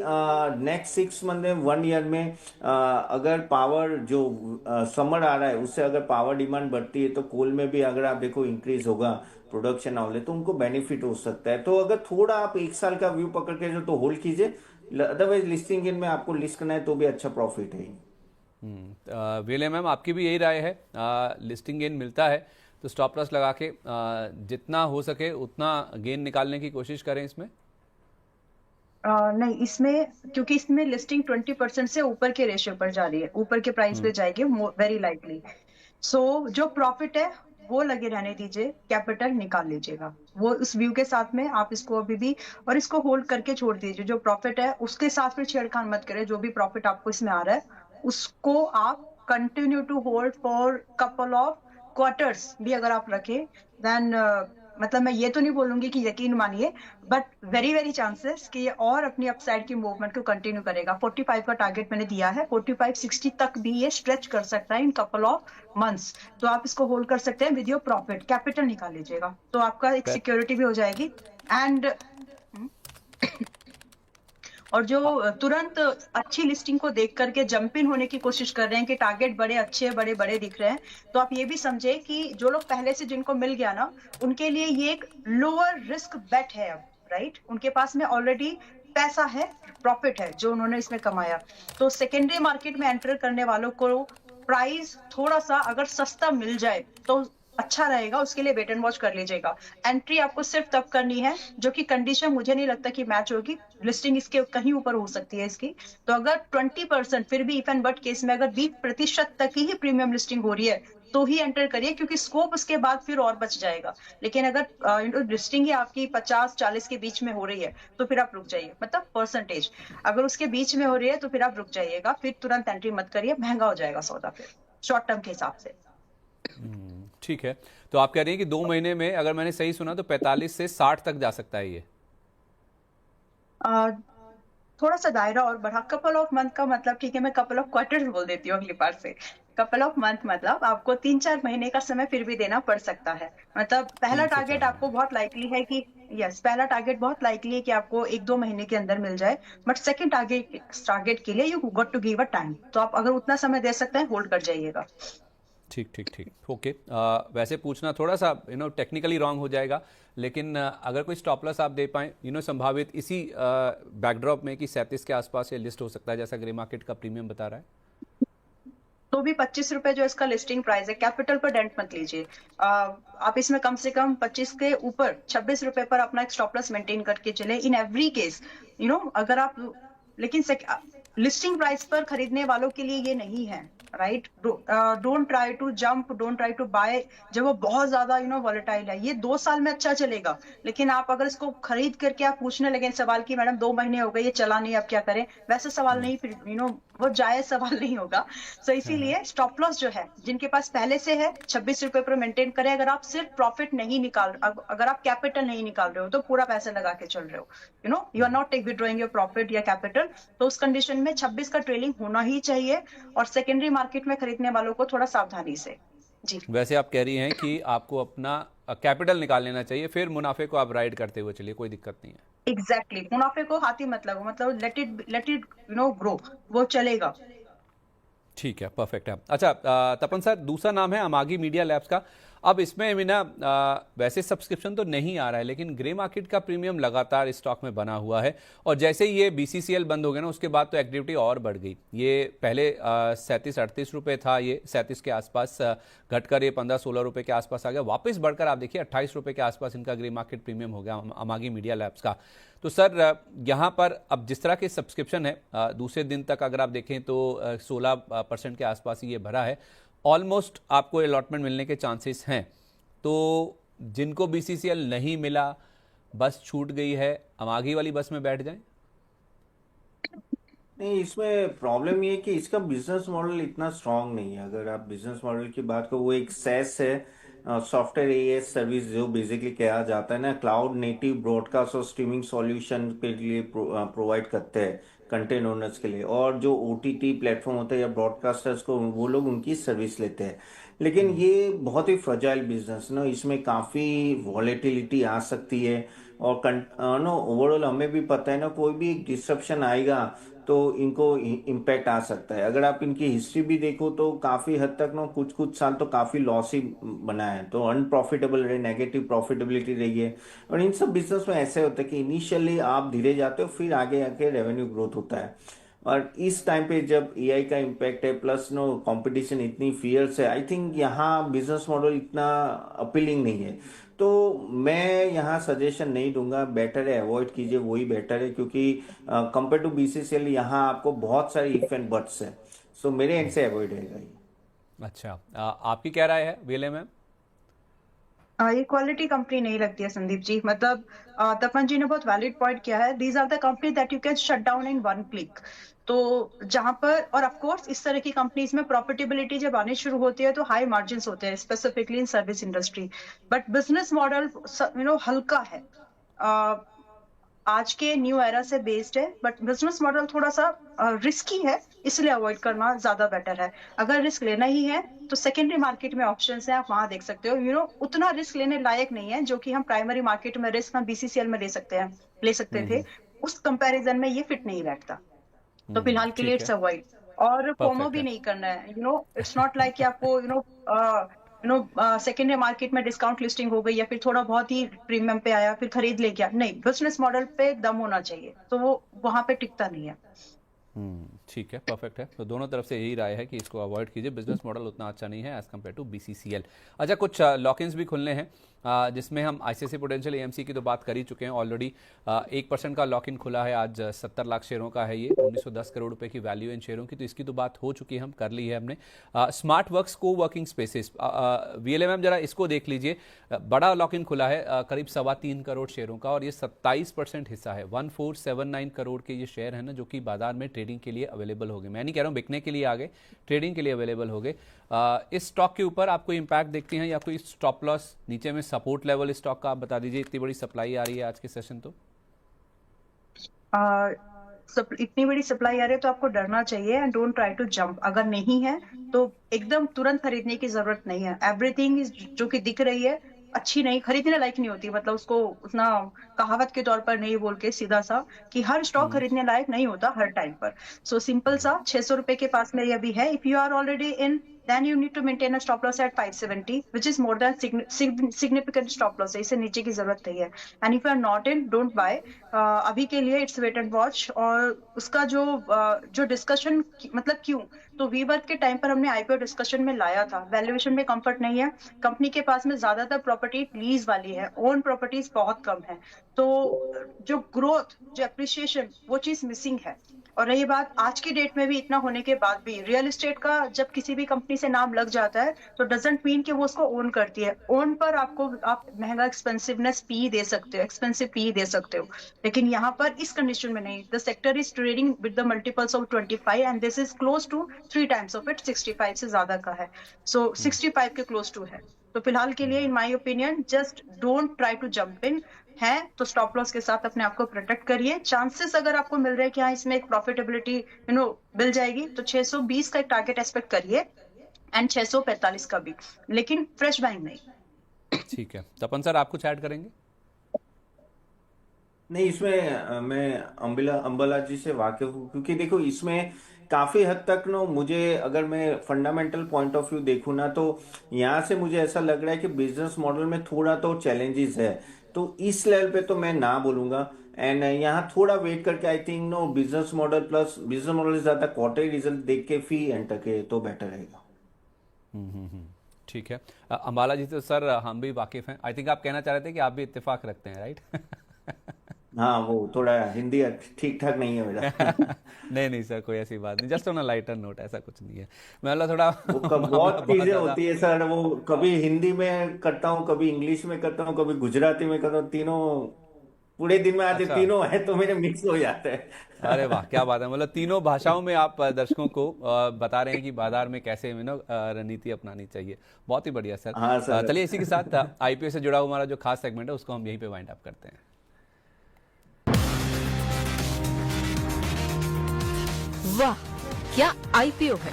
नेक्स्ट 6 मंथ में 1 ईयर में अगर पावर जो समर आ रहा है उससे अगर पावर डिमांड बढ़ती है तो कोल में भी अगर आप देखो इंक्रीज होगा प्रोडक्शन वाले, तो उनको बेनिफिट हो सकता है। तो अगर थोड़ा आप 1 साल का व्यू पकड़ के जो तो होल्ड कीजिए, अदरवाइज लिस्टिंग इन में आपको लिस्ट करना है तो भी अच्छा प्रॉफिट है। विले मैम, आपकी भी यही राय है? लिस्टिंग गेन मिलता है तो स्टॉप लॉस लगा के जितना हो सके उतना गेन निकालने की कोशिश करें इसमें। नहीं, इसमें क्योंकि इसमें लिस्टिंग 20% से ऊपर के रेशियो पर जा रही है, ऊपर के प्राइस पे जाएगी वेरी लाइकली। सो जो प्रॉफिट है वो लगे रहने दीजिए, कैपिटल निकाल लीजिएगा। वो उस व्यू के साथ में आप इसको अभी भी और इसको होल्ड करके छोड़ दीजिए। जो प्रॉफिट है उसके साथ फिर छेड़खान मत करें। जो भी प्रॉफिट आपको इसमें आ रहा है उसको आप continue to hold for couple of quarters भी अगर आप रखें, देन मतलब मैं ये तो नहीं बोलूंगी कि यकीन मानिए, बट वेरी वेरी चांसेस कि ये और अपनी अपसाइड की मूवमेंट को कंटिन्यू करेगा। 45 का टारगेट मैंने दिया है, 45-60 तक भी ये स्ट्रेच कर सकता है इन कपल ऑफ मंथ्स। तो आप इसको होल्ड कर सकते हैं विद योर प्रॉफिट, कैपिटल निकाल लीजिएगा तो आपका एक पे- सिक्योरिटी भी हो जाएगी। एंड और जो तुरंत अच्छी लिस्टिंग को देख करके जंप इन होने की कोशिश कर रहे हैं कि टारगेट बड़े अच्छे बड़े बड़े दिख रहे हैं, तो आप ये भी समझे कि जो लोग पहले से जिनको मिल गया ना, उनके लिए ये एक लोअर रिस्क बेट है अब, राइट? उनके पास में ऑलरेडी पैसा है, प्रॉफिट है जो उन्होंने इसमें कमाया। तो सेकेंडरी मार्केट में एंटर करने वालों को प्राइस थोड़ा सा अगर सस्ता मिल जाए तो अच्छा रहेगा, उसके लिए वेट एंड वॉच कर लीजिएगा। एंट्री आपको सिर्फ तब करनी है जो कि कंडीशन मुझे नहीं लगता कि मैच होगी, लिस्टिंग इसके कहीं ऊपर हो सकती है इसकी। तो अगर 20% फिर भी इफ एंड बट केस में अगर 20% तक की ही प्रीमियम लिस्टिंग हो रही है तो ही एंटर करिए, क्योंकि स्कोप उसके बाद फिर और बच जाएगा। लेकिन अगर लिस्टिंग ही आपकी 50-40 के बीच में हो रही है तो फिर आप रुक जाइए, मतलब परसेंटेज अगर उसके बीच में हो रही है तो फिर आप रुक जाइएगा, फिर तुरंत एंट्री मत करिए, महंगा हो जाएगा सौदा फिर शॉर्ट टर्म के हिसाब से। ठीक है, तो आप कह रही हैं कि 2 महीने में, अगर मैंने सही सुना तो 45 से 60 तक जा सकता है ये। आ, थोड़ा सा दायरा और बढ़ा, कपल ऑफ मंथ का मतलब ठीक है, मैं कपल ऑफ क्वार्टर्स बोल देती हूँ अगली बार से। कपल ऑफ मंथ मतलब आपको 3-4 महीने का समय फिर भी देना पड़ सकता है। मतलब पहला 3 से 4 टारगेट आपको महीने बहुत लाइकली है कि, यस, पहला टारगेट बहुत लाइकली है कि आपको 1-2 महीने के अंदर मिल जाए, बट सेकंड टारगेट के लिए you got to give a time. तो आप अगर उतना समय दे सकते हैं, होल्ड कर जाइएगा। ठीक ठीक ठीक, ओके। वैसे पूछना थोड़ा सा टेक्निकली रॉन्ग हो जाएगा, लेकिन अगर कोई स्टॉप लॉस आप दे पाएँ संभावित इसी बैकड्रॉप में कि 37 के आसपास ये लिस्ट हो सकता है जैसा ग्रे मार्केट का प्रीमियम बता रहा है। तो भी 25 रुपए जो इसका लिस्टिंग प्राइस है, कैपिटल पर डेंट मत लीजिए। आप इसमें कम से कम 25 के ऊपर 26 रुपए पर अपना एक स्टॉप लॉस मेंटेन करके चले इन एवरी केस। अगर आप, लेकिन लिस्टिंग प्राइस पर खरीदने वालों के लिए ये नहीं है, right? Don't try to jump, don't try to buy जब वो बहुत ज्यादा वॉलेटाइल है। ये 2 साल में अच्छा चलेगा, लेकिन आप अगर इसको खरीद करके आप पूछने लगे सवाल कि मैडम 2 महीने हो गए ये चला नहीं, अब क्या करें, वैसे सवाल नहीं, फिर वो जायज सवाल नहीं होगा। सो हाँ हाँ। इसीलिए स्टॉप लॉस जो है, जिनके पास पहले से है, 26 रुपए पर मेंटेन करें। अगर आप सिर्फ प्रॉफिट नहीं निकाल, अगर आप कैपिटल नहीं निकाल रहे हो तो पूरा पैसे लगा के चल रहे हो, you are not withdrawing your profit या कैपिटल, तो उस कंडीशन में 26 का ट्रेलिंग होना ही चाहिए। और सेकेंडरी मार्केट में खरीदने वालों को थोड़ा सावधानी से। जी, वैसे आप कह रही हैं कि आपको अपना कैपिटल निकाल लेना चाहिए, फिर मुनाफे को आप राइड करते हुए चलिए, कोई दिक्कत नहीं है। एग्जैक्टली, मुनाफे को हाथी मत लगाओ, मतलब लेट इट ग्रो, वो चलेगा। ठीक है, परफेक्ट है। अच्छा, तपन सर, दूसरा नाम है अमागी मीडिया लैब्स का। अब इसमें मीना वैसे सब्सक्रिप्शन तो नहीं आ रहा है, लेकिन ग्रे मार्केट का प्रीमियम लगातार स्टॉक में बना हुआ है, और जैसे ही ये बीसीसीएल बंद हो गया ना, उसके बाद तो एक्टिविटी और बढ़ गई। ये पहले 37-38 रुपये था, ये 37 के आसपास घटकर ये 15-16 रुपये के आसपास आ गया, वापस बढ़कर आप देखिए 28 रुपये के आसपास इनका ग्रे मार्केट प्रीमियम हो गया अमागी मीडिया लैब्स का। तो सर, यहाँ पर अब जिस तरह के सब्सक्रिप्शन है, दूसरे दिन तक अगर आप देखें तो 16% के आसपास ही ये भरा है, ऑलमोस्ट आपको अलॉटमेंट मिलने के चांसेस हैं। तो जिनको बीसीसीएल नहीं मिला, बस छूट गई है, अमागी वाली बस में बैठ जाएं। नहीं, इसमें प्रॉब्लम ये है कि इसका बिजनेस मॉडल इतना स्ट्रांग नहीं है। अगर आप बिजनेस मॉडल की बात करो, वो एक SaaS है, सॉफ्टवेयर एएस सर्विस, जो बेसिकली कहा जाता है ना, क्लाउड नेटिव ब्रॉडकास्ट और स्ट्रीमिंग सॉल्यूशन के लिए प्रोवाइड करते हैं कंटेंट ओनर्स के लिए, और जो ओटीटी प्लेटफॉर्म होता है या ब्रॉडकास्टर्स को, वो लोग उनकी सर्विस लेते हैं। लेकिन ये बहुत ही फ्रजाइल बिजनेस ना, इसमें काफ़ी वॉलेटिलिटी आ सकती है। और नो, ओवरऑल हमें भी पता है ना, कोई भी डिस्ट्रप्शन आएगा तो इनको इम्पैक्ट आ सकता है। अगर आप इनकी हिस्ट्री भी देखो तो काफी हद तक ना, कुछ कुछ साल तो काफी लॉस ही बना है, तो अनप्रॉफिटेबल रहे, नेगेटिव प्रॉफिटेबिलिटी रही है। और इन सब बिजनेस में ऐसे होता है कि इनिशियली आप धीरे जाते हो, फिर आगे आके रेवेन्यू ग्रोथ होता है। और इस टाइम पे जब एआई का इम्पैक्ट है, प्लस नो कंपटीशन इतनी फियर्स है, आई थिंक यहाँ बिजनेस मॉडल इतना अपीलिंग नहीं है। तो मैं यहाँ सजेशन नहीं दूंगा, बेटर है अवॉइड कीजिए, वही बेटर है, क्योंकि कंपेयर टू बीसीसीएल यहाँ आपको बहुत सारी इफ एंड बट्स है। सो मेरे एंड से अवॉइड रहेगा ये। अच्छा, आपकी क्या राय है वेले मैम? ये क्वालिटी कंपनी नहीं लगती है संदीप जी। मतलब तपन जी ने बहुत वैलिड पॉइंट किया है। These are the company that you can shut down in one click. तो जहां पर, और ऑफ कोर्स इस तरह की कंपनीज में प्रॉफिटेबिलिटी जब आनी शुरू होती है तो हाई मार्जिन होते हैं, specifically in service industry. But business model हल्का है, आज के न्यू एरा से बेस्ड है, बट बिजनेस मॉडल थोड़ा सा रिस्की है, इसलिए अवॉइड करना ज्यादा बेटर है। अगर रिस्क लेना ही है तो सेकेंडरी मार्केट में ऑप्शंस हैं, आप वहां देख सकते हो। उतना रिस्क लेने लायक नहीं है जो कि हम प्राइमरी मार्केट में रिस्क हम बीसीसीएल में ले सकते थे। उस कंपैरिजन में ये फिट नहीं बैठता। तो फिलहाल के लिए ठीक इट्स है, अवॉइड। और फोमो परफेक्ट भी है। नहीं करना है। इट्स नॉट लाइक कि आपको सेकेंडरी मार्केट में डिस्काउंट लिस्टिंग हो गई या फिर थोड़ा बहुत ही प्रीमियम पे आया फिर खरीद ले गया, नहीं। बिजनेस मॉडल पे दम होना चाहिए, तो वो वहां पे टिकता नहीं है। ठीक है, परफेक्ट है। तो दोनों तरफ से यही राय है कि इसको अवॉइड कीजिए, बिजनेस मॉडल उतना अच्छा नहीं है एज कम्पेयर टू बीसीसीएल। अच्छा, कुछ लॉक-इन्स भी खुलने हैं, जिसमें हम आईसीआईसीआई प्रूडेंशियल एएमसी की तो बात कर ही चुके हैं ऑलरेडी। 1% का लॉक इन खुला है आज, 70 लाख शेयरों का है ये, 1910 करोड़ रुपए की वैल्यू इन शेयरों की, तो इसकी तो बात हो चुकी है, हम कर ली है हमने। स्मार्ट वर्क्स को वर्किंग स्पेसिस, वीएलए मैम जरा इसको देख लीजिए। बड़ा लॉक इन खुला है, करीब 3.25 करोड़ शेयरों का, और ये 27% हिस्सा है। 1479 करोड़ के ये शेयर है ना, जो कि बाजार में ट्रेडिंग के लिए अवेलेबल हो गए। मैं नहीं कह रहा हूँ बिकने के लिए आ गए, ट्रेडिंग के लिए अवेलेबल हो गए। इस स्टॉक के ऊपर आप कोई इंपैक्ट देखती हैं या कोई स्टॉप लॉस, नीचे में सपोर्ट लेवल स्टॉक का आप बता दीजिए। इतनी बड़ी सप्लाई आ रही है आज के सेशन तो। इतनी बड़ी सप्लाई आ रही है तो आपको डरना चाहिए, and don't try to jump. अगर नहीं है तो एकदम तुरंत खरीदने की जरूरत नहीं है। एवरीथिंग जो कि दिख रही है अच्छी नहीं, खरीदने लायक नहीं होती। मतलब उसको उतना कहावत के तौर पर नहीं बोल के सीधा सा कि हर स्टॉक खरीदने लायक नहीं होता हर टाइम पर। सो सिंपल सा 600 रुपए के पास में अभी है। If you are already in, then you need to maintain a stop loss at 570, which is more than significant stop loss है, इसे नीचे की जरूरत नहीं है। and if you are not in, don't buy। अभी के लिए इट्स वेट एंड वॉच। और उसका जो डिस्कशन, मतलब क्यों, तो वीवर्क के टाइम पर हमने आईपीओ डिस्कशन में लाया था। वैल्यूएशन में कंफर्ट नहीं है, कंपनी के पास में ज्यादातर प्रॉपर्टी लीज वाली है, ओन प्रॉपर्टीज बहुत कम है। तो जो ग्रोथ, जो एप्रिसिएशन, वो चीज मिसिंग है। और रही बात आज की डेट में भी इतना होने के बाद भी, रियल एस्टेट का जब किसी भी कंपनी से नाम लग जाता है तो डजंट मीन कि वो उसको ओन करती है। ओन पर आप महंगा एक्सपेंसिवनेस पी दे सकते हो, एक्सपेंसिव पी दे सकते हो, लेकिन यहाँ पर इस कंडीशन में नहीं। The sector is trading with the multiples of 25 and this is close to 3 times of it, 65 से ज्यादा का है। सो 65 के क्लोज टू है। तो फिलहाल के लिए in my opinion just don't try to jump in. है तो स्टॉप लॉस के साथ अपने आप को प्रोटेक्ट करिए। चांसेस अगर आपको मिल रहे हैं कि हाँ इसमें एक प्रॉफिटेबिलिटी मिल जाएगी, तो 620 का एक टारगेट एक्सपेक्ट करिए, एंड 645 का भी, लेकिन फ्रेश बाइंग नहीं। ठीक है, तपन सर आप कुछ ऐड करेंगे? नहीं, इसमें मैं अंबला जी से वाकिफ हूँ, क्योंकि देखो इसमें काफी हद तक नो, मुझे अगर मैं फंडामेंटल पॉइंट ऑफ व्यू देखूँ ना, तो यहाँ से मुझे ऐसा लग रहा है कि बिजनेस मॉडल में थोड़ा तो चैलेंजेस है। तो इस लेवल पे तो मैं ना बोलूंगा। एंड यहाँ थोड़ा वेट करके, I think no, business model ज्यादा क्वार्टरली रिजल्ट देख के फी एंटर के तो बेटर रहेगा। ठीक है, अंबाला जी तो सर हम भी वाकिफ हैं। आई थिंक आप कहना चाह रहे थे कि आप भी इत्तेफाक रखते हैं, राइट? हाँ, वो थोड़ा हिंदी ठीक ठाक नहीं है मेरा। नहीं नहीं सर, कोई ऐसी बात नहीं, just on a lighter note, ऐसा कुछ नहीं है। मतलब थोड़ा वो कब मामला बहुत बहुत चीजें ज़्यादा। होती है सर, वो कभी हिंदी में करता हूँ, कभी इंग्लिश में करता हूँ, कभी गुजराती में करता हूँ, तीनों पूरे दिन में आते अच्छा, तीनों है तो मेरे मिक्स हो जाते अरे वाह हैं। क्या बात है। मतलब तीनों भाषाओं में आप दर्शकों को बता रहे हैं कि बाजार में कैसे रणनीति अपनानी चाहिए। बहुत ही बढ़िया सर। हाँ सर। चलिए इसी के साथ आईपीओ से जुड़ा हुआ हमारा जो खास सेगमेंट है उसको हम यहीं पे वाइंड अप करते हैं। वाह, क्या आईपीओ है।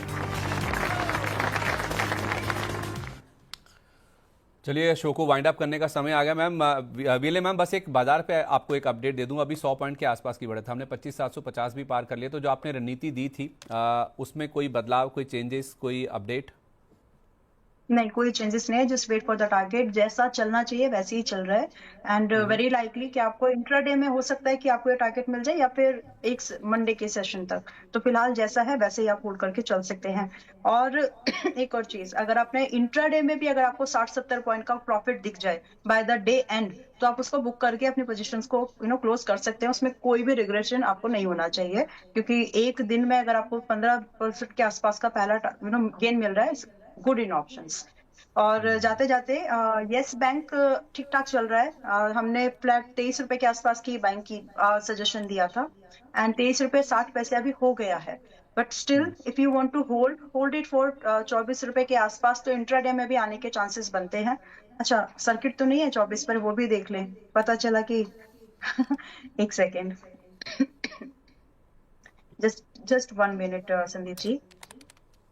चलिए शो को वाइंड अप करने का समय आ गया। मैम वीएलए मैम, बस एक बाजार पे आपको एक अपडेट दे दूं। अभी 100 पॉइंट के आसपास की बढ़त, हमने 25,750 भी पार कर लिया। तो जो आपने रणनीति दी थी उसमें कोई बदलाव, कोई चेंजेस, कोई अपडेट? नहीं, कोई चेंजेस नहीं है। Just wait for the target, जैसा चलना चाहिए वैसे ही चल रहा है। एंड वेरी लाइकली कि आपको इंट्राडे में हो सकता है कि आपको ये टारगेट मिल जाए, या फिर एक मंडे के सेशन तक। तो फिलहाल जैसा है वैसे ही आप होल्ड करके चल सकते हैं। और एक और चीज, अगर आपने इंट्राडे में भी अगर आपको 60-70 पॉइंट का प्रॉफिट दिख जाए बाय द डे एंड, तो आप उसको बुक करके अपनी पोजीशंस को क्लोज कर सकते हैं। उसमें कोई भी रिग्रेशन आपको नहीं होना चाहिए, क्योंकि एक दिन में अगर आपको 15% के आसपास का पहला गेन मिल रहा है, गुड इन ऑप्शंस। और जाते जाते यस बैंक ठीक ठाक चल रहा है। हमने फ्लैट 23 रुपए के आसपास की बैंक की सजेशन दिया था, एंड 23 रुपए 60 पैसे अभी हो गया है। But still if you want to hold it for 24 रुपए के आसपास, तो इंट्राडे में भी आने के चांसेस बनते हैं। अच्छा, सर्किट तो नहीं है 24 पर, वो भी देख लें, पता चला कि एक second, just 1 minute Sandeep ji.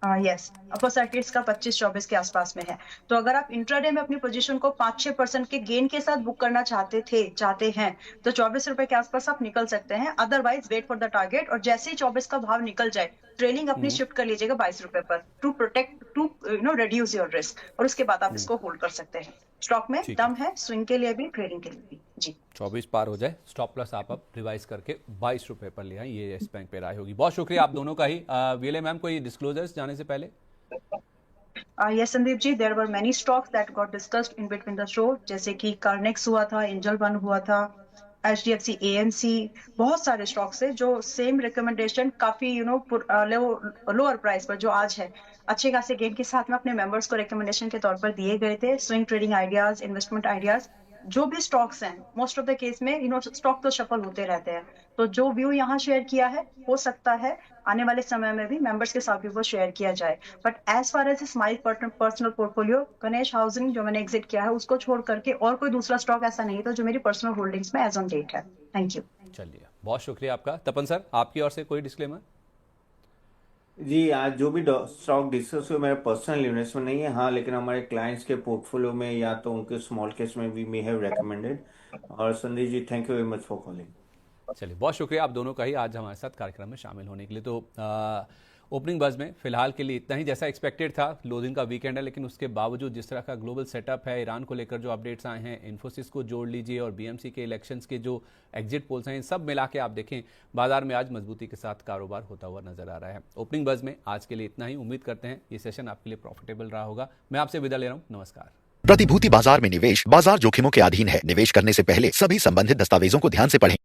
Yes, अपर सर्किट्स का 25-24 के आसपास में है। तो अगर आप इंट्राडे में अपनी पोजीशन को 5-6% के गेन के साथ बुक करना चाहते हैं, तो 24 रुपए के आसपास आप निकल सकते हैं। Otherwise wait for the target, और जैसे ही 24 का भाव निकल जाए, ट्रेलिंग अपनी शिफ्ट कर लीजिएगा 22 रुपए पर, to protect, to reduce your risk, और उसके बाद आप इसको होल्ड कर सकते हैं। स्टॉक में ठीक है। दम है, स्विंग के लिए भी, ट्रेडिंग के लिए भी जी। 24 पार हो जाए, स्टॉप लॉस आप अब रिवाइज करके 22 रुपए पर ले आए, ये यस बैंक पे राय होगी। बहुत शुक्रिया आप दोनों का ही। वीएलए मैम, कोई डिस्क्लोजर्स जाने से पहले? Yes, Sandeep ji, there were many stocks that got discussed in between the show, जैसे कि Carnex हुआ था, Angel One हुआ था, HDFC AMC, बहुत सारे स्टॉक्स है जो सेम रिकमेंडेशन काफी लोअर प्राइस पर जो आज है अच्छे खासे गेन के साथ में अपने मेंबर्स को रिकमेंडेशन के तौर पर दिए गए थे। Swing trading ideas, investment ideas, जो भी स्टॉक्स हैं, मोस्ट ऑफ द केस में स्टॉक तो शफल होते रहते हैं। तो जो व्यू यहाँ शेयर किया है, हो सकता है आने वाले समय में भी मेंबर्स के साथ भी वो शेयर किया जाए। But as far as my personal portfolio, Ganesh housing जो मैंने एग्जिट किया है, उसको छोड़ करके और कोई दूसरा स्टॉक ऐसा नहीं था जो मेरी पर्सनल होल्डिंग्स में एज ऑन डेट है। Thank you. चलिए, बहुत शुक्रिया आपका। तपन सर, आपकी ओर से कोई डिस्क्लेमर? जी, आज जो भी स्टॉक डिस्कस हुए मेरा पर्सनल इन्वेस्टमेंट नहीं है, हाँ, लेकिन हमारे क्लाइंट्स के पोर्टफोलियो में या तो उनके स्मॉल केस में वी मे हैव रेकमेंडेड। और Sandeep ji, thank you very much for calling. चलिए, बहुत शुक्रिया आप दोनों का ही आज हमारे साथ कार्यक्रम में शामिल होने के लिए। तो ओपनिंग बज में फिलहाल के लिए इतना ही, जैसा एक्सपेक्टेड था। क्लोजिंग का वीकेंड है, लेकिन उसके बावजूद जिस तरह का ग्लोबल सेटअप है, ईरान को लेकर जो अपडेट्स आए हैं, इन्फोसिस को जोड़ लीजिए और बीएमसी के इलेक्शंस के जो एग्जिट पोल्स हैं, सब मिला के आप देखें, बाजार में आज मजबूती के साथ कारोबार होता हुआ नजर आ रहा है। ओपनिंग बज में आज के लिए इतना ही। उम्मीद करते हैं ये सेशन आपके लिए प्रॉफिटेबल रहा होगा। मैं आपसे विदा ले रहा हूँ, नमस्कार। प्रतिभूति बाजार में निवेश बाजार जोखिमों के अधीन है। निवेश करने से पहले सभी संबंधित दस्तावेजों को ध्यान से पढ़ें।